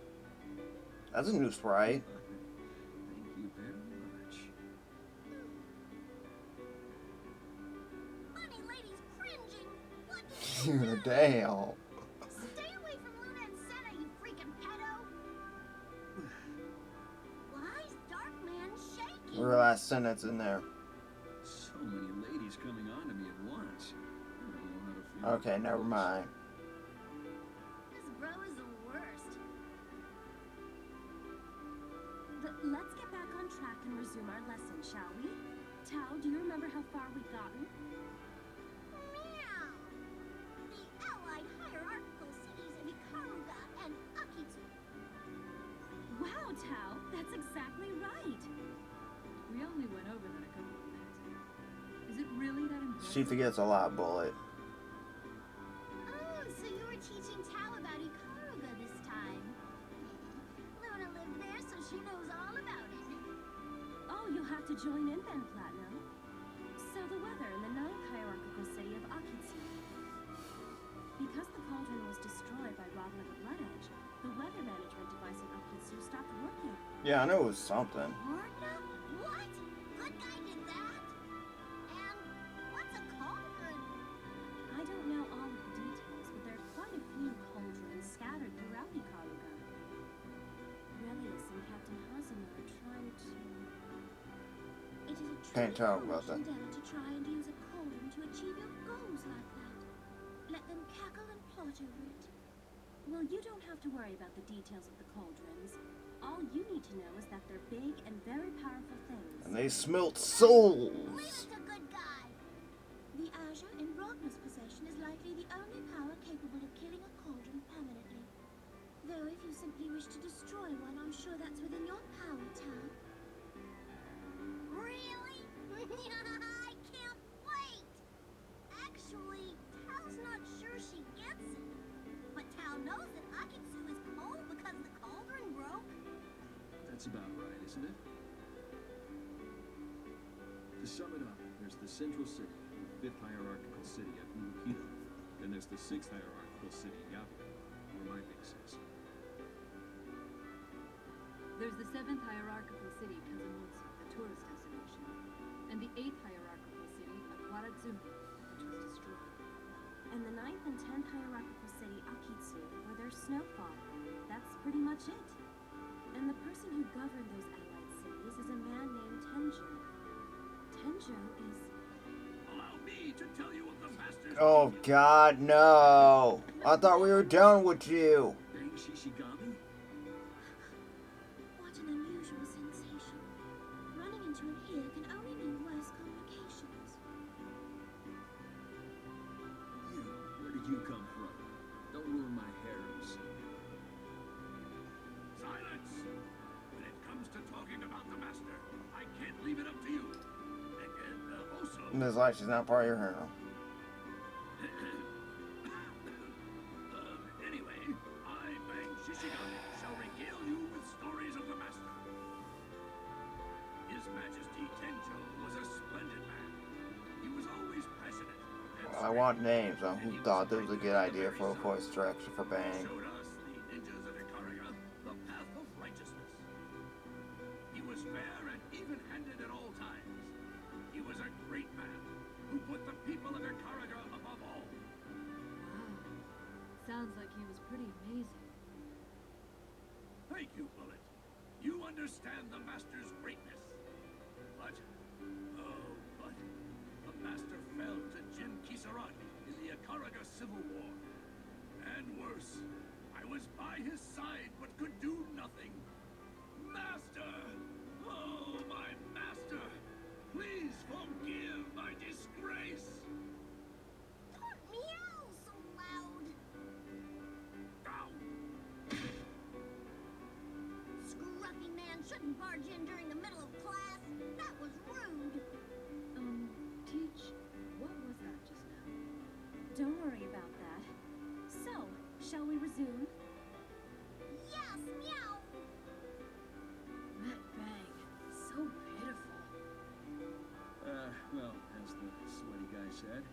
[SPEAKER 1] That's a new sprite.
[SPEAKER 6] Thank you very much.
[SPEAKER 4] Funny lady's cringing. What did you do?
[SPEAKER 1] Damn.
[SPEAKER 4] Stay away from Luna and Senna, you freaking pedo. Why's Darkman shaking?
[SPEAKER 1] Her last sentence in there.
[SPEAKER 6] So many ladies coming on to me at once. I don't know how to feel.
[SPEAKER 1] Okay, never mind.
[SPEAKER 4] This bro is the worst.
[SPEAKER 2] Let's get back on track and resume our lesson, shall we? Tao, do you remember how far we've gotten?
[SPEAKER 4] Meow. The allied hierarchical cities of Ikaruga and Akitsu.
[SPEAKER 2] Wow, Tao, that's exactly right.
[SPEAKER 9] We only went over that a couple of minutes ago. Is it really that important?
[SPEAKER 1] She forgets a lot, Bullet.
[SPEAKER 4] Oh, so you were teaching Tao about Ikaruga this time. Luna lived there, so she knows all about it.
[SPEAKER 2] Oh, you'll have to join in then, Platinum. So the weather in the 9th hierarchical city of Akitsu. Because the cauldron was destroyed by Rock Like a Blood Edge, the weather management device in Akitsu stopped working.
[SPEAKER 1] Yeah, I know it was something.
[SPEAKER 4] Martha? What? Good guy did that? And what's a cauldron?
[SPEAKER 2] I don't know all of the details, but there are quite a few cauldrons scattered throughout Ikaruga. Relius and Captain Hazumer
[SPEAKER 1] Can't
[SPEAKER 8] It's
[SPEAKER 1] talk
[SPEAKER 8] a
[SPEAKER 1] about
[SPEAKER 8] foolish
[SPEAKER 1] that.
[SPEAKER 8] endeavor to try and use a cauldron to achieve your goals like that. Let them cackle and plot over it.
[SPEAKER 2] Well, you don't have to worry about the details of the cauldrons. All you need to know is that they're big and very powerful things.
[SPEAKER 1] And they smelt
[SPEAKER 4] Leave
[SPEAKER 1] souls.
[SPEAKER 4] it to good guy.
[SPEAKER 8] The azure in Ragna's possession is likely the only power capable of killing a cauldron permanently. Though if you simply wish to destroy one, I'm sure that's within your power, Tal.
[SPEAKER 4] Really? I can't wait. Actually, Tal's not sure she gets it. But Tal knows that Akitsu is cold because the cauldron broke.
[SPEAKER 6] That's about right, isn't it? To sum it up, there's the central city, the fifth hierarchical city at Ulukino. Then there's the sixth hierarchical city, Yabu, where my base is.
[SPEAKER 9] There's the seventh hierarchical city, Kazumotsu, a tourist destination. And the eighth hierarchical city, Aquaratsumi, which was destroyed.
[SPEAKER 2] And the ninth and 10th hierarchical city, Akitsu, where there's snowfall. That's pretty much it. And the person who governed those allied cities is a man named Tenjo. Tenjo is...
[SPEAKER 5] Allow me to tell you of the master's
[SPEAKER 1] Oh God, no! I thought we were done with you.
[SPEAKER 6] Bang Shishigami?
[SPEAKER 8] What an unusual sensation. Running into it here can only mean worse complications.
[SPEAKER 6] You, where did you come from? Don't ruin my harem scene.
[SPEAKER 5] Silence! When it comes to talking about the master, I can't leave it up to you. And also...
[SPEAKER 1] Ms. Light, she's not part of your harem.
[SPEAKER 5] Anyway, I, Bang Shishigami, shall regale you with stories of the master. His Majesty Tenjo was a splendid man. He was always passionate. And
[SPEAKER 1] I want names on who thought this was a good idea for a voice direction for Bang.
[SPEAKER 5] showed us, the ninjas of Ikaraga, the path of righteousness. He was fair and even-handed at all times. He was a great man who put the people of Ikaraga above all.
[SPEAKER 9] Wow. Sounds like he was pretty amazing.
[SPEAKER 5] Thank you, Bullet. You understand the Master's greatness. But, the Master fell to Jin Kisaragi in the Ikaraga Civil War. And worse, I was by his side but could do nothing. Master! Oh, my Master! Please forgive my disgrace!
[SPEAKER 4] Don't meow so loud.
[SPEAKER 5] Ow!
[SPEAKER 4] Scruffy man shouldn't barge in during the middle of class. That was rude.
[SPEAKER 9] Teach, what was that just now?
[SPEAKER 2] Don't worry about that. So, shall we resume?
[SPEAKER 4] Yes, meow.
[SPEAKER 9] That bang, so pitiful.
[SPEAKER 6] Well, as the sweaty guy said,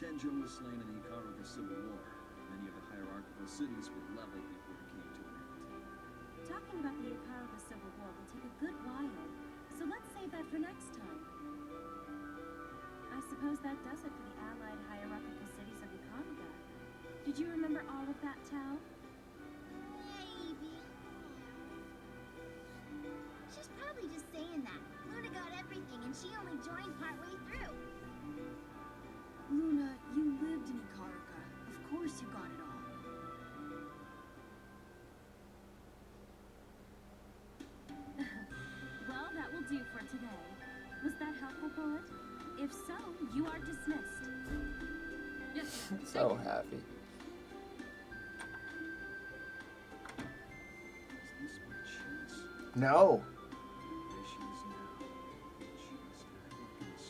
[SPEAKER 6] Tenjo was slain in the Ikaraga Civil War. Many of the hierarchical cities were leveled before it came to an end.
[SPEAKER 2] Talking about the Ikaraga Civil War will take a good while, so let's save that for next time. I suppose that does it for the allied hierarchical cities of Ikaraga. Did you remember all of that, Tal?
[SPEAKER 4] Maybe. She's probably just saying that. Luna got everything and she only joined partway through.
[SPEAKER 9] Luna, you lived in Ikaraga. Of course you got it all.
[SPEAKER 2] Well, that will do for today. Was that helpful, Bullet? If so, you are dismissed.
[SPEAKER 9] Yes,
[SPEAKER 1] So happy.
[SPEAKER 6] Is this my chance?
[SPEAKER 1] No.
[SPEAKER 6] There she is now. Just looking so fresh.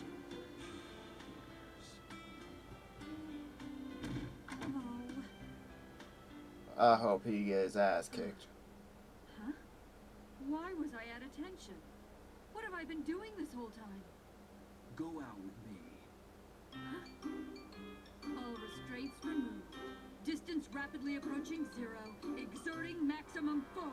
[SPEAKER 2] Oh.
[SPEAKER 1] I hope he gets his ass kicked.
[SPEAKER 9] Huh? Why was I at attention? What have I been doing this whole time?
[SPEAKER 6] Go out with me.
[SPEAKER 9] All restraints removed. Distance rapidly approaching 0. Exerting maximum force.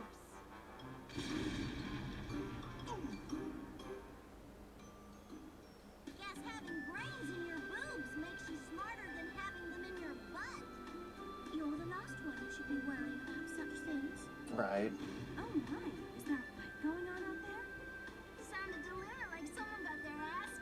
[SPEAKER 4] Guess having brains in your boobs makes you smarter than having them in your butt.
[SPEAKER 8] You're the last one who should be worrying about such things.
[SPEAKER 1] Right.
[SPEAKER 2] Oh my, is there a fight going on out there?
[SPEAKER 4] Sounded to Luna like someone got their ass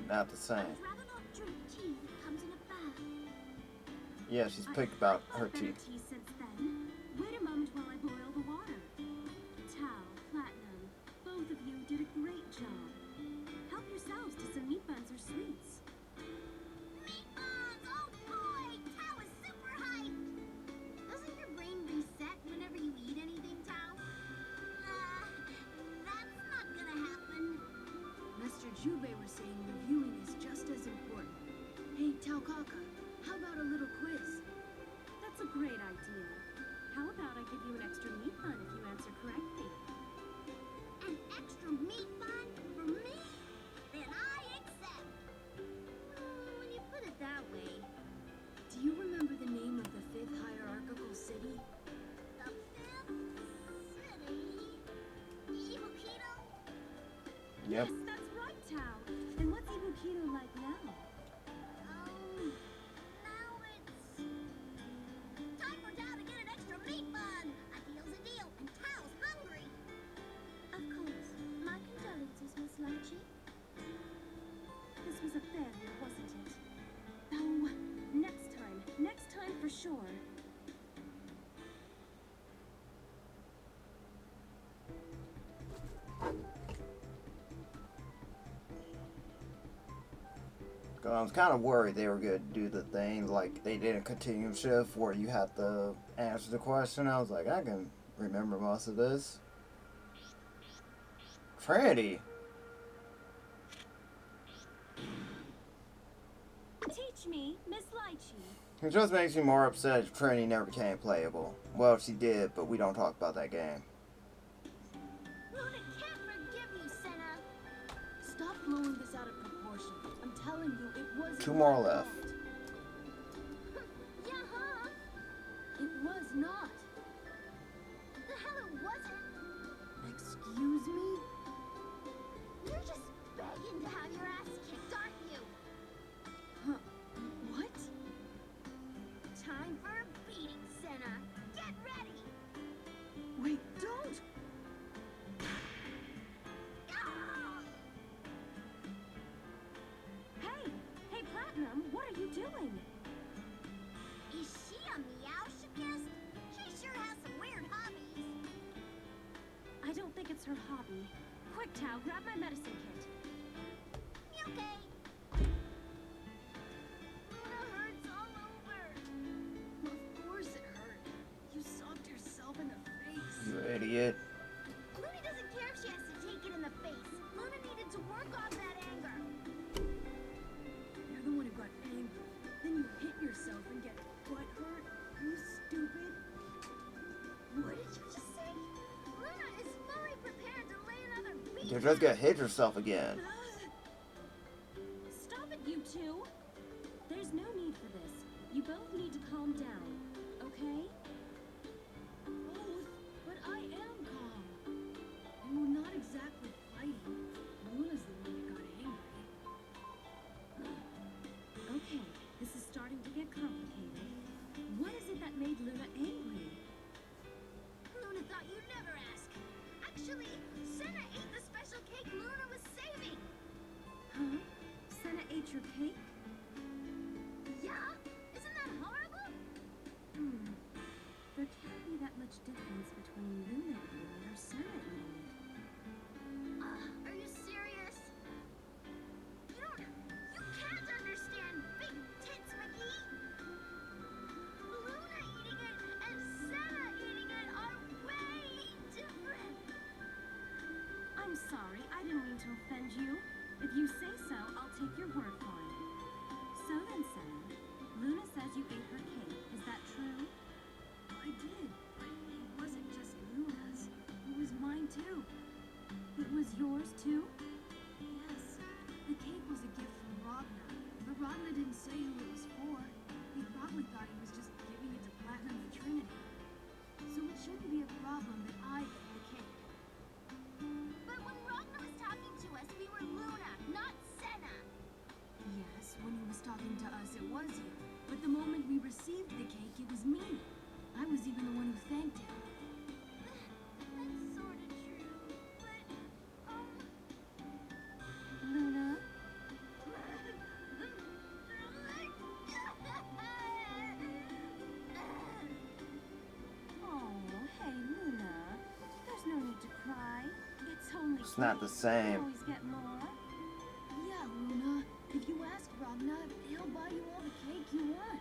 [SPEAKER 1] not the same.
[SPEAKER 8] I'd rather not drink tea that comes in a bath.
[SPEAKER 1] Yeah, she's picked about
[SPEAKER 2] I've
[SPEAKER 1] her
[SPEAKER 2] had better
[SPEAKER 1] teeth.
[SPEAKER 2] tea since then. Wait a moment while I boil the water. Tal, Platinum, both of you did a great job. Help yourselves to some meat buns or sweets.
[SPEAKER 4] Meat buns! Oh boy! Tao is super hyped! Doesn't your brain reset whenever you eat anything, Tao? That's not gonna happen.
[SPEAKER 10] Master Jubei was saying reviewing is just as important. Hey, Taukaka, how about a little quiz?
[SPEAKER 2] That's a great idea. How about I give you an extra meat bun if you answer correctly?
[SPEAKER 4] An extra meat bun for me? Then I accept. When you put it that way.
[SPEAKER 10] Do you remember the name of the fifth hierarchical city?
[SPEAKER 4] The fifth city? Ibukito?
[SPEAKER 1] Yep.
[SPEAKER 2] Yes, that's right, Tal. And what's Ibukito like now?
[SPEAKER 4] Now it's time for Tao to get an extra meat bun. A deal's a deal, and Tao's hungry.
[SPEAKER 8] Of course. My condolences, Miss Litchi.
[SPEAKER 2] This was a failure, wasn't it? Oh, next time for sure.
[SPEAKER 1] I was kind of worried they were going to do the thing like they did a continuum shift where you have to answer the question. I was like, I can remember most of this. Trinity.
[SPEAKER 2] Teach me, Miss Litchi.
[SPEAKER 1] It just makes me more upset if Trinity never became playable. Well, she did, but we don't talk about that game.
[SPEAKER 4] Luna can't forgive you, Senna.
[SPEAKER 10] Stop blowing this out of proportion. I'm telling you, it wasn't
[SPEAKER 1] 2 more
[SPEAKER 10] my
[SPEAKER 1] left.
[SPEAKER 10] fault.
[SPEAKER 4] Yeah, huh?
[SPEAKER 10] It was not.
[SPEAKER 4] The hell it wasn't.
[SPEAKER 10] Excuse me?
[SPEAKER 4] You're just begging to have your ass kicked, aren't you?
[SPEAKER 10] Huh? What?
[SPEAKER 4] Time for a beating, Senna. Get ready.
[SPEAKER 10] Wait, don't!
[SPEAKER 4] Ah!
[SPEAKER 2] Hey, Platinum, what are you doing?
[SPEAKER 4] Is she a meowshikist? She sure has some weird hobbies.
[SPEAKER 2] I don't think it's her hobby. Quick, Tao, grab my medicine kit.
[SPEAKER 4] Okay. Luna hurts all over.
[SPEAKER 10] Of course it hurt. You socked yourself in the face.
[SPEAKER 1] You idiot.
[SPEAKER 4] Luna doesn't care if she has to take it in the face. Luna needed to work off that anger.
[SPEAKER 10] You're the one who got angry. Then you hit yourself and get butt hurt. Are you stupid?
[SPEAKER 4] What did you just say? Luna is fully prepared to lay another beat.
[SPEAKER 1] You just got hit yourself again.
[SPEAKER 2] Stop it, you two! There's no need for this. You both need to calm down, okay?
[SPEAKER 10] Both, but I am calm. And we're not exactly fighting. Luna's the one that got angry.
[SPEAKER 2] Okay, this is starting to get complicated. What is it that made Luna angry?
[SPEAKER 4] Luna thought you'd never ask. Actually, Senna ate the special cake Luna was saving.
[SPEAKER 2] Huh? Senna ate your cake?
[SPEAKER 4] Yeah? Isn't that horrible?
[SPEAKER 2] There can't be that much difference between Luna eating it or Senna eating it.
[SPEAKER 4] Are you serious? You can't understand big tits, McGee. Luna eating it and Senna eating it are way different.
[SPEAKER 2] I'm sorry, I didn't mean to offend you. If you say so, I'll take your word for it. So then, Senna, Luna says you ate her cake. Is that true?
[SPEAKER 10] I did, but it wasn't just Luna's. It was mine too.
[SPEAKER 2] It was yours too?
[SPEAKER 10] Yes, the cake was a gift from Ragna, but Ragna didn't say who it was for. He probably thought he was just giving it to Platinum and Trinity. So it shouldn't be a problem that I get the cake.
[SPEAKER 4] But when Ragna was talking to us, we were Luna, not Senna.
[SPEAKER 10] Yes, when he was talking to us, it was you. But the moment we received the cake, it was me. I was even the one who thanked him.
[SPEAKER 4] That's sorta true, but,
[SPEAKER 2] Luna?
[SPEAKER 1] not the same.
[SPEAKER 2] Always get more.
[SPEAKER 10] Yeah, Luna. If you ask Ragna, he'll buy you all the cake you want.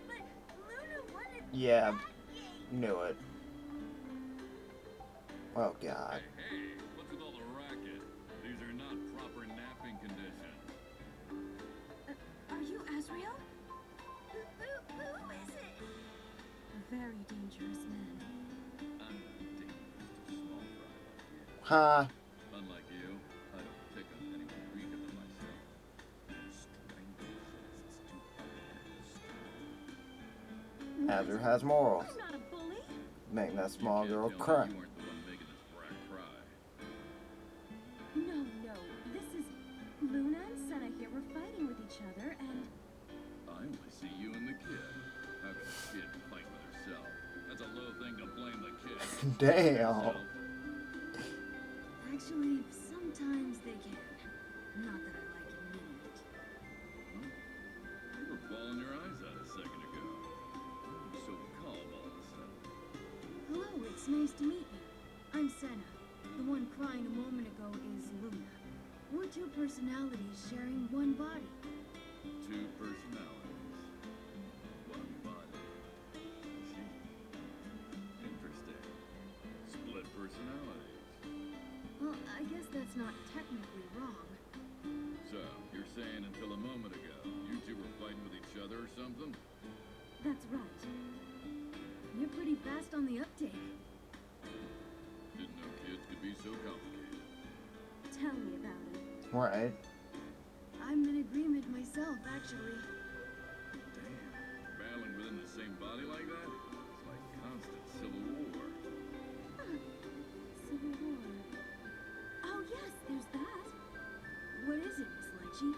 [SPEAKER 3] But Luna wanted
[SPEAKER 1] Yeah,
[SPEAKER 3] that cake.
[SPEAKER 1] knew it. Oh god.
[SPEAKER 11] Hey, what's with all the racket? These are not proper napping conditions.
[SPEAKER 10] Are you Asriel?
[SPEAKER 3] Who is it?
[SPEAKER 2] A very dangerous man.
[SPEAKER 11] I'm dangerous, small fry like you.
[SPEAKER 1] Huh?
[SPEAKER 11] Unlike you, I don't pick on anyone weaker than myself.
[SPEAKER 1] Azure has morals.
[SPEAKER 2] I'm not a bully.
[SPEAKER 1] Make that
[SPEAKER 11] You
[SPEAKER 1] small
[SPEAKER 11] can't
[SPEAKER 1] girl
[SPEAKER 11] tell me
[SPEAKER 1] cry.
[SPEAKER 11] You weren't the one making this brat cry.
[SPEAKER 2] No. This is Luna and Senna here. We're fighting with each other, and
[SPEAKER 11] I only see you and the kid. How can a kid fight with herself? That's a low thing to blame the kid.
[SPEAKER 1] Damn.
[SPEAKER 10] Actually, sometimes they can. Not that I like admitting it.
[SPEAKER 11] You were bawling your eyes out a second ago. You're so calm all of a sudden.
[SPEAKER 10] Hello, it's nice to meet you. I'm Senna. The one crying a moment ago is Luna. We're two personalities sharing one body.
[SPEAKER 11] Two personalities. One body. I see. Interesting. Split personalities.
[SPEAKER 10] Well, I guess that's not technically wrong.
[SPEAKER 11] So, you're saying until a moment ago, you two were fighting with each other or something?
[SPEAKER 2] that's right.
[SPEAKER 10] You're pretty fast on the uptake.
[SPEAKER 11] Didn't know kids could be so complicated.
[SPEAKER 2] Tell me about it.
[SPEAKER 1] Right.
[SPEAKER 10] I'm in agreement myself, actually.
[SPEAKER 11] Damn. Battling within the same body like that? It's like constant civil war.
[SPEAKER 2] Civil War. Oh yes, there's that.
[SPEAKER 10] What is it, Miss Litchi?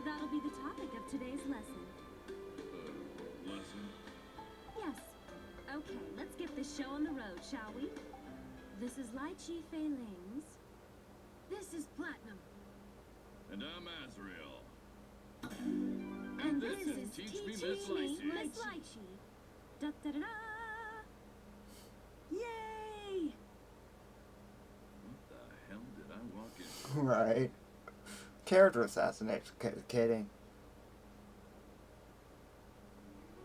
[SPEAKER 2] That'll be the topic of today's lesson.
[SPEAKER 11] Lesson?
[SPEAKER 2] Yes. Okay, let's get this show on the road, shall we? This is Litchi Feilings.
[SPEAKER 10] This is Platinum.
[SPEAKER 11] And I'm Azrael.
[SPEAKER 2] And
[SPEAKER 11] this
[SPEAKER 2] this is
[SPEAKER 11] Teach
[SPEAKER 2] Teach
[SPEAKER 11] Me, Miss
[SPEAKER 2] Me,
[SPEAKER 11] Litchi.
[SPEAKER 2] Miss Litchi. Da da da da! Yay!
[SPEAKER 11] What the hell did I walk into?
[SPEAKER 1] Right. Character assassination. Kidding.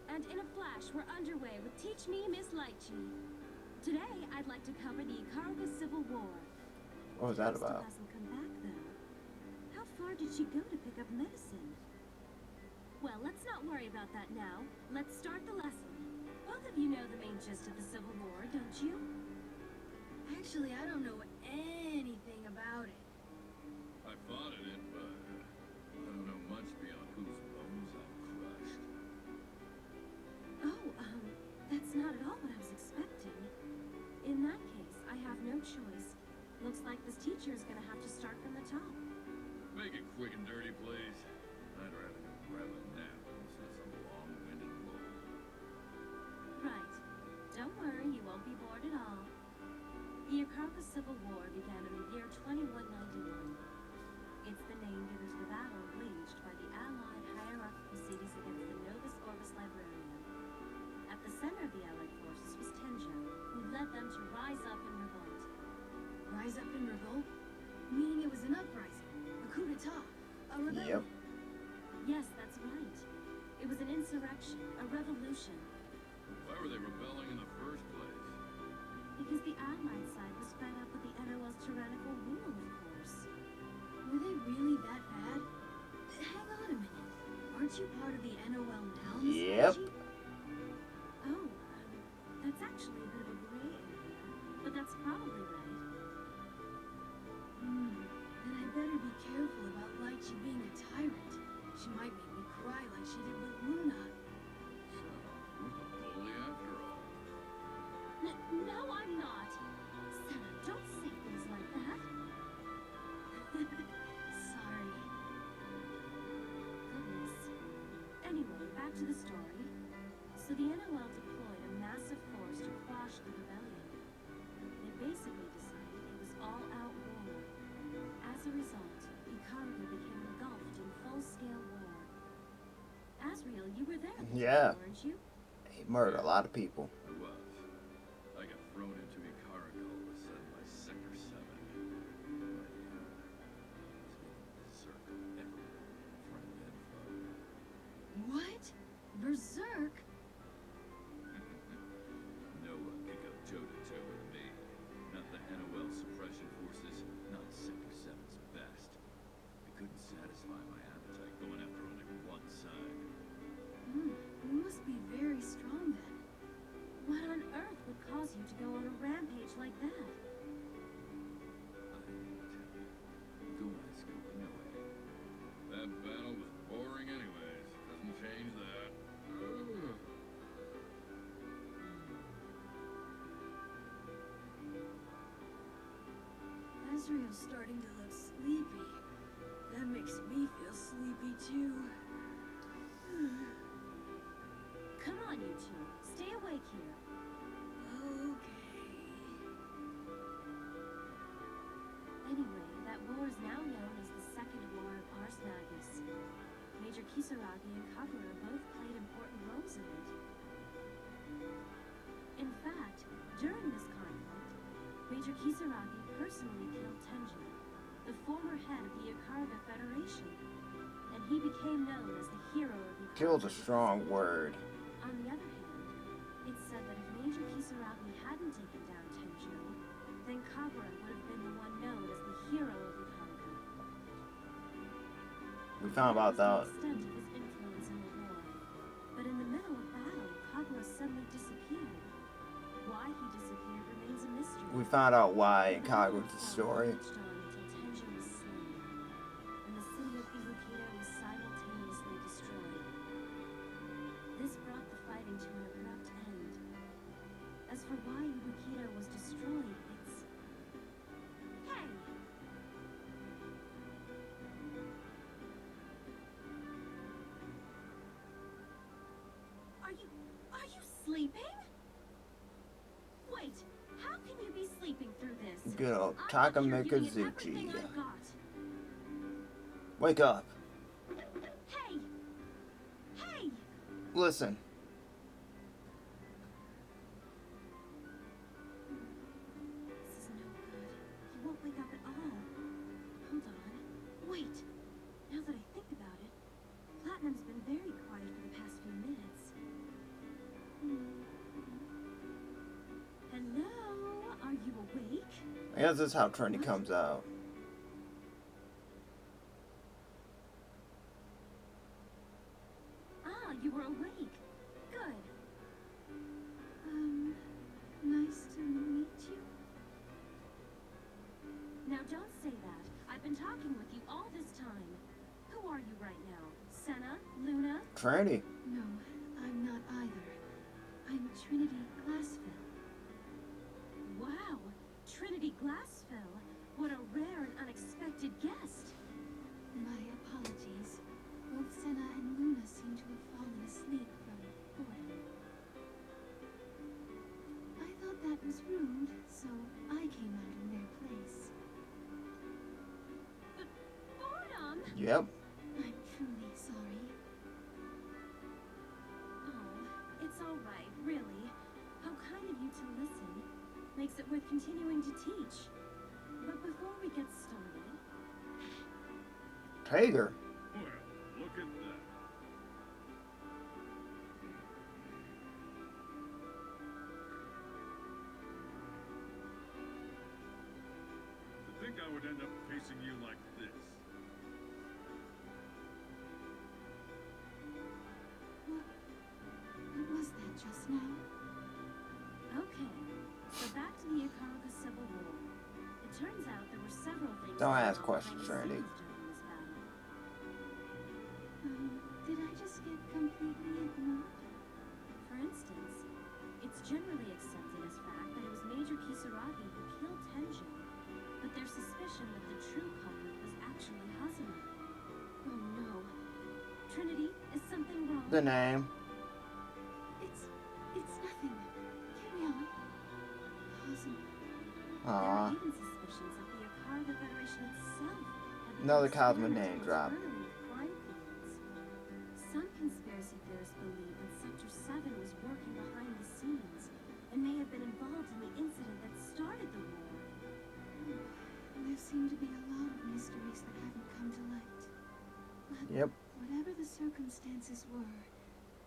[SPEAKER 2] And in a flash, we're underway with Teach Me, Miss Litchi. Today, I'd like to cover the Ikaruga Civil War.
[SPEAKER 1] What was that
[SPEAKER 2] Still
[SPEAKER 1] about?
[SPEAKER 2] hasn't come back, though. How far did she go to pick up medicine? Well, let's not worry about that now. Let's start the lesson. Both of you know the main gist of the Civil War, don't you?
[SPEAKER 10] Actually, I don't know anything about it.
[SPEAKER 11] I fought in it, but I don't know much beyond whose bones I've crushed.
[SPEAKER 2] Oh, that's not at all what I was expecting. In that case, I have no choice. Looks like this teacher is gonna have to start from the top.
[SPEAKER 11] Make it quick and dirty, please. I'd rather go grab a nap than listen to some long-winded bull.
[SPEAKER 2] Right. Don't worry, you won't be bored at all. The Ikaruga Civil War began in the year 2191. It's the name given to the battle waged by the Allied hierarchical cities against the Novus Orbis Librarian. At the center of the Allied forces was Tenjo, who led them to rise up in revolt.
[SPEAKER 10] Rise up in revolt? Meaning it was an uprising, a coup d'etat, a rebellion.
[SPEAKER 1] Yep.
[SPEAKER 2] Yes, that's right. It was an insurrection, a revolution,
[SPEAKER 11] Why were they rebelling in the first place?
[SPEAKER 2] because the Allied side was fed up with the NOL's tyrannical rule, of course.
[SPEAKER 10] Were they really that bad? Hang on a minute. Aren't you part of the NOL now, Miss
[SPEAKER 1] Yep.
[SPEAKER 10] Litchi?
[SPEAKER 2] Oh, that's actually a bit of a gray area, but that's probably right.
[SPEAKER 10] Then I better be careful about Litchi being a tyrant. She might make me cry like she did with Luna.
[SPEAKER 11] So, you're the bully after all.
[SPEAKER 2] No, I'm not. Senna, don't say things like that.
[SPEAKER 10] Sorry.
[SPEAKER 2] Goodness. Anyway, back to the story. So the NOL deployed a massive force to quash the rebellion. They basically decided it was all-out war. As a result, Ikaruga became engulfed in full-scale war. Asriel, you were there,
[SPEAKER 1] Yeah.
[SPEAKER 2] weren't you?
[SPEAKER 1] He murdered a lot of people.
[SPEAKER 11] I was. I got thrown into
[SPEAKER 10] starting to look sleepy. That makes me feel sleepy too.
[SPEAKER 2] Come on, you two. Stay awake here.
[SPEAKER 10] Okay.
[SPEAKER 2] Anyway, that war is now known as the Second War of Ars Magus. Major Kisaragi and Kagura both played important roles in it. In fact, during this conflict, Major Kisaragi personally killed Tenjin, the former head of the Ikaruga Federation, and he became known as the hero of Ikaruga.
[SPEAKER 1] Kill's a strong word.
[SPEAKER 2] On the other hand, it's said that if Major Kisaragi hadn't taken down Tenjo, then Kagura would have been the one known as the hero of Ikaruga.
[SPEAKER 1] We found about that.
[SPEAKER 2] The extent of his influence in the war. But in the middle of battle, Kagura suddenly disappeared. Why he disappeared remains a mystery.
[SPEAKER 1] We found out why in Kagura's story.
[SPEAKER 2] Until Tenjo was slain, and the city of Ibukito was simultaneously destroyed. This brought the fighting to an abrupt end. As for why Ibukito was destroyed, it's... Hey! Are you sleeping? Wait, how can you be sleeping through this?
[SPEAKER 1] Good old
[SPEAKER 2] I thought you were giving it
[SPEAKER 1] Takamikazuchi.
[SPEAKER 2] everything I've got.
[SPEAKER 1] Wake up.
[SPEAKER 2] Hey! Hey!
[SPEAKER 1] Listen.
[SPEAKER 2] This is no good. He won't wake up at all. Hold on. Wait. Now that I think about it, Platinum's been very quiet for the past few minutes. Hello? Are you awake?
[SPEAKER 1] I guess this is how Trinity comes out.
[SPEAKER 2] Ah, you were awake. Good.
[SPEAKER 10] Nice to meet you.
[SPEAKER 2] Now don't say that. I've been talking with you all this time. Who are you right now? Senna? Luna?
[SPEAKER 1] Trinity.
[SPEAKER 10] No, I'm not either. I'm Trinity Glassville.
[SPEAKER 2] Wow! Trinity Glassville! What a rare and unexpected guest!
[SPEAKER 10] My apologies. Both Senna and Luna seem to have fallen asleep from boredom. I thought that was rude, so I came out in their place.
[SPEAKER 2] But boredom!
[SPEAKER 1] Yep.
[SPEAKER 10] I'm truly sorry.
[SPEAKER 2] Oh, it's all right, really. How kind of you to listen. Makes it worth continuing to teach. But before we get started...
[SPEAKER 1] Tiger.
[SPEAKER 7] Well, look at that. To think I would end up facing you like this.
[SPEAKER 10] What was that just now?
[SPEAKER 2] Okay, so back to the Ikaruga Civil War. It turns out there were several things...
[SPEAKER 1] Don't
[SPEAKER 2] going
[SPEAKER 1] ask
[SPEAKER 2] on
[SPEAKER 1] questions,
[SPEAKER 2] behind the
[SPEAKER 1] Randy.
[SPEAKER 2] scenes during this battle.
[SPEAKER 10] Did I just get completely ignored?
[SPEAKER 2] For instance, it's generally accepted as fact that it was Major Kisaragi who killed Tenjin, but there's suspicion that the true culprit was actually Hazuma. Oh no. Trinity, is something wrong?
[SPEAKER 1] The name.
[SPEAKER 10] It's nothing. Carry on. Hazuma.
[SPEAKER 2] There are
[SPEAKER 1] Aw.
[SPEAKER 2] even suspicions that the Ikaruga Federation itself had been
[SPEAKER 1] Another Cosmo
[SPEAKER 2] experimenting
[SPEAKER 1] name drop.
[SPEAKER 2] internally with crime fields. Some conspiracy theorists believe that Sector 7 was working behind the scenes and may have been involved in the incident that started the war.
[SPEAKER 10] There seem to be a lot of mysteries that haven't come to light. But
[SPEAKER 1] Yep.
[SPEAKER 10] whatever the circumstances were,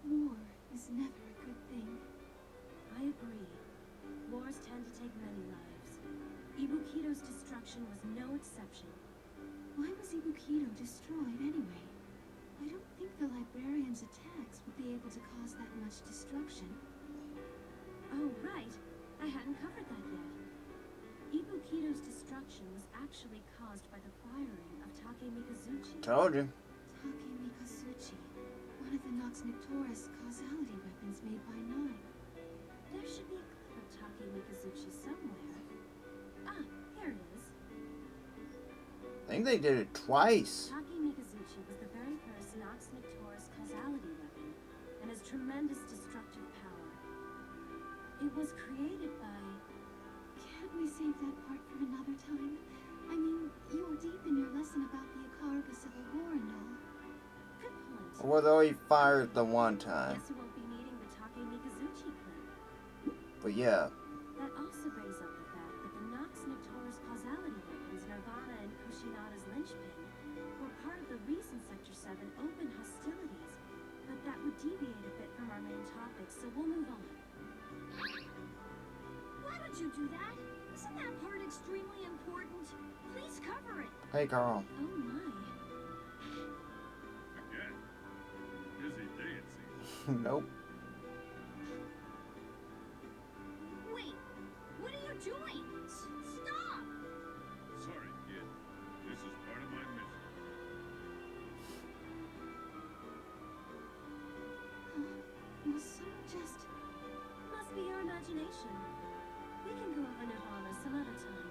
[SPEAKER 10] war is never a good thing.
[SPEAKER 2] I agree. Wars tend to take many lives. Ibukito's destruction was no exception.
[SPEAKER 10] Why was Ibukito destroyed anyway? I don't think the librarian's attacks would be able to cause that much destruction.
[SPEAKER 2] Oh, right. I hadn't covered that yet. Ibukito's destruction was actually caused by the firing of Take Mikazuchi.
[SPEAKER 1] Told you.
[SPEAKER 10] Take Mikazuchi, one of the Nox Nectoris causality weapons made by Nine.
[SPEAKER 2] There should be a clip of Take Mikazuchi somewhere. Ah, here it is.
[SPEAKER 1] think they did it twice.
[SPEAKER 2] Taki Mikazuchi was the very first Nox Nictoris causality weapon and has tremendous destructive power. It was created by...
[SPEAKER 10] Can't we save that part for another time? I mean, you were deep in your lesson about the Ikaruga Civil War and all.
[SPEAKER 2] Good point.
[SPEAKER 1] Or though he fired the one time.
[SPEAKER 2] Guess we won't be needing the Taki Mikazuchi clip.
[SPEAKER 1] But yeah.
[SPEAKER 2] That also brings up the fact that the Nox Nictoris causality weapons, Nirvana and Kushinada's linchpin, were part of the reason Sector 7 opened hostilities. But that would deviate a bit from our main topic, so we'll move on.
[SPEAKER 3] Why would you do that? Isn't that part extremely important? Please cover it.
[SPEAKER 1] Hey, Carl.
[SPEAKER 2] Oh my.
[SPEAKER 7] Again. Busy day, it seems.
[SPEAKER 1] Nope.
[SPEAKER 3] Wait, what are you doing? Stop!
[SPEAKER 7] Sorry, kid. This is part of my mission.
[SPEAKER 10] Was someone just...
[SPEAKER 2] Must be your imagination. We can go over Nirvana some other time.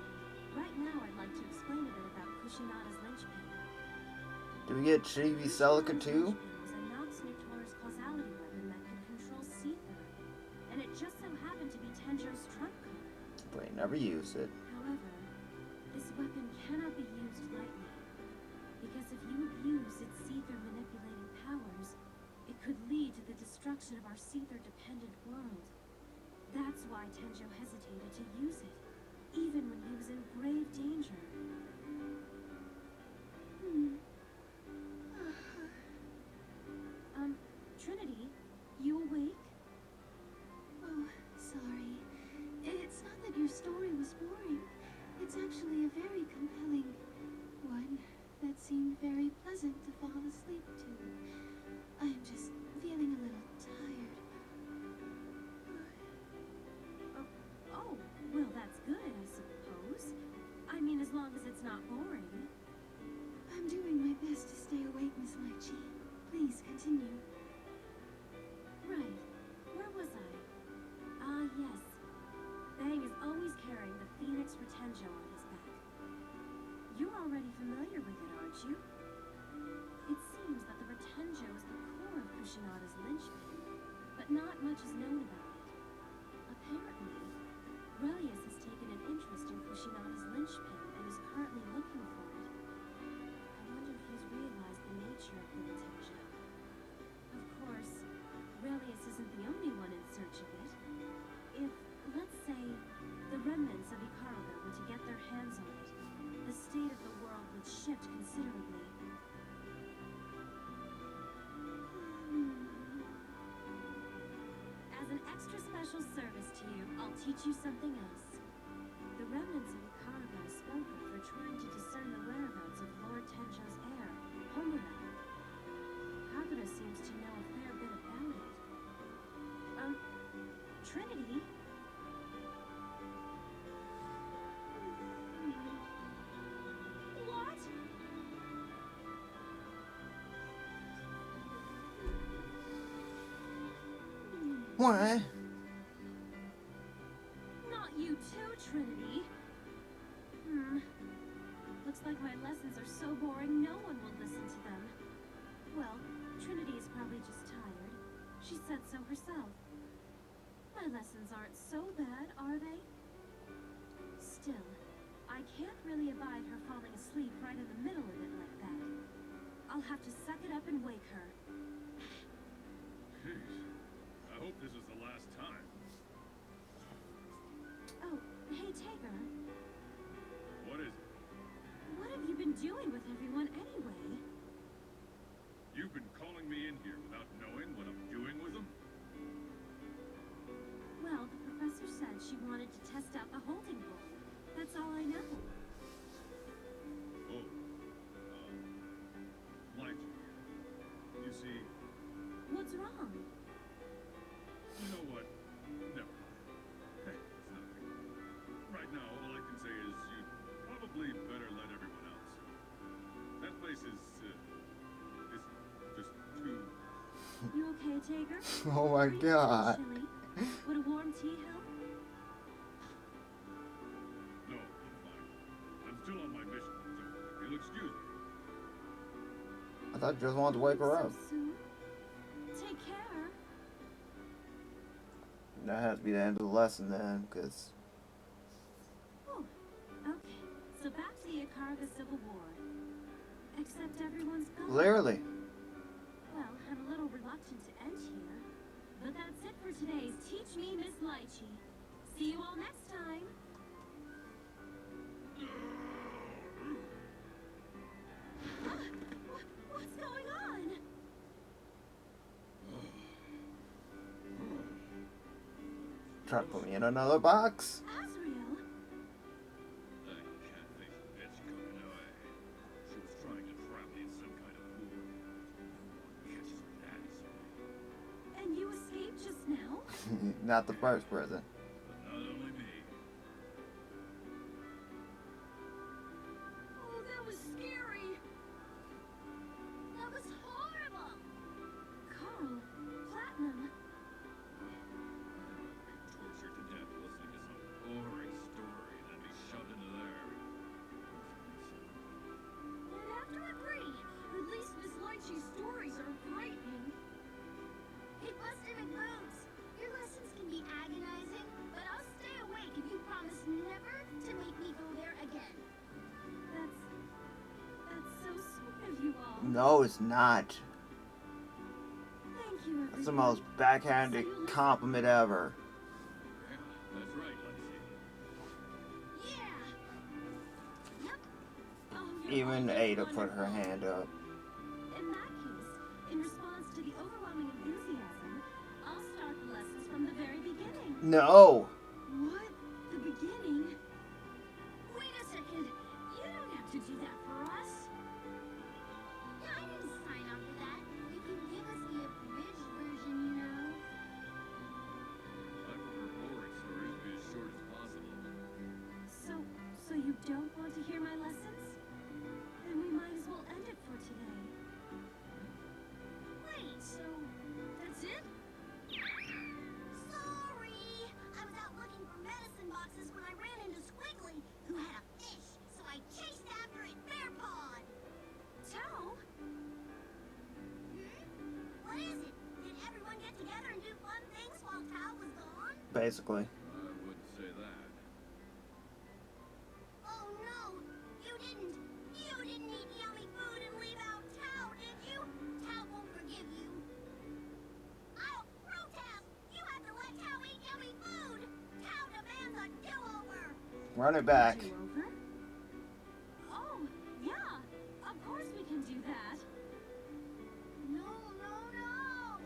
[SPEAKER 2] Right now, I'd like to explain a bit about Kushinada's linchpin.
[SPEAKER 1] Do we get Chibi Celica too?
[SPEAKER 2] Linchpin was a Nox Nictoris causality weapon that could control Seether, and it just so happened to be Tenjo's trump card.
[SPEAKER 1] But he never used it.
[SPEAKER 2] However, this weapon cannot be used lightly, because if you abuse its Seether manipulating powers, it could lead to the destruction of our Seether-dependent world. That's why Tenjo hesitated to use it, even when he was in grave danger. Trinity, you awake?
[SPEAKER 10] Oh, sorry. It's not that your story was boring. It's actually a very compelling one that seemed very pleasant to fall asleep to. I'm just feeling a little tired.
[SPEAKER 2] Oh, well, that's good, I suppose. I mean, as long as it's not boring.
[SPEAKER 10] I'm doing my best to stay awake, Miss Litchi. Please continue.
[SPEAKER 2] Right. Where was I? Ah, yes. Bang is always carrying the Phoenix Retenjo on his back. You're already familiar with it, aren't you? It seems that the Retenjo is the core of Kushinada's linchpin, but not much is known about it. Apparently, Relius has taken an interest in Kushinada's linchpin and is currently looking for it. I wonder if he's realized the nature of the Retenjo. Of course, Relius isn't the only one in search of it. If, let's say, the remnants of Ikaruga were to get their hands on it, the state of the world would shift considerably. As an extra special service to you, I'll teach you something else. The remnants of Ikaruga spoke of for trying to discern the whereabouts of Lord Tenjo's heir, Homura. Kagura seems to know a fair bit about it. Trinity?
[SPEAKER 3] What?
[SPEAKER 1] What?
[SPEAKER 2] Not you too, Trinity. Looks like my lessons are so boring no one will listen to them. Well, Trinity is probably just tired. She said so herself. My lessons aren't so bad, are they? Still, I can't really abide her falling asleep right in the middle of it like that. I'll have to suck it up and wake her.
[SPEAKER 7] Jeez. I hope this is the last time.
[SPEAKER 2] Oh, hey, Tager.
[SPEAKER 7] What is it?
[SPEAKER 2] What have you been doing with everyone anyway?
[SPEAKER 7] You've been calling me in here without knowing what I'm doing with them?
[SPEAKER 2] Well, the professor said she wanted to test out the holding bowl. That's all I know.
[SPEAKER 7] Oh. Litchi. You see,
[SPEAKER 2] What's wrong?
[SPEAKER 7] you know what? Never mind. Hey, it's nothing. Right now, all I can say is you'd probably better let everyone else. That place is just too...
[SPEAKER 2] You okay, Tager?
[SPEAKER 1] Oh my
[SPEAKER 2] Are you feeling
[SPEAKER 1] god.
[SPEAKER 2] chilly? Would a warm tea help?
[SPEAKER 7] No, I'm fine. I'm still on my mission, so if you're
[SPEAKER 11] excuse me.
[SPEAKER 1] I thought you just wanted to wake her up.
[SPEAKER 2] So soon? Take care.
[SPEAKER 1] That has to be the end of the lesson then, because
[SPEAKER 2] Oh, okay. So back to the Icarga Civil War. Except everyone's gone.
[SPEAKER 1] clearly.
[SPEAKER 2] Well, I'm a little reluctant to end here. But that's it for today's Teach Me, Miss Litchi. See you all next time. What's going on?
[SPEAKER 1] Try to put me in another box.
[SPEAKER 2] Azrael?
[SPEAKER 11] That cat-faced bitch cooking away. She was trying to trap me in some kind of pool. No one catches her that easily.
[SPEAKER 2] And you escaped just now?
[SPEAKER 1] Not the first prison.
[SPEAKER 11] But not only me.
[SPEAKER 2] Oh, that was scary.
[SPEAKER 3] That was horrible.
[SPEAKER 2] Carl, Platinum.
[SPEAKER 11] Tortured to death listening to some boring story and then be shoved into there.
[SPEAKER 2] I'd have to agree. At least Miss Litchi's stories are frightening.
[SPEAKER 3] Hey, Buster McBones, your lessons can be agonizing, but I'll stay awake if you promise never to make me go there again.
[SPEAKER 2] That's so sweet of you all.
[SPEAKER 1] No, it's not.
[SPEAKER 2] Thank you, everyone.
[SPEAKER 1] That's the most backhanded compliment ever.
[SPEAKER 11] Yeah, that's right, Lexi.
[SPEAKER 3] Yeah. Yep.
[SPEAKER 2] Oh, you're
[SPEAKER 1] Even
[SPEAKER 2] all
[SPEAKER 1] Ada put
[SPEAKER 2] wonderful.
[SPEAKER 1] her hand up.
[SPEAKER 2] In that case, in response to the overwhelming enthusiasm, I'll start the lessons from the very beginning.
[SPEAKER 1] No.
[SPEAKER 2] What? The beginning? Wait a second. You don't have to do that for us.
[SPEAKER 3] Yeah, I didn't sign up for that. You can give us the abridged version, you know.
[SPEAKER 11] I prefer boring stories to be as short as possible.
[SPEAKER 2] So you don't want to hear my lessons? Then we might as well end it for today. Wait, so that's it?
[SPEAKER 3] Sorry. I was out looking for medicine boxes when I ran into Squiggly, who had a fish, so I chased after it bare-pawed.
[SPEAKER 2] Tao?
[SPEAKER 3] What is it? Did everyone get together and do fun things while Tao was gone?
[SPEAKER 1] Basically.
[SPEAKER 11] I wouldn't say that.
[SPEAKER 3] Oh no! You didn't eat yummy food and leave out Tao, did you? Tao won't forgive you. I'll protest! You have to let Tao eat yummy food! Tao demands a do-over!
[SPEAKER 1] Run it back.
[SPEAKER 2] Do over? Oh, yeah. Of course we can do that.
[SPEAKER 3] No, no, no!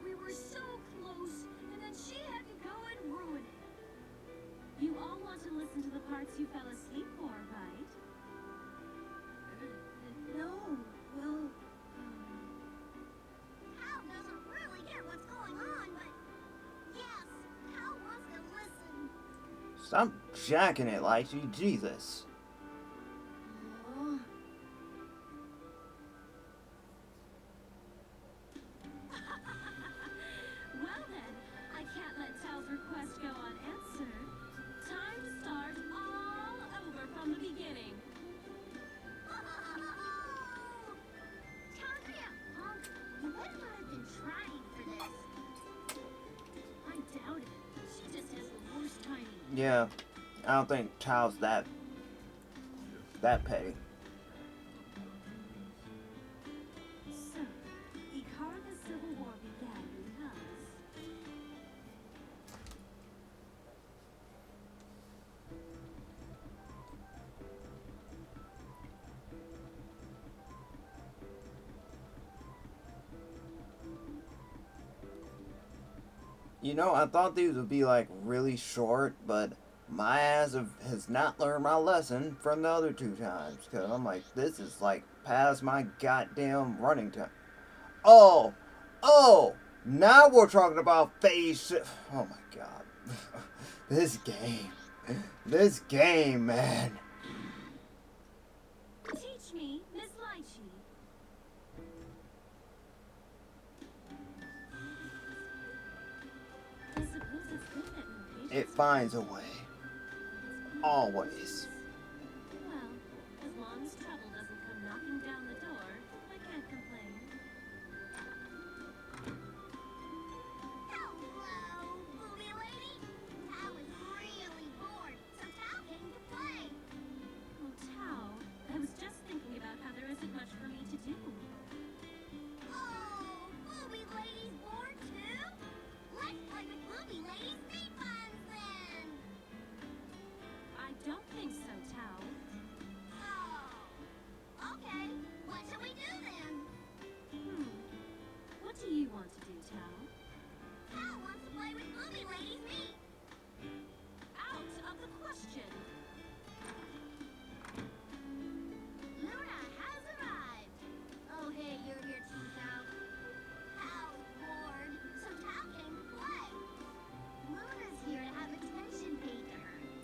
[SPEAKER 2] We were so close, and then she had to go and ruin it. You all want to listen to the parts you fell asleep for, right?
[SPEAKER 8] No, well,
[SPEAKER 3] Tao doesn't really get what's going on, but yes, Tao wants to listen.
[SPEAKER 1] Stop jacking it, Litchi. Jesus.
[SPEAKER 8] oh,
[SPEAKER 2] Well then, I can't let Tao's request go unanswered. Time to start all over from the beginning.
[SPEAKER 3] Talia, Punk, you better not have been trying for this.
[SPEAKER 2] I doubt it. She just has the worst timing.
[SPEAKER 1] Yeah. I don't think Tao's that petty.
[SPEAKER 2] So, Icarga Civil War began because...
[SPEAKER 1] You know, I thought these would be like really short, but my ass has not learned my lesson from the other two times. Because I'm like, this is like past my goddamn running time. Oh! Now we're talking about phase shift. Oh my god. This game, man.
[SPEAKER 2] Teach me, Miss Litchi. I suppose it's good that no patience.
[SPEAKER 1] It finds a way. Always.
[SPEAKER 2] Well,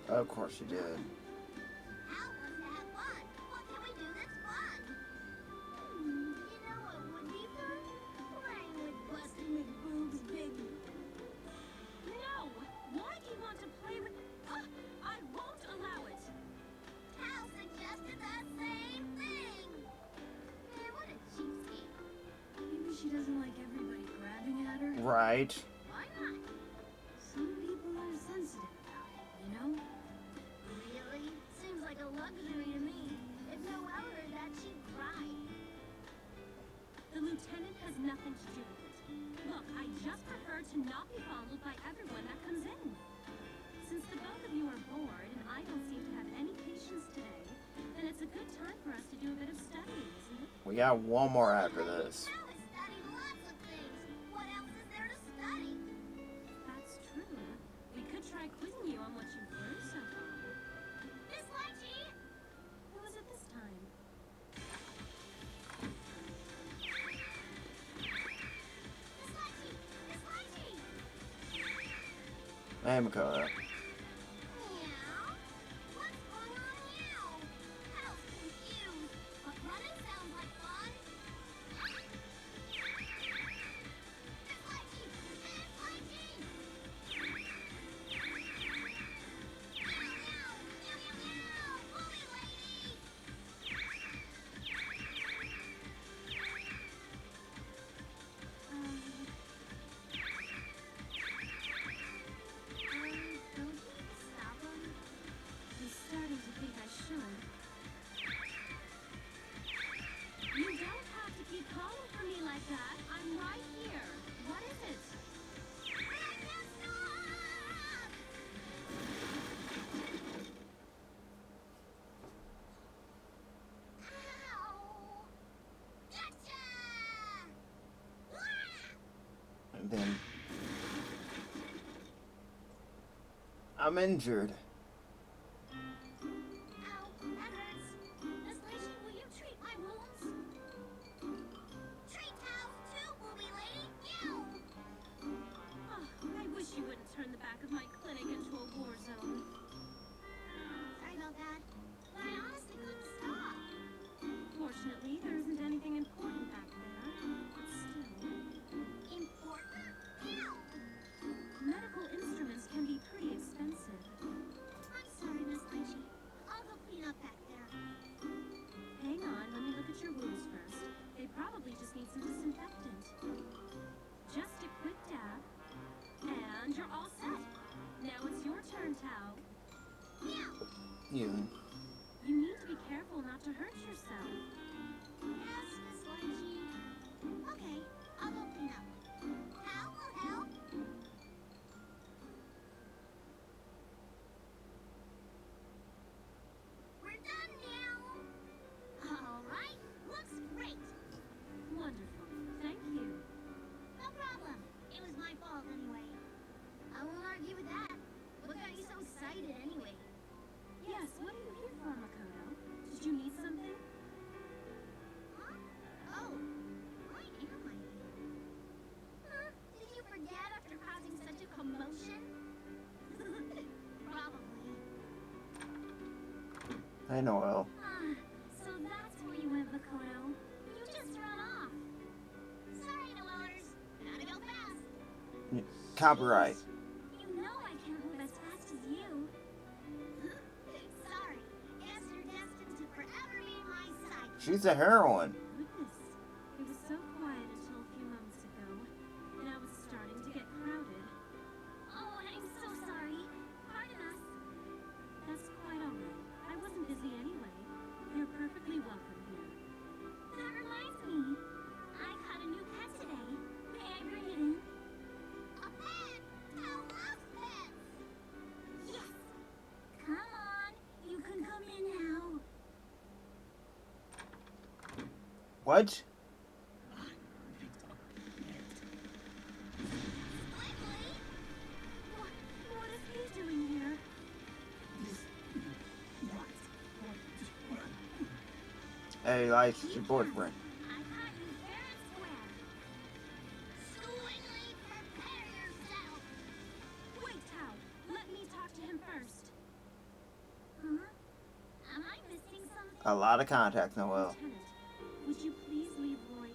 [SPEAKER 1] Of course you did.
[SPEAKER 4] Al wants to have fun. What can we do that's fun? You know what would be fun? Playing with Busty McBoob's big...
[SPEAKER 2] No! Why do you want to play with... I won't allow it!
[SPEAKER 4] Al suggested the same thing! Man, what a cheapskate.
[SPEAKER 10] Maybe she doesn't like everybody grabbing at her.
[SPEAKER 1] Right.
[SPEAKER 4] Why not?
[SPEAKER 10] Some people are sensitive about it, you know?
[SPEAKER 4] Really? Seems like a luxury to me. If Noelle heard that, she'd cry.
[SPEAKER 2] The lieutenant has nothing to do with it. Look, I just prefer to not be fondled by everyone that comes in. Since the both of you are bored and I don't seem to have any patience today, then it's a good time for us to do a bit of studying, isn't it?
[SPEAKER 1] We got one more after this.
[SPEAKER 4] Al has studied lots of things. What else is there to study?
[SPEAKER 2] That's true. We could try quizzing you on what you've learned so far.
[SPEAKER 4] Miss Litchi!
[SPEAKER 2] Who is it this time?
[SPEAKER 4] Miss Litchi! Miss Litchi!
[SPEAKER 1] Hey, Makoto.
[SPEAKER 4] Meow? What's going on now? Al's confused, but running sounds like fun. Miss Litchi! Miss Litchi! Meow, meow! Meow, meow, meow! Movie lady!
[SPEAKER 2] Don't stop him. I'm starting to think I should. You don't have to keep calling for me like that. I'm right here. What is it?
[SPEAKER 4] I can't stop! Ow! Gotcha! Ah!
[SPEAKER 1] And then I'm injured.
[SPEAKER 4] Ow, that hurts. Miss Litchi, will you treat my wounds? Treat towels too, movie lady. Meow!
[SPEAKER 2] Oh, I wish you wouldn't turn the back of my clinic into a war zone.
[SPEAKER 4] Sorry about that. But I honestly couldn't stop.
[SPEAKER 2] Fortunately, there isn't anything important back there. But still,
[SPEAKER 4] Important? Meow!
[SPEAKER 2] medical instruments can be pretty expensive.
[SPEAKER 4] I'm sorry, Miss Litchi. I'll go clean up back there.
[SPEAKER 2] Hang on, let me look at your wounds first. They probably just need some disinfectant. Just a quick dab. And you're all set. Now it's your turn, Tao.
[SPEAKER 4] Meow!
[SPEAKER 1] You.
[SPEAKER 2] You need to be careful not to hurt yourself.
[SPEAKER 4] Yes, Miss Litchi. Okay, I'll go clean up. How will help? We're done now. All right, looks great.
[SPEAKER 2] Wonderful. Thank you.
[SPEAKER 4] No problem. It was my fault anyway. I won't argue with that. What got you so excited anyway?
[SPEAKER 2] Yes, what are you here for, Makoto? Did you need something?
[SPEAKER 4] Huh? Oh, why am I here? Huh? Did you forget after causing such a commotion? Probably.
[SPEAKER 1] Hey, Noelle.
[SPEAKER 2] So that's where you went, Makoto.
[SPEAKER 4] You just run off. Sorry, Noellers. Gotta go fast.
[SPEAKER 1] Copyright.
[SPEAKER 4] You know I can't move as fast as you. Sorry. Guess you're destined to forever be my sidekick.
[SPEAKER 1] She's a heroine.
[SPEAKER 2] Goodness. It was so quiet until a few moments ago. And I was starting to get crowded.
[SPEAKER 4] Oh, I'm so sorry. Pardon us.
[SPEAKER 2] That's quite all right. I wasn't busy anyway. You're perfectly welcome here.
[SPEAKER 4] That reminds me. I caught a new pet today. May I bring it in? A pet! Tao loves pets! Yes! Come on. You can come in now.
[SPEAKER 1] What?
[SPEAKER 4] Blazblue?
[SPEAKER 2] What is he doing here?
[SPEAKER 1] Hey, like, it's your boyfriend.
[SPEAKER 4] I caught you fair and square. Swingly, prepare yourself.
[SPEAKER 2] Wait, Tao. Let me talk to him first.
[SPEAKER 1] A lot of contacts, Noel.
[SPEAKER 2] Lieutenant, would you please leave Roy...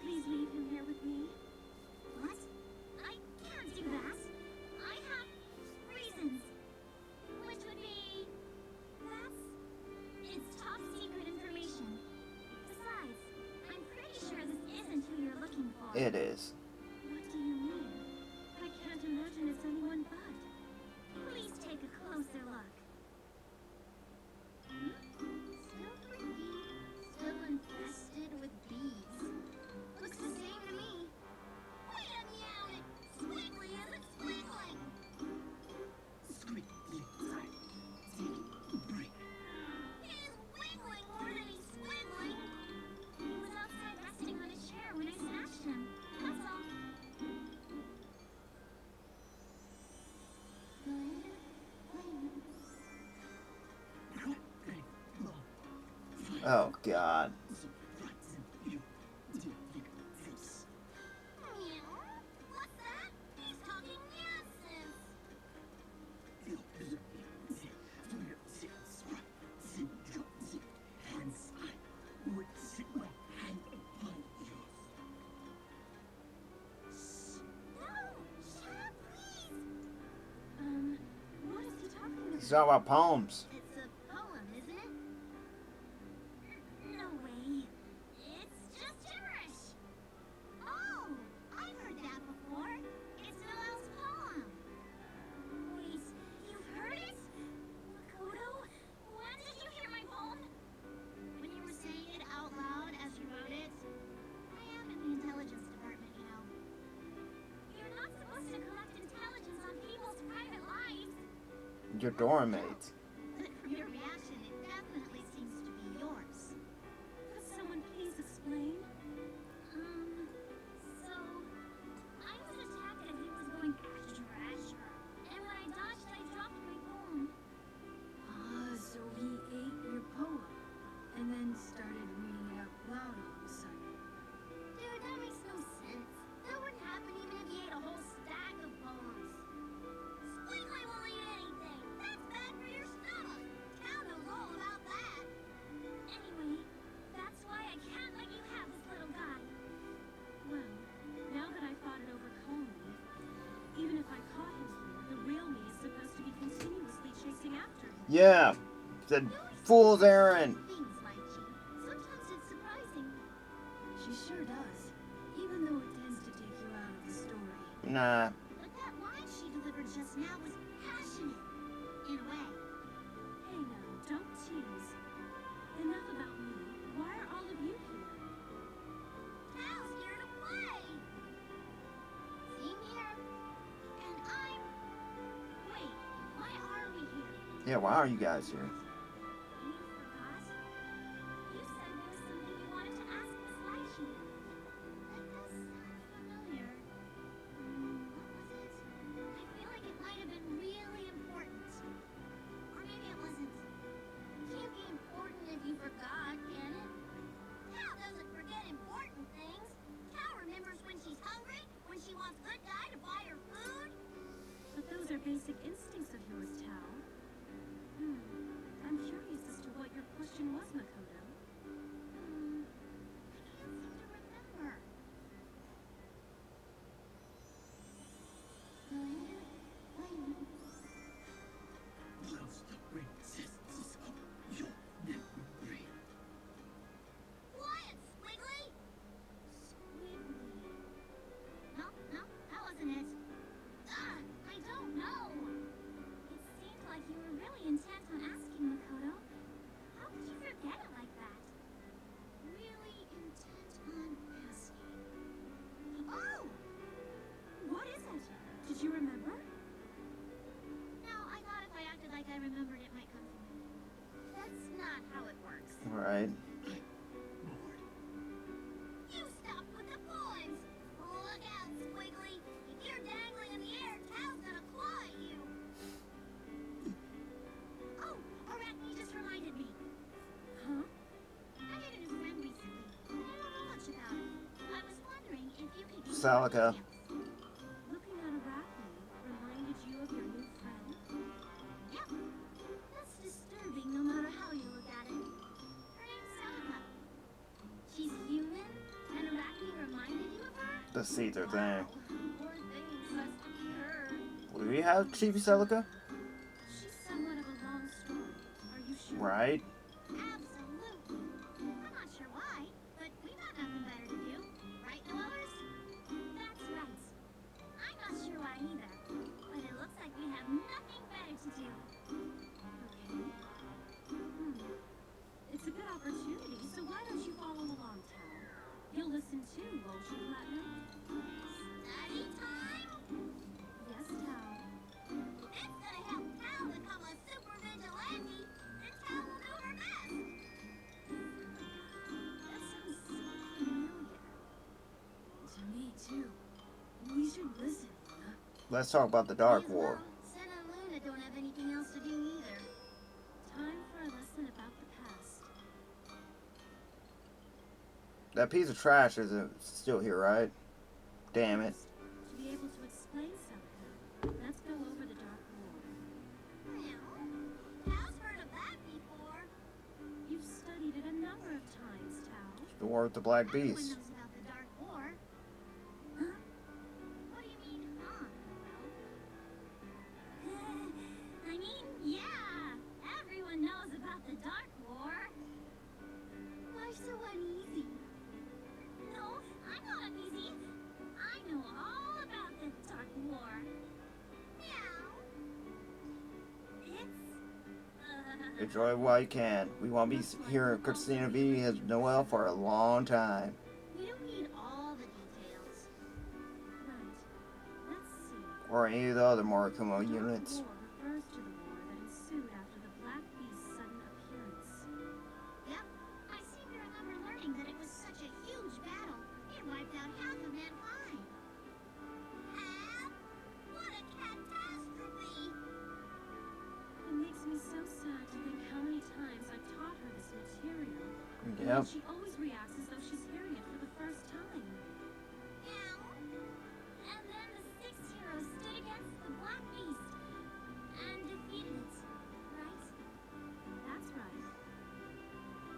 [SPEAKER 2] please leave him here with me?
[SPEAKER 3] What? I can't do that. I have reasons. Which would be... It's top secret information. Besides, I'm pretty sure this isn't who you're looking for.
[SPEAKER 1] It is.
[SPEAKER 2] What do you mean? I can't imagine it's anyone but.
[SPEAKER 3] Please take a closer look. Still creepy. Still infested with bees. Looks the same to me. Wait a meow! Squiggly isn't squiggling! He's wiggling more than he's squiggling!
[SPEAKER 2] He was outside resting on a chair when I snatched him. That's all.
[SPEAKER 1] Oh, God.
[SPEAKER 3] Meow? What's that? He's talking nonsense! No! Shut up, please!
[SPEAKER 2] What is he talking about?
[SPEAKER 1] He's talking about poems.
[SPEAKER 3] It's a poem, isn't it? No way. It's just gibberish. Oh, I've heard that before. It's Noel's poem. Wait, you've heard it? Makoto, when did you hear my poem? When you were saying it out loud as you wrote it? I am in the intelligence department, you know. You're not supposed to collect intelligence on people's private lives.
[SPEAKER 1] Your dorm mates.
[SPEAKER 3] But from your reaction, it definitely seems to be yours.
[SPEAKER 2] Could someone please explain?
[SPEAKER 3] So, I was attacked as he was going Asher, Asher. And when I dodged, I dropped my poem.
[SPEAKER 10] So he ate your poem and then started reading it out loud all of a sudden.
[SPEAKER 3] Dude, that makes no sense. That wouldn't happen even if he ate a whole stack of poems. Squiggly won't eat anything. That's bad for your stomach. Cal knows all about that.
[SPEAKER 2] Anyway, that's why I can't let you have this little guy. Well, now that I thought it over calmly, even if I caught him here, the real me is supposed to be continuously chasing after him.
[SPEAKER 1] Yeah. The fool's errand.
[SPEAKER 3] Things, Litchi. Sometimes it's surprising.
[SPEAKER 10] She sure does, even though it tends to take you out of the story.
[SPEAKER 1] Nah.
[SPEAKER 3] But that line she delivered just now was passionate. In a way.
[SPEAKER 2] Hey now, don't tease. Enough about me. Why are all of you here?
[SPEAKER 3] Cal's here to play. Same here. And I'm... Wait, why are we here?
[SPEAKER 1] Yeah, why are you guys here?
[SPEAKER 3] You forgot? You said there was something you wanted to ask Miss Litchi. That does sound familiar. What was it? I feel like it might have been really important. Or maybe it wasn't. It can't be important if you forgot, can it? Cal doesn't forget important things. Cal remembers when she's hungry, when she wants good guy to buy her food.
[SPEAKER 2] But those are basic instincts of yours, Tao. I'm curious as to what your question was, Makoto.
[SPEAKER 3] I can't seem to remember. Quiet, Squiggly! Squiggly. No, that wasn't it. I don't know.
[SPEAKER 2] It seemed like you were really intent on asking, Makoto. How could you forget it like that?
[SPEAKER 3] Really intent on asking. Oh!
[SPEAKER 2] What is it? Did you remember?
[SPEAKER 3] No, I thought if I acted like I remembered, it might come to me. That's not how it works.
[SPEAKER 1] Right.
[SPEAKER 3] You stop with the poems! Look out, Squiggly! If you're dangling in the air, Cal's gonna claw at you! Oh, Arachne just reminded me.
[SPEAKER 2] Huh?
[SPEAKER 3] I dated his friend recently. I don't know much about him. I was wondering if you could give me
[SPEAKER 1] Celica.
[SPEAKER 3] some details.
[SPEAKER 2] Looking at Arachne reminded you of your new friend?
[SPEAKER 3] Yep. That's disturbing no matter how you look
[SPEAKER 1] see-through thing.
[SPEAKER 4] Wow. Poor thing must be hurt.
[SPEAKER 1] Will we have Chibi Celica?
[SPEAKER 2] She's somewhat of a long story. Are you sure?
[SPEAKER 1] Right.
[SPEAKER 4] Absolutely. I'm not sure why, but we got nothing better to do. Right, Dolores?
[SPEAKER 2] That's right.
[SPEAKER 4] I'm not sure why either, but it looks like we have nothing better to do.
[SPEAKER 2] Okay. It's a good opportunity, so why don't you follow along, Tal? You'll listen too, won't you, Platinum?
[SPEAKER 4] Study time?
[SPEAKER 2] Yes, Tal.
[SPEAKER 4] It's gonna help Tal become a super vigilante, and Tal will do her best.
[SPEAKER 2] That sounds so familiar.
[SPEAKER 10] To me, too. We should listen, Luna.
[SPEAKER 1] Let's talk about the Dark
[SPEAKER 4] May as
[SPEAKER 1] War.
[SPEAKER 4] well. Sen and Luna don't have anything else to do either.
[SPEAKER 2] Time for a lesson about the past.
[SPEAKER 1] That piece of trash isn't still here, right? Damn it.
[SPEAKER 2] To be able to explain something, let's go over the Dark War.
[SPEAKER 4] Well, Tal's heard of that before.
[SPEAKER 2] You've studied it a number of times, Tal.
[SPEAKER 1] The War with the Black
[SPEAKER 4] Everyone
[SPEAKER 1] Beast.
[SPEAKER 4] knows about the Dark War. Huh? What do you mean, huh? Well, I mean, yeah. Everyone knows about the Dark War. Why so uneasy? No, I'm not uneasy. I know all about the Dark War. Meow. It's,
[SPEAKER 1] Enjoy it while you can. We won't be hearing Christina V as Noel for a long time.
[SPEAKER 4] we don't need all the details.
[SPEAKER 2] Right. Let's see.
[SPEAKER 1] Or any of the other Morikumo
[SPEAKER 2] The Dark
[SPEAKER 1] units.
[SPEAKER 2] War refers to the war that ensued after the Black Beast's sudden appearance.
[SPEAKER 4] Yep, I seem to remember learning that it was such a huge battle. It wiped out half of mankind. Half? What a catastrophe!
[SPEAKER 2] It makes me so sad to think how many times I've taught her this material. And
[SPEAKER 1] Yep.
[SPEAKER 2] she always reacts as though she's hearing it for the first time.
[SPEAKER 4] Meow. And then the 6 heroes stood against the Black Beast and defeated it, right?
[SPEAKER 2] That's right.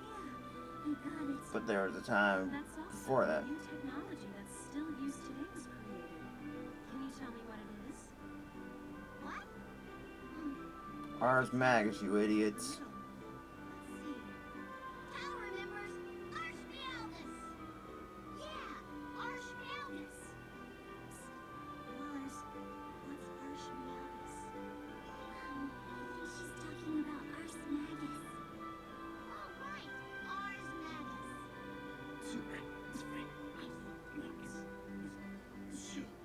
[SPEAKER 4] Yeah, I got it.
[SPEAKER 1] But there was a time
[SPEAKER 2] That's also
[SPEAKER 1] before
[SPEAKER 2] when
[SPEAKER 1] that.
[SPEAKER 2] new technology that's still used today was created. Can you tell me what it is?
[SPEAKER 4] What?
[SPEAKER 1] Ars Magus, you idiots.
[SPEAKER 2] Riddle.
[SPEAKER 4] Let's see. Tal remembers Archmealdus. Yeah, Archmealdus. Lars, what's Archmealdus? I think she's talking about Ars Magus. Oh, right, Ars Magus.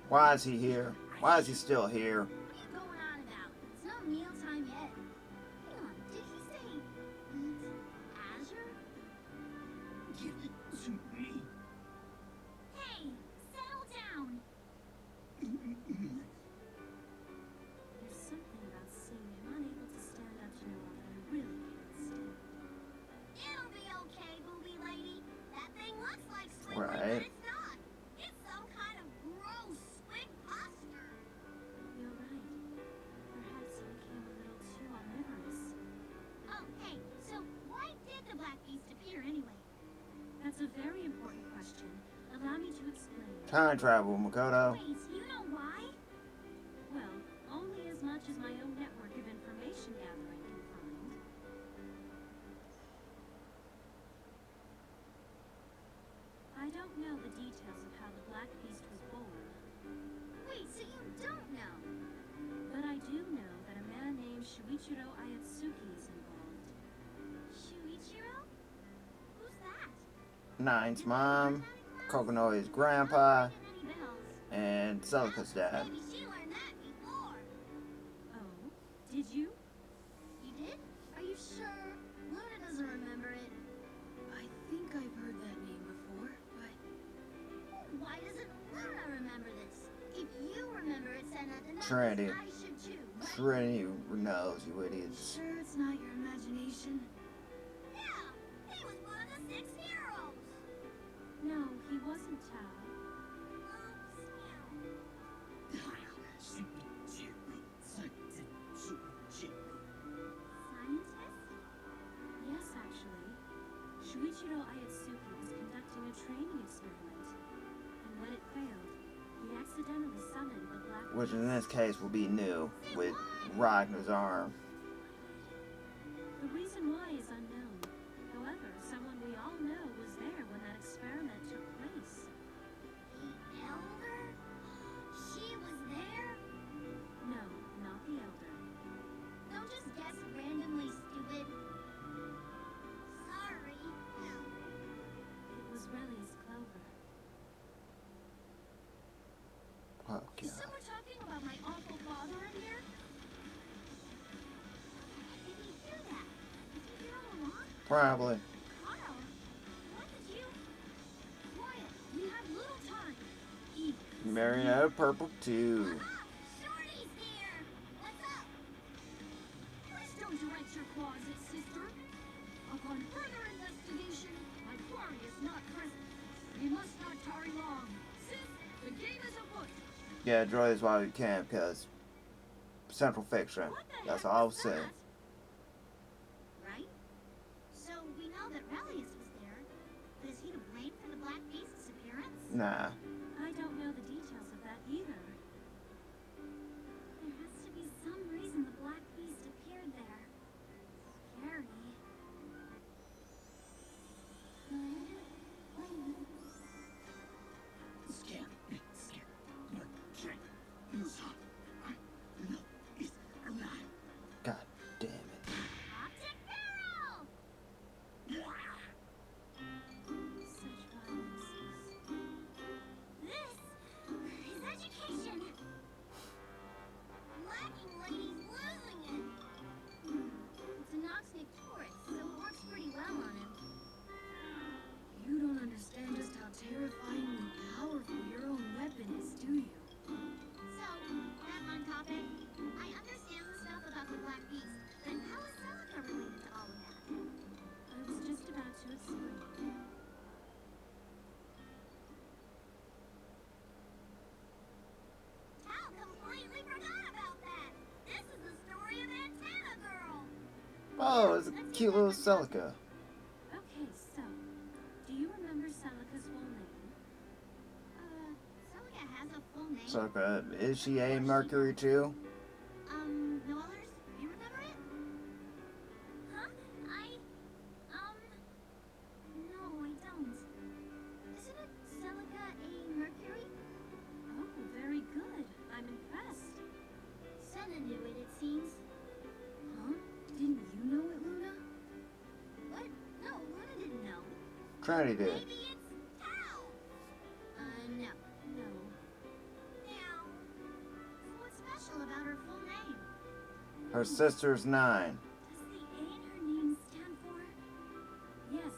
[SPEAKER 1] Why is he here? Why is he still here?
[SPEAKER 4] What are you going on about? It's not mealtime yet. Hang on, did he say eat Azure?
[SPEAKER 5] Give it to me.
[SPEAKER 4] Hey, settle down.
[SPEAKER 2] There's something about seeing him unable to stand up to Noel that I really can't stand.
[SPEAKER 4] It'll be okay, booby lady. That thing looks like Squidward,
[SPEAKER 1] Right.
[SPEAKER 4] but it's not. It's some kind of gross squid posture.
[SPEAKER 2] You're right. Perhaps he became a little too omnivorous.
[SPEAKER 4] Oh, hey, so why did the Black Beast appear anyway?
[SPEAKER 2] That's a very important question. Allow me to explain.
[SPEAKER 1] Time travel, Makoto.
[SPEAKER 4] Wait, you know why?
[SPEAKER 2] Well, only as much as my own network of information gathering can find. I don't know the details of how the Black Beast was born,
[SPEAKER 4] Wait, so you don't know?
[SPEAKER 2] but I do know that a man named Shuichiro Ayatsuki is involved.
[SPEAKER 4] Shuichiro? Who's that?
[SPEAKER 1] Nine's mom, Kokonoe's grandpa,
[SPEAKER 4] Any bells?
[SPEAKER 1] and Celica's dad.
[SPEAKER 4] Maybe she learned that before.
[SPEAKER 2] Oh, did you?
[SPEAKER 4] You did? Are you sure? Luna doesn't remember it.
[SPEAKER 10] I think I've heard that name before, but
[SPEAKER 4] Why doesn't Luna remember this? If you remember it, Senna, then that
[SPEAKER 1] Trinity.
[SPEAKER 4] means I should too. Right?
[SPEAKER 1] Trinity knows, you idiots.
[SPEAKER 10] sure it's not your imagination?
[SPEAKER 4] Yeah, he was one of the 6 heroes.
[SPEAKER 2] No, he wasn't, Tal.
[SPEAKER 4] Meow. Scientist?
[SPEAKER 2] Yes, actually. Shuichiro Ayatsuki was conducting a training experiment, and when it failed,
[SPEAKER 1] which in this case will be new with Ragnar's arm.
[SPEAKER 2] The reason why is unknown. However, someone we all know was there when that experiment took place.
[SPEAKER 3] The Elder? She was there?
[SPEAKER 2] No, not the Elder.
[SPEAKER 3] Don't just guess randomly, stupid. Sorry.
[SPEAKER 2] It was Reli's Clover.
[SPEAKER 1] Oh,
[SPEAKER 3] So
[SPEAKER 1] God.
[SPEAKER 3] we're talking about my awful father in here? Did he hear that? Was he here all along?
[SPEAKER 1] Probably.
[SPEAKER 3] Carl, what did you... Quiet, we have little time. Eat.
[SPEAKER 1] Marionette of Purple 2.
[SPEAKER 3] Shorty's here! What's up?
[SPEAKER 10] Please don't direct your claws at sister. Upon further investigation, my quarry is not present. We must not tarry long. Sis, the game is afoot.
[SPEAKER 1] Yeah, enjoy this while you can, because Central Fiction.
[SPEAKER 3] What the
[SPEAKER 1] That's
[SPEAKER 3] heck
[SPEAKER 1] all I'll
[SPEAKER 3] was
[SPEAKER 1] say.
[SPEAKER 3] that? Right? So we know that Relius was there, but is he to blame for the Black Beast's appearance?
[SPEAKER 1] Nah.
[SPEAKER 2] I don't know the details of that either.
[SPEAKER 3] There has to be some reason the Black Beast appeared there. Scary.
[SPEAKER 1] God damn it.
[SPEAKER 3] Optic barrel!
[SPEAKER 2] Such violence.
[SPEAKER 3] This is education. Lacking lady's losing it. It's a Noxnick Taurus, so it works pretty well on him.
[SPEAKER 10] You don't understand just how terrifyingly powerful your own weapon is, do you?
[SPEAKER 3] So, back on topic. I understand the stuff about the Black Beast, but how is Celica related to all of that?
[SPEAKER 2] I was just about to explain.
[SPEAKER 3] Tal completely forgot about that. This is the story of Antenna Girl.
[SPEAKER 1] Oh, it's a cute little Celica.
[SPEAKER 2] Okay, so, do you remember Celica's full name?
[SPEAKER 3] Celica has a full name.
[SPEAKER 1] Celica, is she a Mercury too?
[SPEAKER 3] No others? You remember it? Huh? No, I don't. Isn't it Celica a Mercury?
[SPEAKER 2] Oh, very good. I'm impressed.
[SPEAKER 3] Senna knew it, it seems.
[SPEAKER 10] Huh? Didn't you know it, Luna?
[SPEAKER 3] What? No, Luna didn't know.
[SPEAKER 1] Trinity did.
[SPEAKER 3] Maybe it's Tao. No.
[SPEAKER 2] No.
[SPEAKER 3] Now, so what's special about her full name?
[SPEAKER 1] Her sister's 9.
[SPEAKER 2] Does the A in her name stand for? Yes,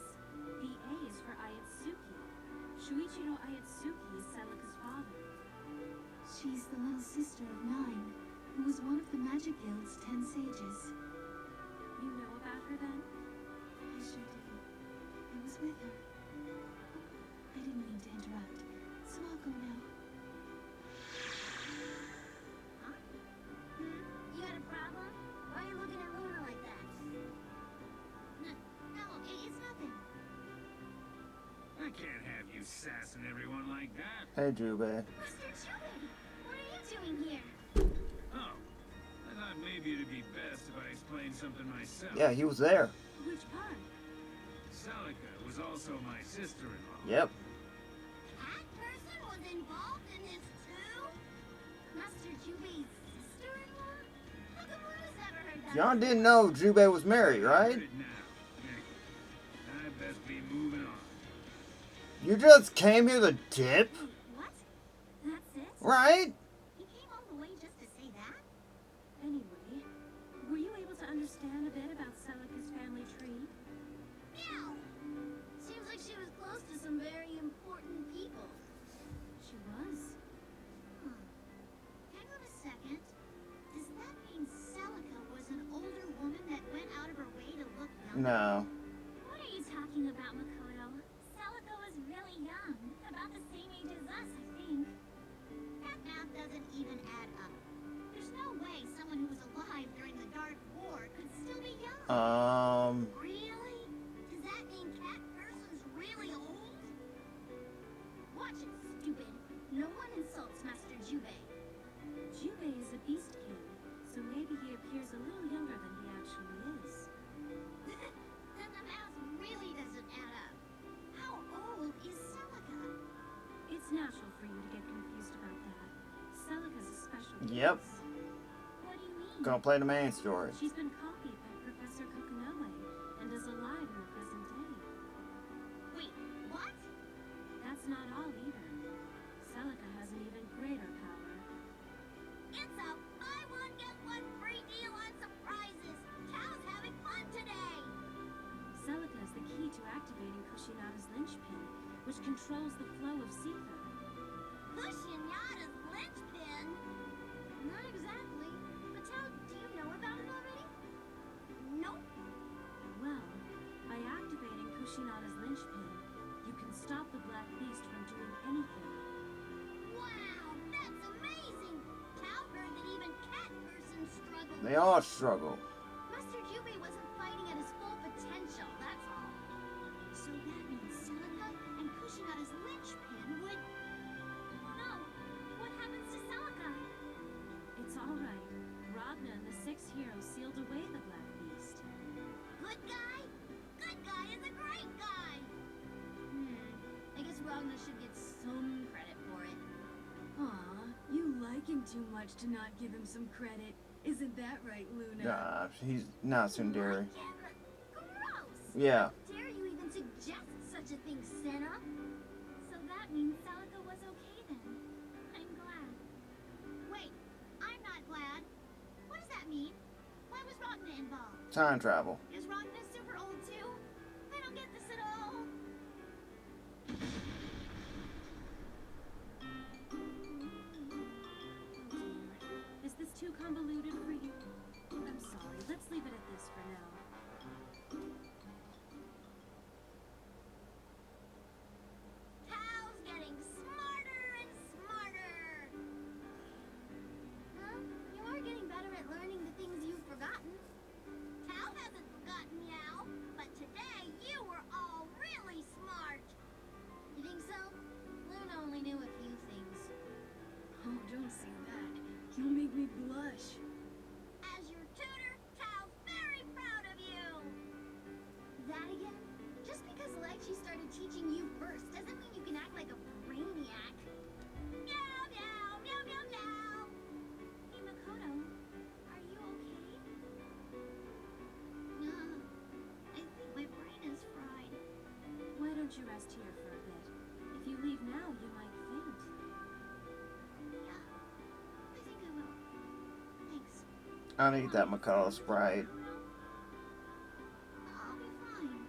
[SPEAKER 2] the A is for Ayatsuki. Shuichiro Ayatsuki is Celica's father.
[SPEAKER 10] She's the little sister of 9, who was one of the Magic Guild's 10 sages.
[SPEAKER 2] You know about her then?
[SPEAKER 10] I sure do. I was with her. I didn't mean to interrupt, so I'll go now.
[SPEAKER 3] Huh? You had a problem? Why are you looking at Luna like that? No, it's nothing.
[SPEAKER 11] I can't have you sassing everyone like that.
[SPEAKER 1] Hey, Jubei.
[SPEAKER 3] Mr. Chewy, what are you doing here?
[SPEAKER 11] Oh, I thought maybe it'd be best if I explained something myself.
[SPEAKER 1] Yeah, he was there.
[SPEAKER 2] Which part?
[SPEAKER 11] Celica was also my sister-in-law.
[SPEAKER 1] Yep.
[SPEAKER 3] That person was involved in this too? Master Chewy's sister-in-law? How come Luna's never heard that?
[SPEAKER 1] Y'all didn't know Jubei was married, right?
[SPEAKER 11] Heard it now. I'd best be moving on.
[SPEAKER 1] You just came here to dip?
[SPEAKER 3] What? That's it?
[SPEAKER 1] Right?
[SPEAKER 3] He came all the way just to say that?
[SPEAKER 2] Anyway, were you able to understand a bit about Celica's family tree?
[SPEAKER 3] Meow! Seems like she was close to some very important people.
[SPEAKER 2] She was.
[SPEAKER 3] Hang on a second. Does that mean Celica was an older woman that went out of her way to look younger?
[SPEAKER 1] No.
[SPEAKER 3] What are you talking about, Makoto? Celica was really young. About the same age as us, I think. That math doesn't even add up. There's no way someone who was alive during the Dark War could still be young. Really? Does that mean Cat Person's really old? Watch it, stupid. No one insults Master Jubei.
[SPEAKER 1] Yep.
[SPEAKER 2] What do you mean?
[SPEAKER 1] Gonna play the main story.
[SPEAKER 2] She's been copied by Professor Kokonoe and is alive in the present day.
[SPEAKER 3] Wait, what?
[SPEAKER 2] That's not all either. Celica has an even greater power.
[SPEAKER 3] It's a buy one, get one free deal on surprises. Cal's having fun today.
[SPEAKER 2] Celica is the key to activating Kushinada's linchpin, which controls the flow of Seether.
[SPEAKER 3] Kushinada's linchpin? Not exactly. But Tal, do you know about it already? Nope.
[SPEAKER 2] Well, by activating Kushinada's linchpin, you can stop the Black Beast from doing anything.
[SPEAKER 3] Wow, that's amazing. Tal heard that even cat persons struggle.
[SPEAKER 1] They all struggle.
[SPEAKER 3] Master Jubei wasn't fighting at his full potential, that's all. So that means Celica and Kushinada's linchpin would...
[SPEAKER 2] No! What happens to Celica? It's all right. Ragna and the 6 heroes sealed away the Black Beast.
[SPEAKER 3] Good guy? Good guy is a great guy! I guess Ragna should get some credit for it.
[SPEAKER 10] Aw, you like him too much to not give him some credit. Isn't that right, Luna?
[SPEAKER 1] Nah, he's not Tsundere.
[SPEAKER 3] Gross!
[SPEAKER 1] Yeah.
[SPEAKER 3] Dare you even suggest such a thing, Senna?
[SPEAKER 2] So that means Celica was okay then. I'm glad.
[SPEAKER 3] Wait, I'm not glad. What does that mean? Why was Ragna involved?
[SPEAKER 1] Time travel.
[SPEAKER 3] Is Ragna super old too? I don't get this at all.
[SPEAKER 2] Is this too convoluted for you? I'm sorry. Let's leave it at this for now.
[SPEAKER 3] Tal's getting smarter and smarter. Well, you are getting better at learning the things you've forgotten. Tal hasn't forgotten Meow, but today you were all really smart. You think so? Luna only knew a few things.
[SPEAKER 10] Oh, don't say that. You'll make me blush.
[SPEAKER 3] As your tutor, Tal's very proud of you. That again? Just because Litchi started teaching you first doesn't mean you can act like a brainiac. Meow, meow, meow, meow, meow.
[SPEAKER 2] Hey, Makoto. Are you okay?
[SPEAKER 3] I think my brain is fried.
[SPEAKER 2] Why don't you rest here for a bit? If you leave now, you might faint.
[SPEAKER 3] Yeah, I think I will. Thanks.
[SPEAKER 1] I need that Makoto Sprite.
[SPEAKER 3] I'll be fine.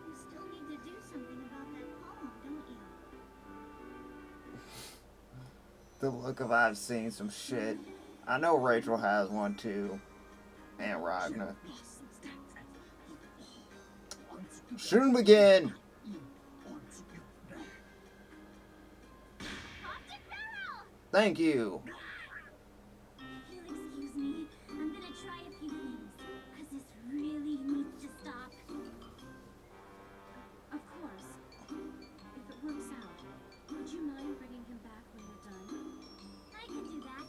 [SPEAKER 3] You still need to do something about that poem, don't you?
[SPEAKER 1] The look of I've seen some shit. I know Rachel has one too. And Ragna. Shoot him again!
[SPEAKER 3] Optic barrel!
[SPEAKER 1] Thank you.
[SPEAKER 2] If you'll excuse me, I'm gonna try a few things. Cause this really needs to stop. Of course. If it works out, would you mind bringing him back when you're done?
[SPEAKER 3] I can do that.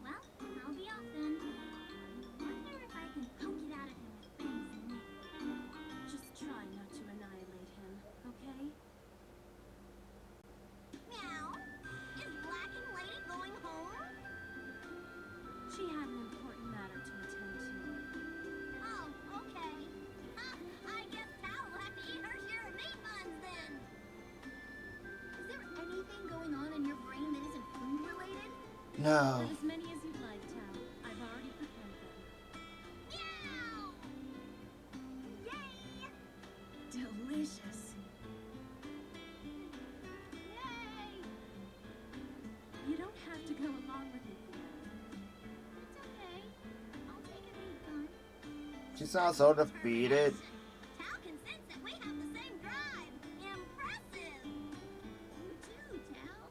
[SPEAKER 3] Well, I'll be off then. Wonder if I can poke it out of him with fangs and nails.
[SPEAKER 2] Just try not to annihilate him, okay?
[SPEAKER 3] Meow. Is Black and Lady going home?
[SPEAKER 2] She had an important matter to attend to.
[SPEAKER 3] Oh, okay. I guess Tal will have to eat her share of meat buns then. Is there anything going on in your brain that isn't food related?
[SPEAKER 1] No.
[SPEAKER 2] As many as you'd like, Tal. I've already prepared them.
[SPEAKER 3] Meow! Yay!
[SPEAKER 10] Delicious.
[SPEAKER 3] Yay!
[SPEAKER 2] You don't have to go along with it.
[SPEAKER 3] It's okay. I'll take a meat bun.
[SPEAKER 1] She sounds so defeated.
[SPEAKER 3] Tal can sense that we have the same drive. Impressive! You too, Tal.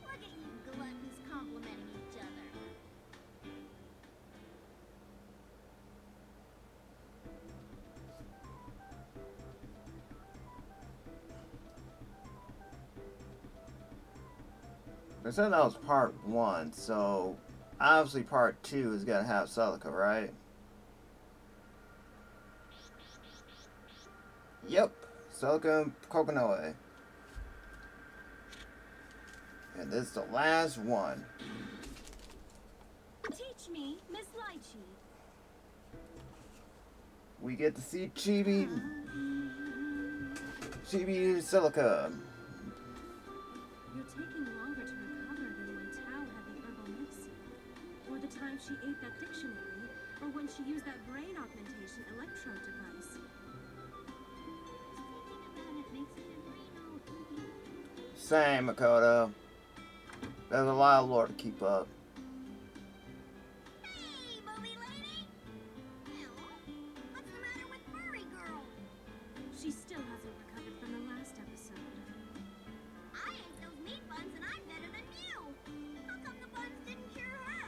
[SPEAKER 3] Look at you gluttons complimenting each other.
[SPEAKER 1] They said that was part 1, so obviously part 2 is gonna have Celica, right? Yep, Celica and Kokonoe. And this is the last one.
[SPEAKER 2] Teach me, Miss Litchi.
[SPEAKER 1] We get to see Chibi Silica.
[SPEAKER 2] You're taking longer to recover than when Tao had the herbal medicine, or the time she ate that dictionary, or when she used that brain augmentation electrode device.
[SPEAKER 3] Thinking about it makes me agree.
[SPEAKER 1] Same, Makoto. There's a lot of lore to keep up.
[SPEAKER 4] Hey, movie lady! Hello? What's the matter with Furry Girl?
[SPEAKER 2] She still hasn't recovered from the last episode.
[SPEAKER 4] I ate those meat buns and I'm better than you. How come the buns didn't cure her?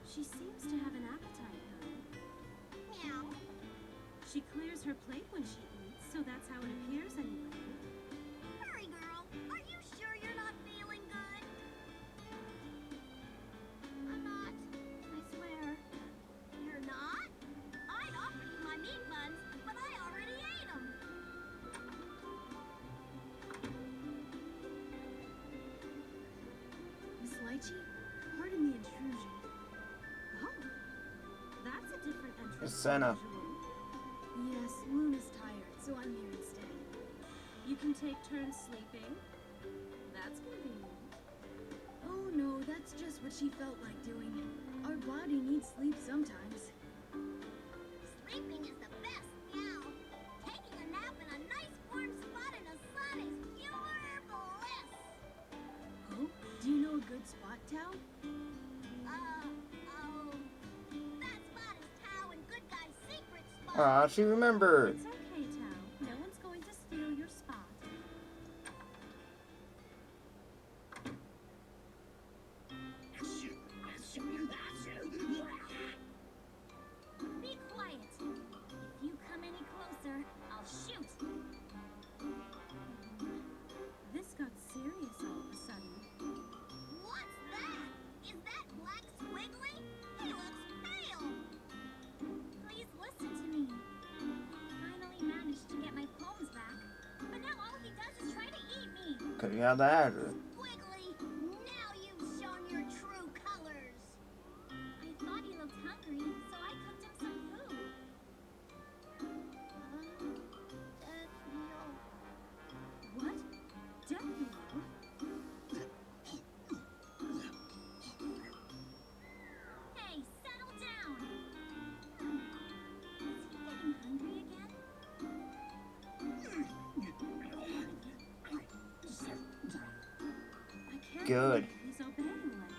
[SPEAKER 2] She seems to have an appetite, though.
[SPEAKER 4] Meow.
[SPEAKER 2] She clears her plate when she eats, so that's how it appears anyway.
[SPEAKER 4] Furry Girl, are you sure you're not feeling good? I'm not. I swear. You're not? I'd offer you my meat buns, but I already ate them.
[SPEAKER 10] Miss Litchi, pardon the intrusion.
[SPEAKER 2] Oh, that's a different entrance.
[SPEAKER 1] It's Senna.
[SPEAKER 2] than usual.
[SPEAKER 10] Yes, Moon is tired, so I'm here instead.
[SPEAKER 2] You can take turns sleeping. That's convenient.
[SPEAKER 10] Oh no, that's just what she felt like doing. Our body needs sleep sometimes.
[SPEAKER 4] Sleeping is the best, meow. Taking a nap in a nice warm spot in the sun is pure bliss.
[SPEAKER 10] Oh, do you know a good spot, Tao?
[SPEAKER 4] That spot is Tao and Good Guy's secret spot.
[SPEAKER 1] Aw, she remembered.
[SPEAKER 2] It's okay, Tao. No one's going to steal your spot.
[SPEAKER 4] Be quiet. If you come any closer, I'll shoot.
[SPEAKER 2] This got serious all of a sudden.
[SPEAKER 4] What's that? Is that Black Squiggly? He looks pale. Please listen to me. Finally managed to get my poems back, but now all he does is try to eat me.
[SPEAKER 1] Could you have that?
[SPEAKER 4] Squiggly, now you've shown your true colors. I thought he looked hungry, so I cooked him some food.
[SPEAKER 2] What? Death meal?
[SPEAKER 4] Hey, settle down. Is he getting hungry again?
[SPEAKER 2] I can't
[SPEAKER 1] Good.
[SPEAKER 2] believe he's obeying like that.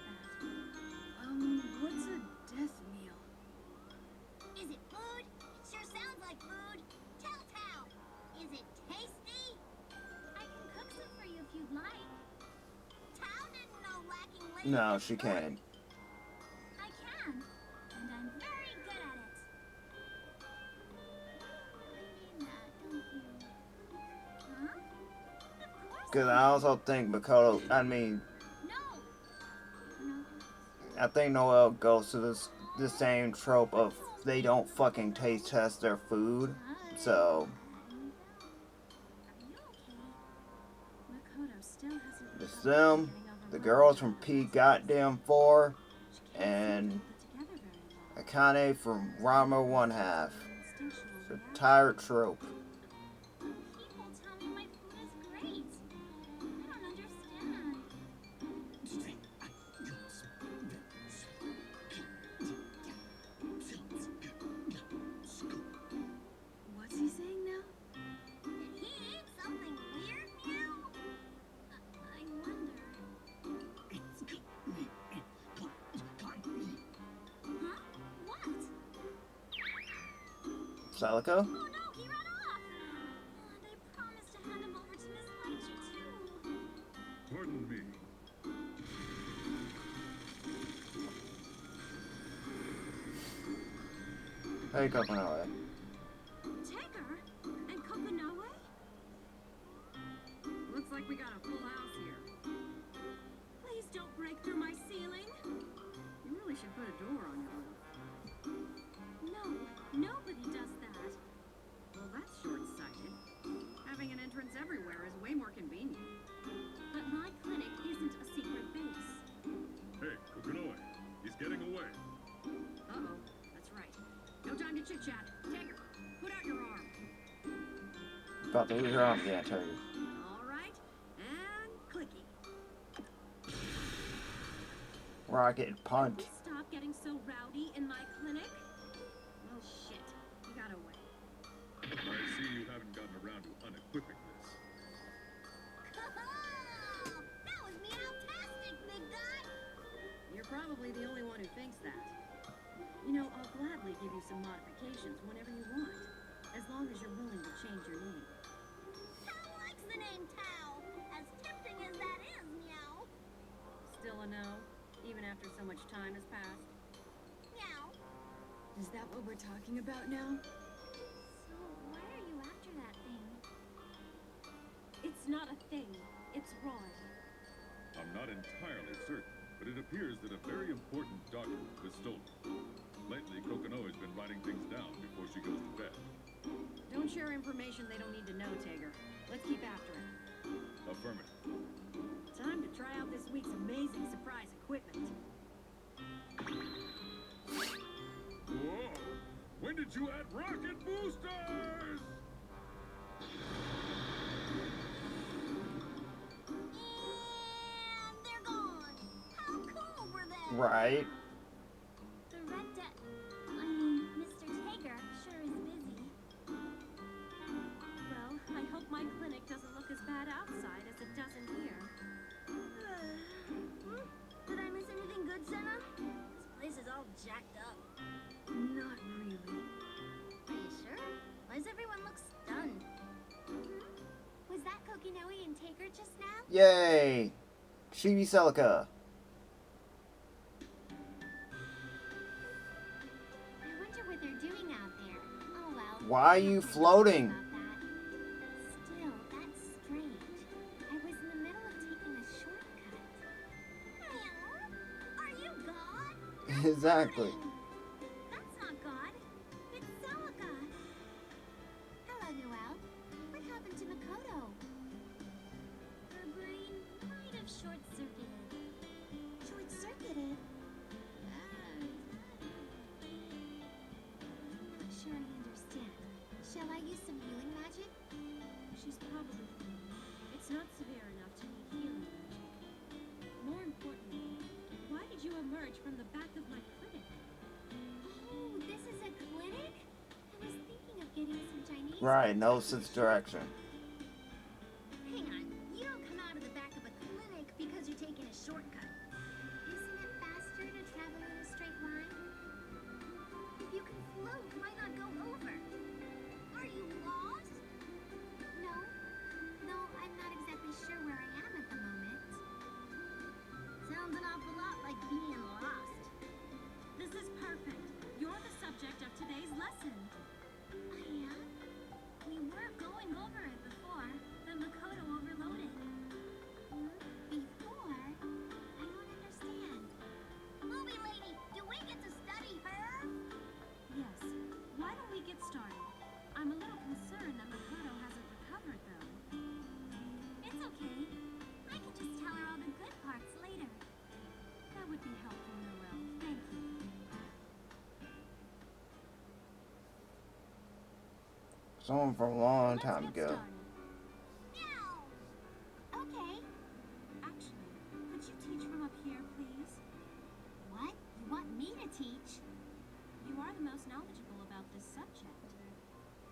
[SPEAKER 10] What's a death meal?
[SPEAKER 4] Is it food? It sure sounds like food. Tell Tao. Is it tasty? I can cook some for you if you'd like. Tao didn't know lacking liquid.
[SPEAKER 1] No, she can't.
[SPEAKER 4] I can, and I'm very good at it. You mean that, don't you? Huh? Of course.
[SPEAKER 1] Because I also think Makoto, I mean,
[SPEAKER 4] No. No.
[SPEAKER 1] I think Noel goes to the same trope of they don't fucking taste test their food. So,
[SPEAKER 2] Are you okay? Makoto still hasn't
[SPEAKER 1] it's
[SPEAKER 2] recovered
[SPEAKER 1] them,
[SPEAKER 2] from getting
[SPEAKER 1] the
[SPEAKER 2] overwhelmed
[SPEAKER 1] girls
[SPEAKER 2] by
[SPEAKER 1] from
[SPEAKER 2] it.
[SPEAKER 1] P goddamn 4,
[SPEAKER 2] She can't
[SPEAKER 1] and
[SPEAKER 2] seem to keep it together very long.
[SPEAKER 1] Akane from Rama 1/2.
[SPEAKER 2] Instinctual
[SPEAKER 1] It's a
[SPEAKER 2] reaction.
[SPEAKER 1] tired trope.
[SPEAKER 4] People tell me my food is great. I don't understand.
[SPEAKER 10] What's he saying now?
[SPEAKER 4] Did he eat something weird, meow? I wonder. Huh? What?
[SPEAKER 1] Celico?
[SPEAKER 4] Oh no, he ran off! They promised to hand him over to Miss Litchi too.
[SPEAKER 11] Pardon me.
[SPEAKER 1] Hey, Kokonoe.
[SPEAKER 2] Tigger? And Kokonoe? Looks like we got a full house here. Please don't break through my ceiling. You really should put a door on your roof. No, nobody does that. Well, that's short-sighted. Having an entrance everywhere is way more convenient. But my clinic isn't a
[SPEAKER 1] About to lose your arm again, Turtle.
[SPEAKER 12] All right, and clicky.
[SPEAKER 1] Rocket punch.
[SPEAKER 2] Can we stop getting so rowdy in my clinic?
[SPEAKER 12] Well, shit. You got away.
[SPEAKER 11] I see you haven't gotten around to unequipping this.
[SPEAKER 4] That was meow-tastic, big guy!
[SPEAKER 12] You're probably the only one who thinks that. You know, I'll gladly give you some modifications whenever you want, as long as you're willing to change your name.
[SPEAKER 4] Tao likes the name Tao, as tempting as that is, meow.
[SPEAKER 12] Still a no, even after so much time has passed?
[SPEAKER 4] Meow.
[SPEAKER 10] Is that what we're talking about now?
[SPEAKER 3] So, why are you after that thing?
[SPEAKER 2] It's not a thing. It's Roy.
[SPEAKER 11] I'm not entirely certain, but it appears that a very important document was stolen. Lately, Kokonoe's been writing things down before she goes to bed.
[SPEAKER 12] Don't share information they don't need to know, Tager. Let's keep after it.
[SPEAKER 11] Affirmative.
[SPEAKER 12] Time to try out this week's amazing surprise equipment.
[SPEAKER 11] Whoa! When did you add rocket boosters?
[SPEAKER 4] And they're gone. How cool were they?
[SPEAKER 1] Right.
[SPEAKER 3] The Red Dead. I mean, Mr. Tager sure is busy.
[SPEAKER 2] Well, I hope my clinic doesn't look as bad outside as it does in here.
[SPEAKER 4] Did I miss anything good, Senna? This place is all jacked up.
[SPEAKER 10] Not really.
[SPEAKER 4] Are you sure? Why does everyone look stunned?
[SPEAKER 3] Was that Kokinoe and Tager just now?
[SPEAKER 1] Yay! Chibi Celica.
[SPEAKER 3] I wonder what they're doing out there. Oh well.
[SPEAKER 1] Why are you floating?
[SPEAKER 3] About that. Still, that's strange. I was in the middle of taking a shortcut.
[SPEAKER 4] Meow. Are you God?
[SPEAKER 1] Exactly.
[SPEAKER 3] That's not God. It's Celica. Hello, Noelle. What happened to Makoto? Her brain might have short-circuited. Short-circuited? I'm not sure I understand. Shall I use some healing magic?
[SPEAKER 2] She's probably fine. It's not severe enough to need healing magic. More importantly, why did you emerge from the back of my clinic?
[SPEAKER 3] Oh, this is a clinic? I was thinking of getting some Chinese.
[SPEAKER 1] Right, no sense direction.
[SPEAKER 4] Hang on. You don't come out of the back of a clinic because you're taking a shortcut.
[SPEAKER 3] Isn't it faster to travel in a straight line?
[SPEAKER 4] If you can float, why not go over? Are you lost?
[SPEAKER 3] No. No, I'm not exactly sure where I am at the moment.
[SPEAKER 4] Sounds an awful lot like being lost.
[SPEAKER 2] This is perfect. You're the subject of today's lesson.
[SPEAKER 3] I am?
[SPEAKER 2] We were going over it before. The Makoto overloaded.
[SPEAKER 3] Before? I don't understand.
[SPEAKER 4] Movie lady, do we get to study her?
[SPEAKER 2] Yes. Why don't we get started? I'm a little concerned that Makoto hasn't recovered, though.
[SPEAKER 3] It's okay. I can just tell her all the good parts later.
[SPEAKER 2] That would be helpful, Noelle. Thank you.
[SPEAKER 1] Someone from a long
[SPEAKER 2] Let's
[SPEAKER 1] time
[SPEAKER 2] get
[SPEAKER 1] ago.
[SPEAKER 2] started.
[SPEAKER 4] Meow.
[SPEAKER 3] Okay.
[SPEAKER 2] Actually, could you teach from up here, please?
[SPEAKER 3] What? You want me to teach?
[SPEAKER 2] You are the most knowledgeable about this subject.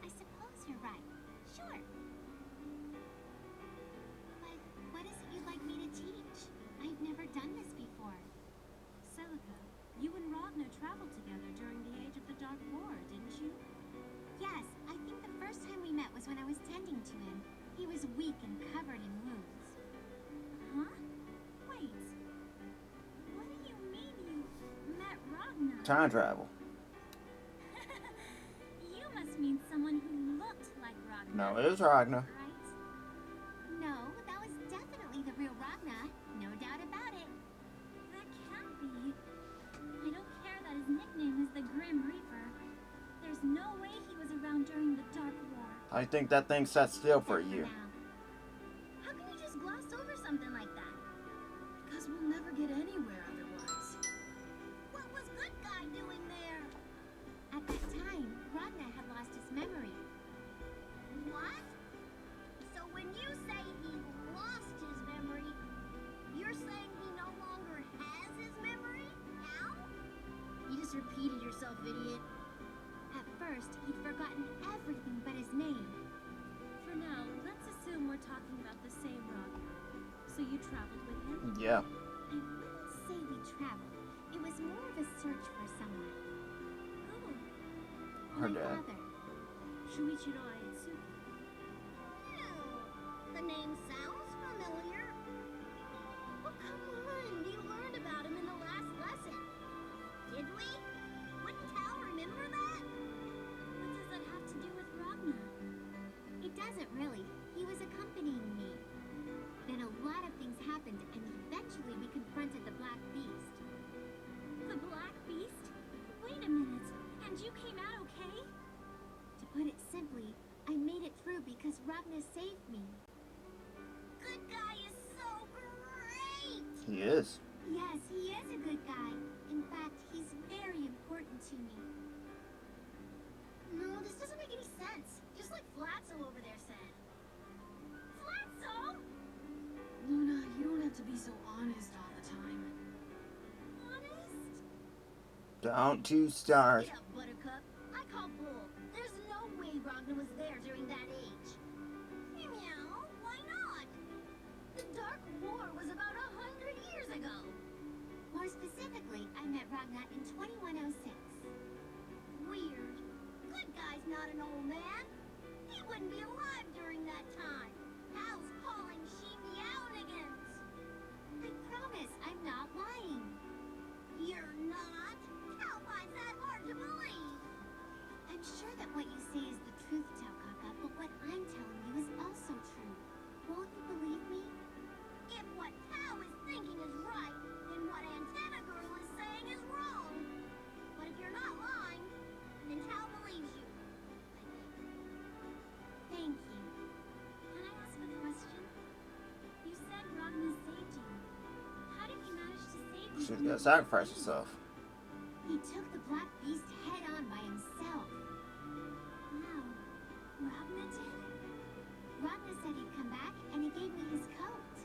[SPEAKER 3] I suppose you're right. Sure. But what is it you'd like me to teach? I've never done this before.
[SPEAKER 2] Celica, you and Ragnar traveled together during the age of the Dark War, didn't you?
[SPEAKER 3] Yes, I think the first time we met was when I was tending to him. He was weak and covered in wounds.
[SPEAKER 2] Huh? Wait. What do you mean you met Ragnar?
[SPEAKER 1] Time travel.
[SPEAKER 3] You must mean someone who looked like Ragnar.
[SPEAKER 1] No, it was Ragnar.
[SPEAKER 3] Right? No, that was definitely the real Ragnar. No doubt about it.
[SPEAKER 2] That can't be. I don't care that his nickname is the Grim Reaper. There's no way he was around during the Dark War.
[SPEAKER 1] I think that thing sat still for a
[SPEAKER 3] Except
[SPEAKER 1] year.
[SPEAKER 3] now.
[SPEAKER 4] How can you just gloss over something like that?
[SPEAKER 10] Because we'll never get anywhere otherwise.
[SPEAKER 4] What was good guy doing there?
[SPEAKER 3] At that time, Ragnar had lost his memory.
[SPEAKER 4] What? repeated yourself, idiot.
[SPEAKER 8] At first, he'd forgotten everything but his name.
[SPEAKER 2] For now, let's assume we're talking about the same Ragnar. So you traveled with him?
[SPEAKER 1] Yeah.
[SPEAKER 8] I wouldn't say we traveled. It was more of a search for someone.
[SPEAKER 2] Oh,
[SPEAKER 1] Her
[SPEAKER 8] My
[SPEAKER 1] dad.
[SPEAKER 8] father.
[SPEAKER 2] Shuichiro Aitsuki.
[SPEAKER 4] The name sounds familiar. Oh, come on. We learned about him in the last lesson. Did we? Wouldn't Tal remember that?
[SPEAKER 2] What does that have to do with Ragnar?
[SPEAKER 8] It doesn't really. He was accompanying me. Then a lot of things happened, and eventually we confronted the Black Beast.
[SPEAKER 2] The Black Beast? Wait a minute. And you came out okay?
[SPEAKER 8] To put it simply, I made it through because Ragnar saved me.
[SPEAKER 4] Good guy is so great.
[SPEAKER 1] He is.
[SPEAKER 8] Yes, he is a good guy. In fact, he's very important to me.
[SPEAKER 4] No, this doesn't make any sense. Just like Flatso over there said. Flatso?
[SPEAKER 10] Luna, you don't have to be so honest all the time.
[SPEAKER 4] Honest?
[SPEAKER 1] Don't you start.
[SPEAKER 4] Yeah, Buttercup. I call bull. There's no way Ragnar was there during that age. Meow, why not? The Dark War was about 100 years ago.
[SPEAKER 8] More specifically, I met Ragnar in 2106.
[SPEAKER 4] Weird. Good guy's not an old man. He wouldn't be alive during that time. Hal's calling she-meownigans.
[SPEAKER 8] I promise, I'm not lying.
[SPEAKER 4] You're not? How finds that hard to believe?
[SPEAKER 8] I'm sure that what you say is the truth, Taukaka, but what I'm telling you is also true. Won't you believe me?
[SPEAKER 4] If what Tao is thinking is right, then what Antenna Girl is saying is wrong. But if you're not lying, then Tao believes you.
[SPEAKER 8] Thank you.
[SPEAKER 2] Can I ask a question? You said Ragnar saved you. How did he manage to save you?
[SPEAKER 1] She's
[SPEAKER 2] from
[SPEAKER 1] gonna
[SPEAKER 2] the
[SPEAKER 1] sacrifice
[SPEAKER 2] Black
[SPEAKER 1] herself.
[SPEAKER 8] He took the Black Beast head on by himself.
[SPEAKER 2] Wow. Ragnar did?
[SPEAKER 8] Ragnar said he'd come back, and he gave me his coat.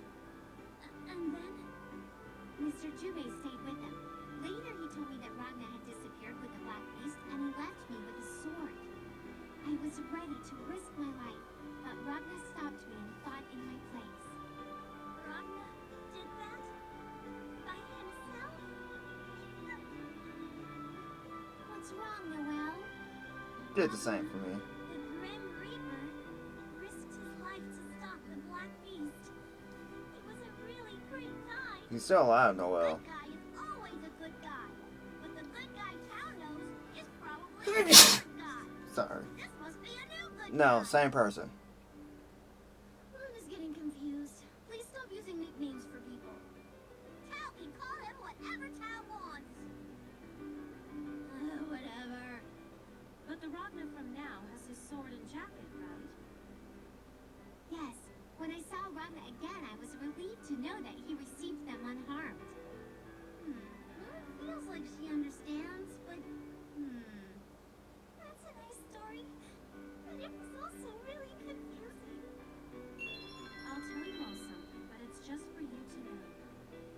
[SPEAKER 2] And then?
[SPEAKER 8] Mr. Jubei stayed with him. Later, he told me that Ragnar had disappeared with the Black Beast, and he left me with a sword. I was ready to risk my life, but Ragnar stopped me and fought in my place.
[SPEAKER 2] Ragnar did that? By himself?
[SPEAKER 8] What's wrong, Noel?
[SPEAKER 1] Did the same for me.
[SPEAKER 2] The Grim Reaper risked his life to stop the Black Beast. It was a really great time.
[SPEAKER 1] He's still alive, Noel.
[SPEAKER 4] Good guy is always a good guy. But the good guy Tao knows is probably a good guy.
[SPEAKER 1] Sorry.
[SPEAKER 4] This must be a new good
[SPEAKER 1] No,
[SPEAKER 4] guy.
[SPEAKER 1] same person.
[SPEAKER 4] Luna's getting confused. Please stop using nicknames for people. Tao can call him whatever Tao wants.
[SPEAKER 2] Whatever. But the Ragnar from now has his sword and jacket, right?
[SPEAKER 8] Yes, when I saw Ragnar again, I was relieved to know that he received them unharmed.
[SPEAKER 4] Luna feels like she understands, but
[SPEAKER 2] That's a nice story, but it was also really confusing. I'll tell you all something, but it's just for you to know.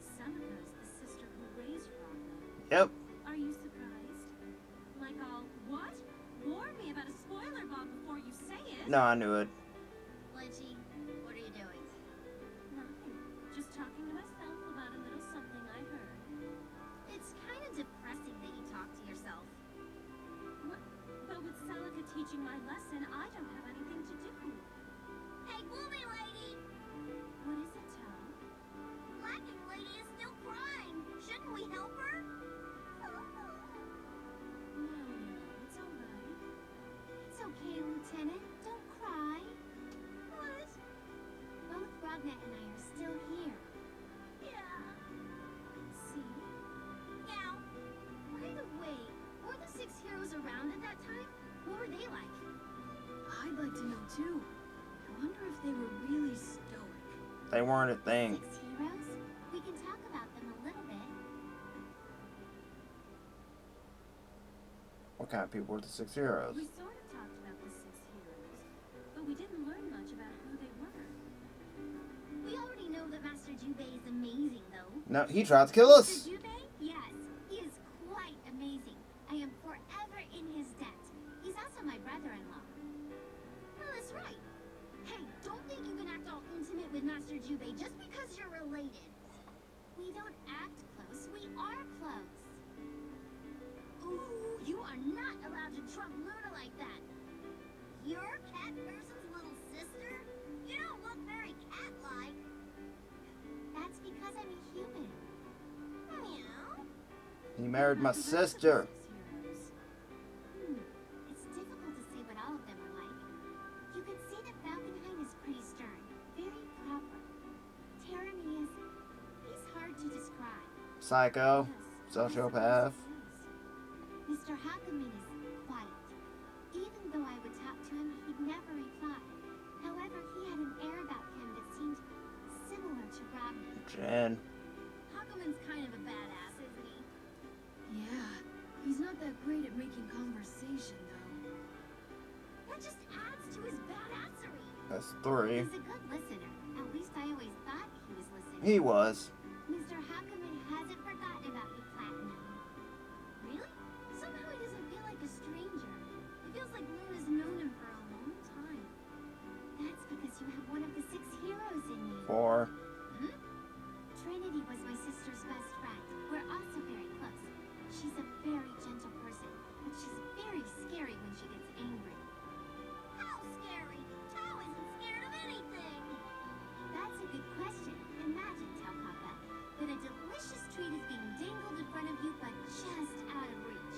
[SPEAKER 2] Samika's the sister who raised Ragnar.
[SPEAKER 1] Yep.
[SPEAKER 2] Are you surprised? Like all, what? Warn me about a spoiler bomb before you say it.
[SPEAKER 1] No, I knew it.
[SPEAKER 4] Litchi, what are you doing?
[SPEAKER 2] Nothing. Just talking to myself about a little something I heard.
[SPEAKER 4] It's kind of depressing that you talk to yourself.
[SPEAKER 2] What? But with Celica teaching my lesson, I don't have anything to do.
[SPEAKER 4] Hey, Gloomy Lady!
[SPEAKER 2] What is it, Tal?
[SPEAKER 4] Blackened Lady is still crying. Shouldn't we help her?
[SPEAKER 2] No, it's alright.
[SPEAKER 8] It's okay, Lieutenant. Don't cry.
[SPEAKER 4] What?
[SPEAKER 8] Both Ragnar and I are still here.
[SPEAKER 4] Yeah.
[SPEAKER 2] See?
[SPEAKER 4] Now, by the way, were the 6 heroes around at that time? What were they like?
[SPEAKER 10] I'd like to know too. I wonder if they were really stoic.
[SPEAKER 1] They weren't a thing.
[SPEAKER 8] 6 heroes? We can talk about them a little bit.
[SPEAKER 1] What kind of people were the 6 heroes?
[SPEAKER 2] We sort of talked about the 6 heroes, but we didn't learn much about who they were.
[SPEAKER 4] We already know that Master Jubei is amazing, though.
[SPEAKER 1] No, he tried to kill us.
[SPEAKER 8] Mr. Jubei? Yes, he is quite amazing. I
[SPEAKER 4] trump Luna like that? You're Cat Person's little sister? You don't look very cat-like.
[SPEAKER 8] That's because I'm a human.
[SPEAKER 4] Meow.
[SPEAKER 1] He married my sister.
[SPEAKER 8] It's difficult to say what all of them are like. You can see that Falkenhayn is pretty stern, very proper. Teremy is... he's hard to describe.
[SPEAKER 1] Psycho. Sociopath.
[SPEAKER 8] Mr. Hakuman is quiet. Even though I would talk to him, he'd never reply. However, he had an air about him that seemed similar to Rodney.
[SPEAKER 1] Jen.
[SPEAKER 4] Hakuman's kind of a badass, isn't he?
[SPEAKER 10] Yeah, he's not that great at making conversation, though.
[SPEAKER 4] That just adds to his badassery.
[SPEAKER 1] That's 3.
[SPEAKER 8] He's a good listener. At least I always thought he was listening.
[SPEAKER 1] He was.
[SPEAKER 8] Mr. Hakuman hasn't forgotten about you, Platinum.
[SPEAKER 4] Really? Somehow he doesn't feel like a stranger. It feels like Luna's known him for a long time.
[SPEAKER 8] That's because you have one of the 6 heroes in you.
[SPEAKER 1] 4.
[SPEAKER 8] Trinity was my sister's best friend. We're also very close. She's a very gentle person, but she's very scary when she gets angry.
[SPEAKER 4] How scary? Tao isn't scared of anything.
[SPEAKER 8] That's a good question. Imagine, Taukaka, that a delicious treat is being dangled in front of you, but just out of reach.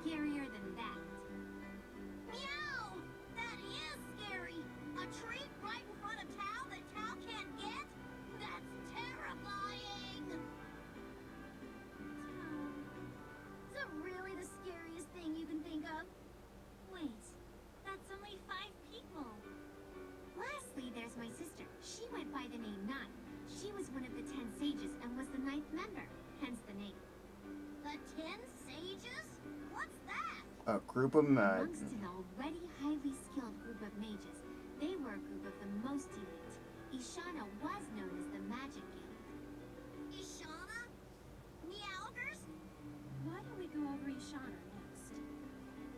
[SPEAKER 8] Scarier than that.
[SPEAKER 4] Meow! That is scary. A treat right in front of Tao that Tao can't get? That's terrifying.
[SPEAKER 2] Tao,
[SPEAKER 4] Is it really the scariest thing you can think of?
[SPEAKER 2] wait. That's only 5 people.
[SPEAKER 8] Lastly, there's my sister. She went by the name Nine. She was one of the 10 sages and was the 9th member, hence the name.
[SPEAKER 4] The 10 sages? What's that?
[SPEAKER 1] A group of men.
[SPEAKER 8] Amongst an already highly skilled group of mages, they were a group of the most elite. Ishana was known as the Magic Guild.
[SPEAKER 4] Ishana? Meowgers?
[SPEAKER 2] Why don't we go over Ishana next?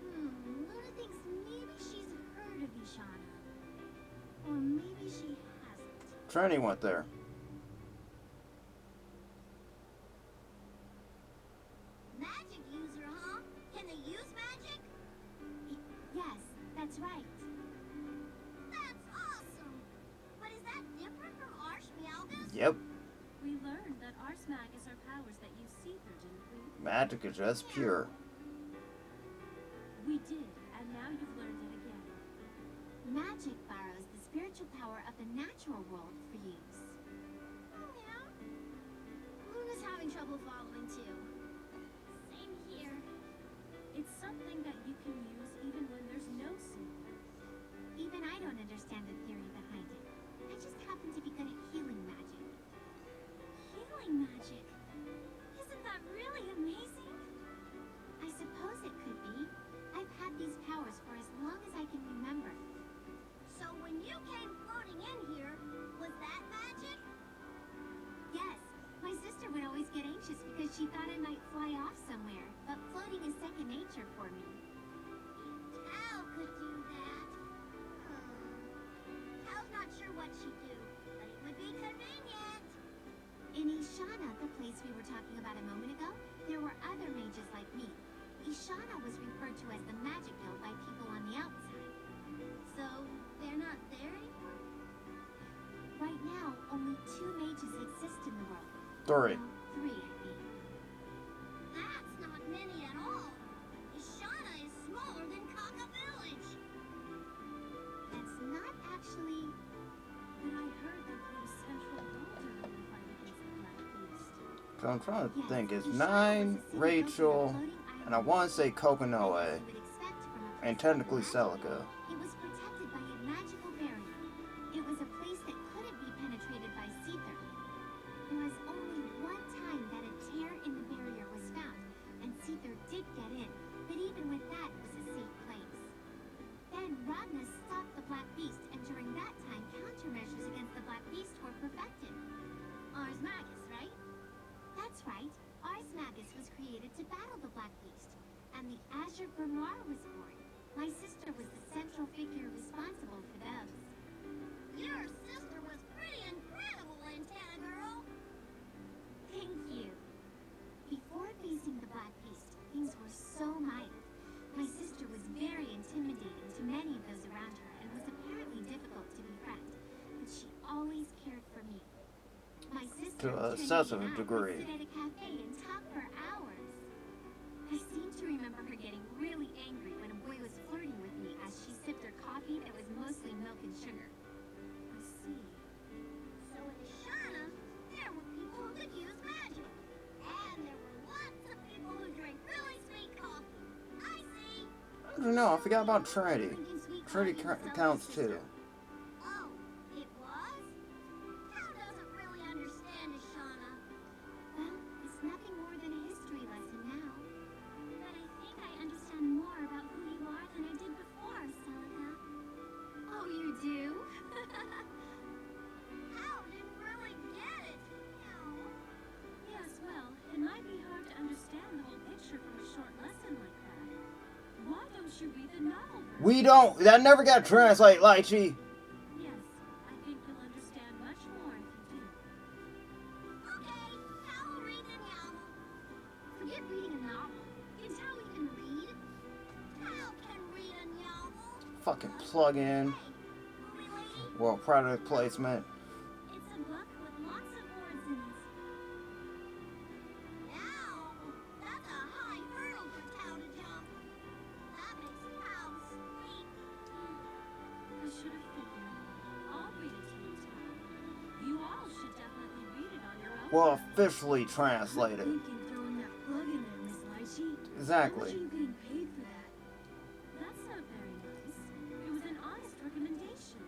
[SPEAKER 8] Luna thinks maybe she's heard of Ishana. Or maybe she hasn't.
[SPEAKER 1] Trini went there.
[SPEAKER 4] Magic user, huh? Can they use magic?
[SPEAKER 8] Yes, that's right.
[SPEAKER 4] That's awesome! But is that different from Arch Meowgus?
[SPEAKER 1] Yep.
[SPEAKER 2] We learned that Ars Magus are powers that use Seether, didn't we?
[SPEAKER 1] Magic is just pure.
[SPEAKER 2] We did, and now you've learned it again.
[SPEAKER 8] Magic borrows the spiritual power of the natural world for use.
[SPEAKER 4] Meow. Luna's having trouble following too. Same here.
[SPEAKER 2] It's something that you can use even when there's no Seether.
[SPEAKER 8] Even I don't understand the theory behind it. I just happen to be good at healing magic.
[SPEAKER 2] Healing magic. Isn't that really amazing?
[SPEAKER 8] I suppose it could be. I've had these powers for as long as I can remember.
[SPEAKER 4] So when you came floating in here, was that magic?
[SPEAKER 8] Yes, my sister would always get anxious because she thought I might fly off somewhere, but floating is second nature for me.
[SPEAKER 4] Tao could do that. Tao's not sure what she'd do, but it would be convenient.
[SPEAKER 8] In Ishana, the place we were talking about a moment ago, there were other mages like me. Ishana was referred to as the Magic Guild by people on the outside.
[SPEAKER 4] So they're not there anymore?
[SPEAKER 8] Right now, only 2 mages exist in the world.
[SPEAKER 1] 3.
[SPEAKER 8] Well, 3, I mean.
[SPEAKER 4] That's not many at all. Ishana is smaller than Kaka Village.
[SPEAKER 8] That's not actually...
[SPEAKER 2] But I heard that the central doctor in the fight against the Black Beast.
[SPEAKER 1] So I'm trying to
[SPEAKER 8] Yes,
[SPEAKER 1] think. It's
[SPEAKER 8] Ishana
[SPEAKER 1] 9,
[SPEAKER 8] was a city
[SPEAKER 1] Rachel,
[SPEAKER 8] built on a floating
[SPEAKER 1] and I
[SPEAKER 8] island.
[SPEAKER 1] want to say Kokonoe,
[SPEAKER 8] As you would expect from a place
[SPEAKER 1] and
[SPEAKER 8] like
[SPEAKER 1] technically
[SPEAKER 8] Magic
[SPEAKER 1] Celica.
[SPEAKER 8] Guild, it was protected by a magical barrier. It was a place that couldn't be penetrated by Seether. There was only one time that a tear in the barrier was found, and Seether did get in, but even with that, it was a safe place. Then Ragna stopped the Black Beast, and during that time, countermeasures against the Black Beast were perfected.
[SPEAKER 4] Ars Magus, right?
[SPEAKER 8] That's right. Ars Magus was created to battle the Black Beast, and the Azure Grimoire was born. My sister was the central figure responsible for those.
[SPEAKER 4] Your sister was pretty incredible, Antenna Girl.
[SPEAKER 8] Thank you. Before facing the Black Beast, things were so mild. My sister was very
[SPEAKER 1] to an excessive degree.
[SPEAKER 2] Sit at a cafe and talk for hours. I seem to remember her getting really angry when a boy was flirting with me as she sipped her coffee that was mostly milk and sugar. I see.
[SPEAKER 4] So in Ashana, there were people who could use magic. And there were lots of people who drank really sweet coffee. I see.
[SPEAKER 1] I don't know, I forgot about Trinity.
[SPEAKER 2] Drinking sweet
[SPEAKER 1] Trinity
[SPEAKER 2] coffee was
[SPEAKER 1] counts
[SPEAKER 2] Stella's
[SPEAKER 1] too.
[SPEAKER 2] sister.
[SPEAKER 4] Oh, it was? Cal doesn't really understand Ashana.
[SPEAKER 2] Well, it's nothing more than a history lesson now. But I think I understand more about who you are than I did before, Celica. Oh, you do?
[SPEAKER 4] Cal didn't really get it. No.
[SPEAKER 2] Yes, well, it might be hard to understand the whole picture from a short lesson like that. Why don't you read the novel version?
[SPEAKER 1] We don't. That never got translated, Litchi.
[SPEAKER 2] Yes, I think you'll understand much more if you do.
[SPEAKER 4] Okay, Cal will read the novel.
[SPEAKER 2] Forget reading a novel. It's how we can read.
[SPEAKER 4] Cal can read a novel.
[SPEAKER 1] Fucking plug in.
[SPEAKER 4] Movie lady?
[SPEAKER 1] Well, product placement.
[SPEAKER 2] It's a book with lots of words in it.
[SPEAKER 4] Now, that's a high hurdle for Cal to jump. That makes Cal squeak.
[SPEAKER 2] I should have figured. I'll read it to you, Tom. You all should definitely read it on your own.
[SPEAKER 1] Well, officially translated.
[SPEAKER 10] Thinking throwing that plug in there, Miss Litchi. How much
[SPEAKER 1] Exactly.
[SPEAKER 10] are you getting paid for that?
[SPEAKER 2] That's not very nice. It was an honest recommendation.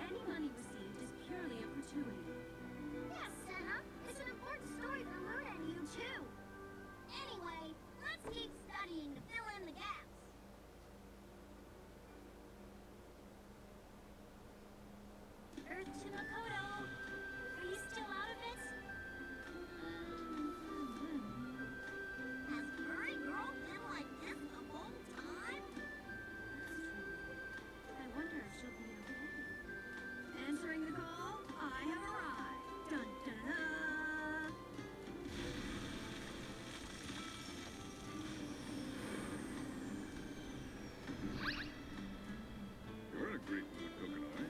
[SPEAKER 2] Any money received is purely a gratuity.
[SPEAKER 4] Yes, Senna. It's an important story for Luna and you, too. Anyway, let's keep studying to fill in the gaps.
[SPEAKER 2] Earth to Makoto. Are you still out of it?
[SPEAKER 4] Has Furry Girl been like this the whole time?
[SPEAKER 2] That's true. I wonder if she'll be okay.
[SPEAKER 10] Answering the call, I have arrived. Dun dun dun.
[SPEAKER 11] You're in a great mood, Coconut.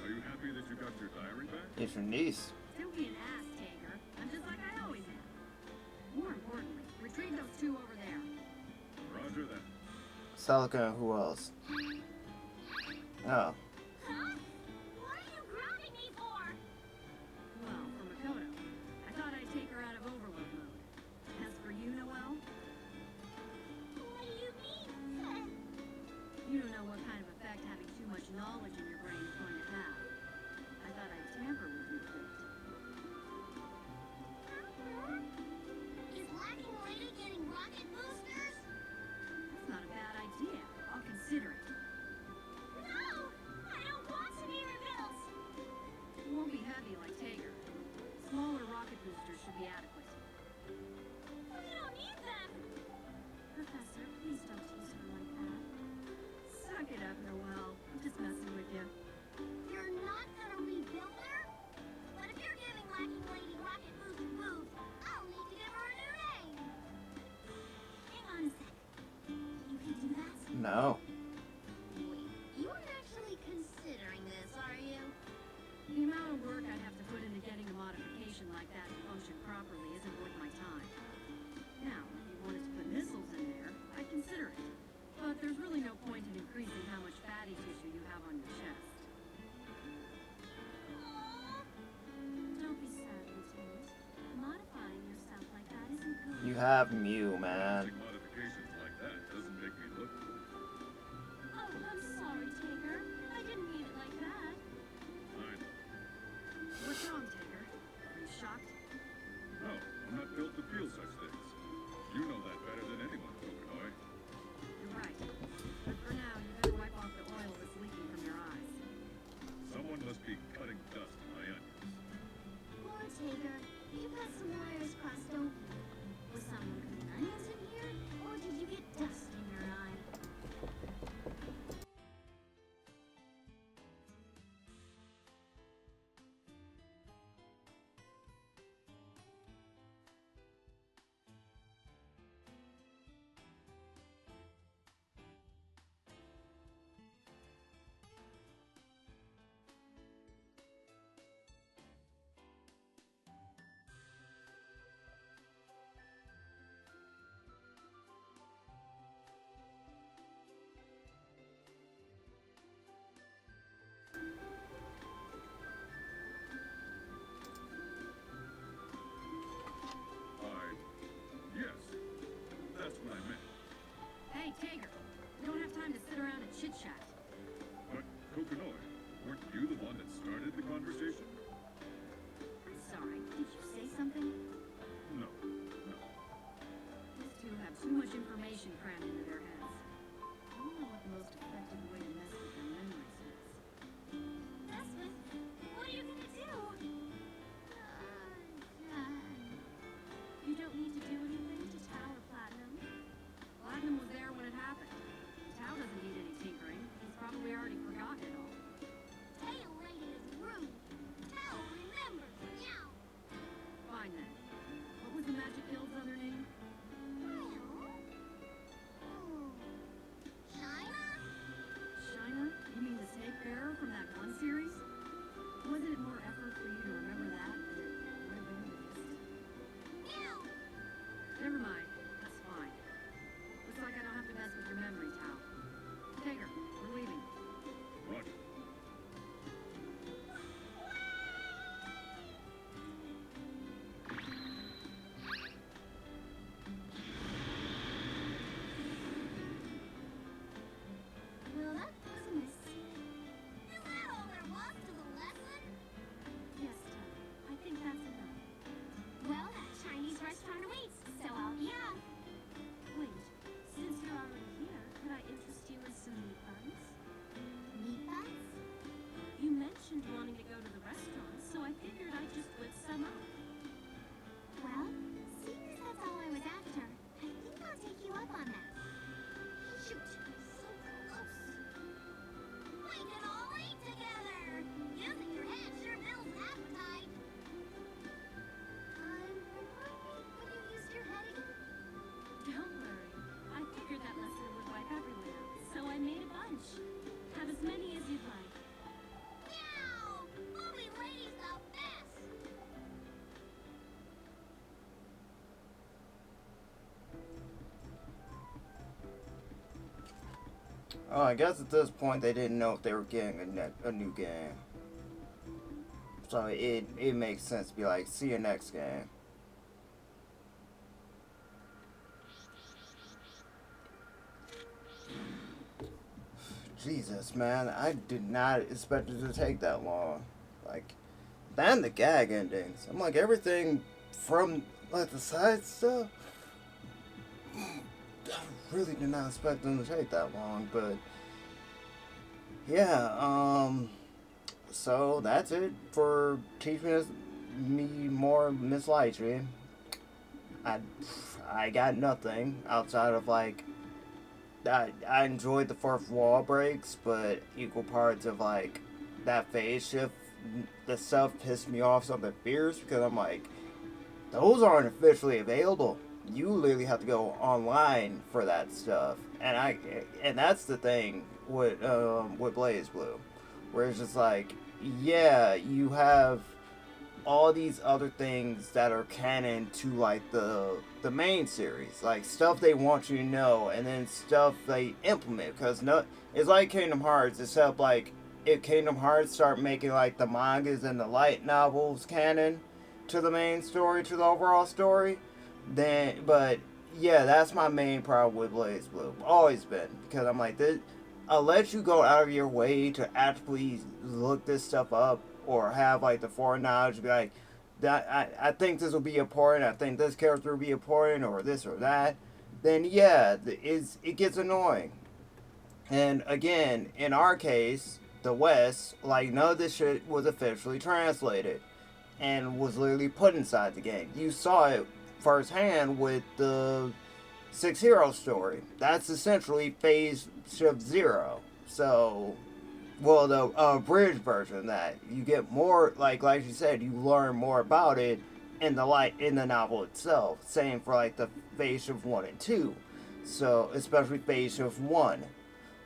[SPEAKER 11] Are you happy that you got your diary back?
[SPEAKER 1] It's your niece.
[SPEAKER 12] Don't be an ass, Taker. I'm just like I always am. More importantly, retrieve those two over there.
[SPEAKER 11] Roger that.
[SPEAKER 1] Celica and who else? Oh.
[SPEAKER 4] Huh? What are you grounding me for?
[SPEAKER 12] Well, for Makoto, I thought I'd take her out of overload mode. As for you, Noelle,
[SPEAKER 4] What do you mean, Sen?
[SPEAKER 12] you don't know what kind of effect having too much knowledge in your brain is going to have. I thought I'd tamper with you a bit.
[SPEAKER 4] Is Lacking Lady getting rocket boosters?
[SPEAKER 12] That's not a bad idea. I'll consider it.
[SPEAKER 4] No! I don't want to be rebuilt!
[SPEAKER 12] It won't be heavy like Taker. Smaller rocket boosters should be adequate.
[SPEAKER 4] We don't need them!
[SPEAKER 2] Professor, please don't tease her like that.
[SPEAKER 12] Suck it up, Noelle. I'm just messing with you.
[SPEAKER 4] You're not gonna rebuild her? But if you're giving Lacking Lady rocket booster moves, I'll need to give her a new name!
[SPEAKER 2] Hang on a sec. You can do that?
[SPEAKER 1] No.
[SPEAKER 4] Wait, you aren't actually considering this, are you?
[SPEAKER 12] The amount of work I'd have to put into getting a modification like that to function properly isn't worth my time. Now, if you wanted to put missiles in there, I'd consider it. But there's really no point in increasing how much fatty tissue you have on your chest.
[SPEAKER 2] Don't be sad, Lieutenant. Modifying yourself like that isn't good.
[SPEAKER 1] You have Mew, man.
[SPEAKER 11] Big modifications like that doesn't make me look cool.
[SPEAKER 2] Oh, I'm sorry, Taker. I didn't mean it like that.
[SPEAKER 11] I know.
[SPEAKER 12] What's wrong, Taker? Are you shocked?
[SPEAKER 11] No, I'm not built to feel such things. You know that better than anyone, Coconut.
[SPEAKER 12] You're right. But for now, you better wipe off the oil that's leaking from your eyes.
[SPEAKER 11] Someone must be cutting dust in my onions.
[SPEAKER 2] Poor Taker. You've had some wires crossed, don't you? Was someone cutting onions in here?
[SPEAKER 6] chit-chat.
[SPEAKER 11] But, Kokonoi, weren't you the one that started the conversation?
[SPEAKER 12] I'm sorry, did you say something?
[SPEAKER 11] No.
[SPEAKER 12] These two have too much information crammed into their heads. I don't know what the most effective way to mess with their memories is.
[SPEAKER 3] Mess with? What are you gonna do?
[SPEAKER 2] You don't need to do anything to Tao or Platinum.
[SPEAKER 12] Platinum was there when it happened. Tao doesn't need any tinkering. He's probably already forgotten it all.
[SPEAKER 4] Tail Lady is rude. Tao remembers. Meow.
[SPEAKER 12] Fine then. What was the magic guild's other name?
[SPEAKER 4] China?
[SPEAKER 12] China? You mean the snake bearer from that one series? Wasn't it more effort for you to remember that than it would have been to just...
[SPEAKER 4] Meow.
[SPEAKER 12] Never mind. That's fine. Looks like I don't have to mess with your memory, Tao. Taker, we're leaving.
[SPEAKER 11] Roger.
[SPEAKER 3] Well, that was a mistake.
[SPEAKER 4] Is that all there was to the lesson?
[SPEAKER 2] Yes, Tao. I think that's enough.
[SPEAKER 3] Well, that Chinese restaurant awaits, so I'll be off.
[SPEAKER 2] Wait, since you're already here, could I interest you in some meat buns?
[SPEAKER 3] Meat buns?
[SPEAKER 2] You mentioned wanting to go to the restaurant, so I figured I'd just whip some up.
[SPEAKER 3] Well, seeing as that's all I was after, I think I'll take you up on that. Shoot, so close. We can all eat together. Using your hand sure builds an appetite. Remind me when you used your head again?
[SPEAKER 2] Don't worry. I figured that lesson would wipe everyone out, so I made a bunch. Have as many as you'd like.
[SPEAKER 4] Meow. Mommy Lady's the best.
[SPEAKER 1] Oh, I guess at this point they didn't know if they were getting a new game. So it makes sense to be like, see you next game. Jesus, man, I did not expect it to take that long. Like, then the gag endings. I'm like, everything from like the side stuff. I really did not expect them to take that long, but yeah, so that's it for teaching me more Miss Litchi. I got nothing outside of like I enjoyed the fourth wall breaks, but equal parts of like that phase shift, the stuff pissed me off something fierce because I'm like, those aren't officially available. You literally have to go online for that stuff, and that's the thing with Blazblue, where it's just like, yeah, you have all these other things that are canon to like the main series, like stuff they want you to know, and then stuff they implement. Because no, it's like Kingdom Hearts, except like if Kingdom Hearts start making like the mangas and the light novels canon to the main story, to the overall story, then, but yeah, that's my main problem with Blazblue. Always been, because I'm like, this, I'll let you go out of your way to actually look this stuff up or have like the foreknowledge to be like, that I think this will be important, I think this character will be important, or this or that, then yeah, it gets annoying. And again, in our case, the West, like none of this shit was officially translated and was literally put inside the game. You saw it firsthand with the 6 Hero story. That's essentially phase shift 0. So, well, the abridged version of that, you get more, like you said, you learn more about it in the novel itself. Same for like the phase shift 1 and 2. So, especially phase shift 1.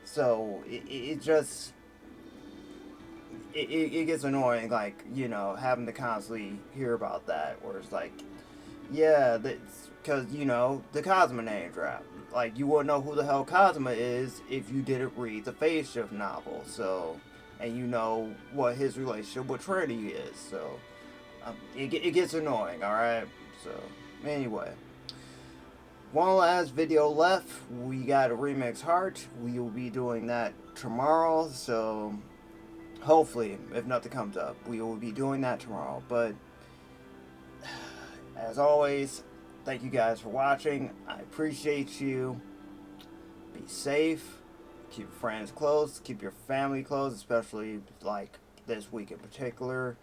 [SPEAKER 1] So it just it gets annoying, like, you know, having to constantly hear about that, where it's like, yeah, that's because, you know, the Cosma name drop. Like, you wouldn't know who the hell Cosma is if you didn't read the Phase Shift novel, so, and you know what his relationship with Trinity is, so, it gets annoying, alright? So, anyway. One last video left. We got a Remix Heart. We will be doing that tomorrow, so hopefully, if nothing comes up, we will be doing that tomorrow. But as always, thank you guys for watching. I appreciate you. Be safe. Keep your friends close. Keep your family close, especially like this week in particular.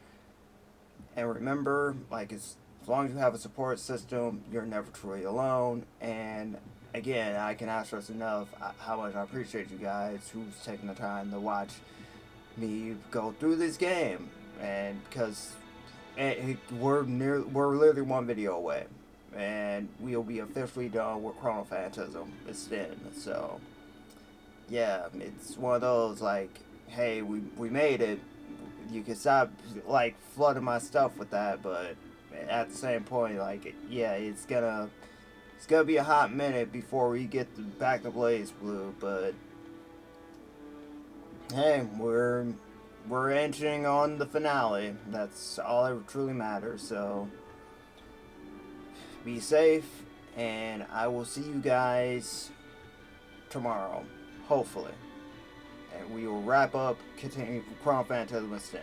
[SPEAKER 1] And remember, like, as long as you have a support system, you're never truly alone. And again, I cannot stress enough how much I appreciate you guys who's taking the time to watch me go through this game. And because we're literally one video away, and we'll be officially done with Chronophantasm. It's then, so yeah, it's one of those like, hey, we made it. You can stop like flooding my stuff with that, but at the same point, like, yeah, it's gonna be a hot minute before we get back to Blazblue, but hey, we're inching on the finale. That's all that truly matters. So be safe, and I will see you guys tomorrow, hopefully. And we will wrap up, continue Chronophantasma stand.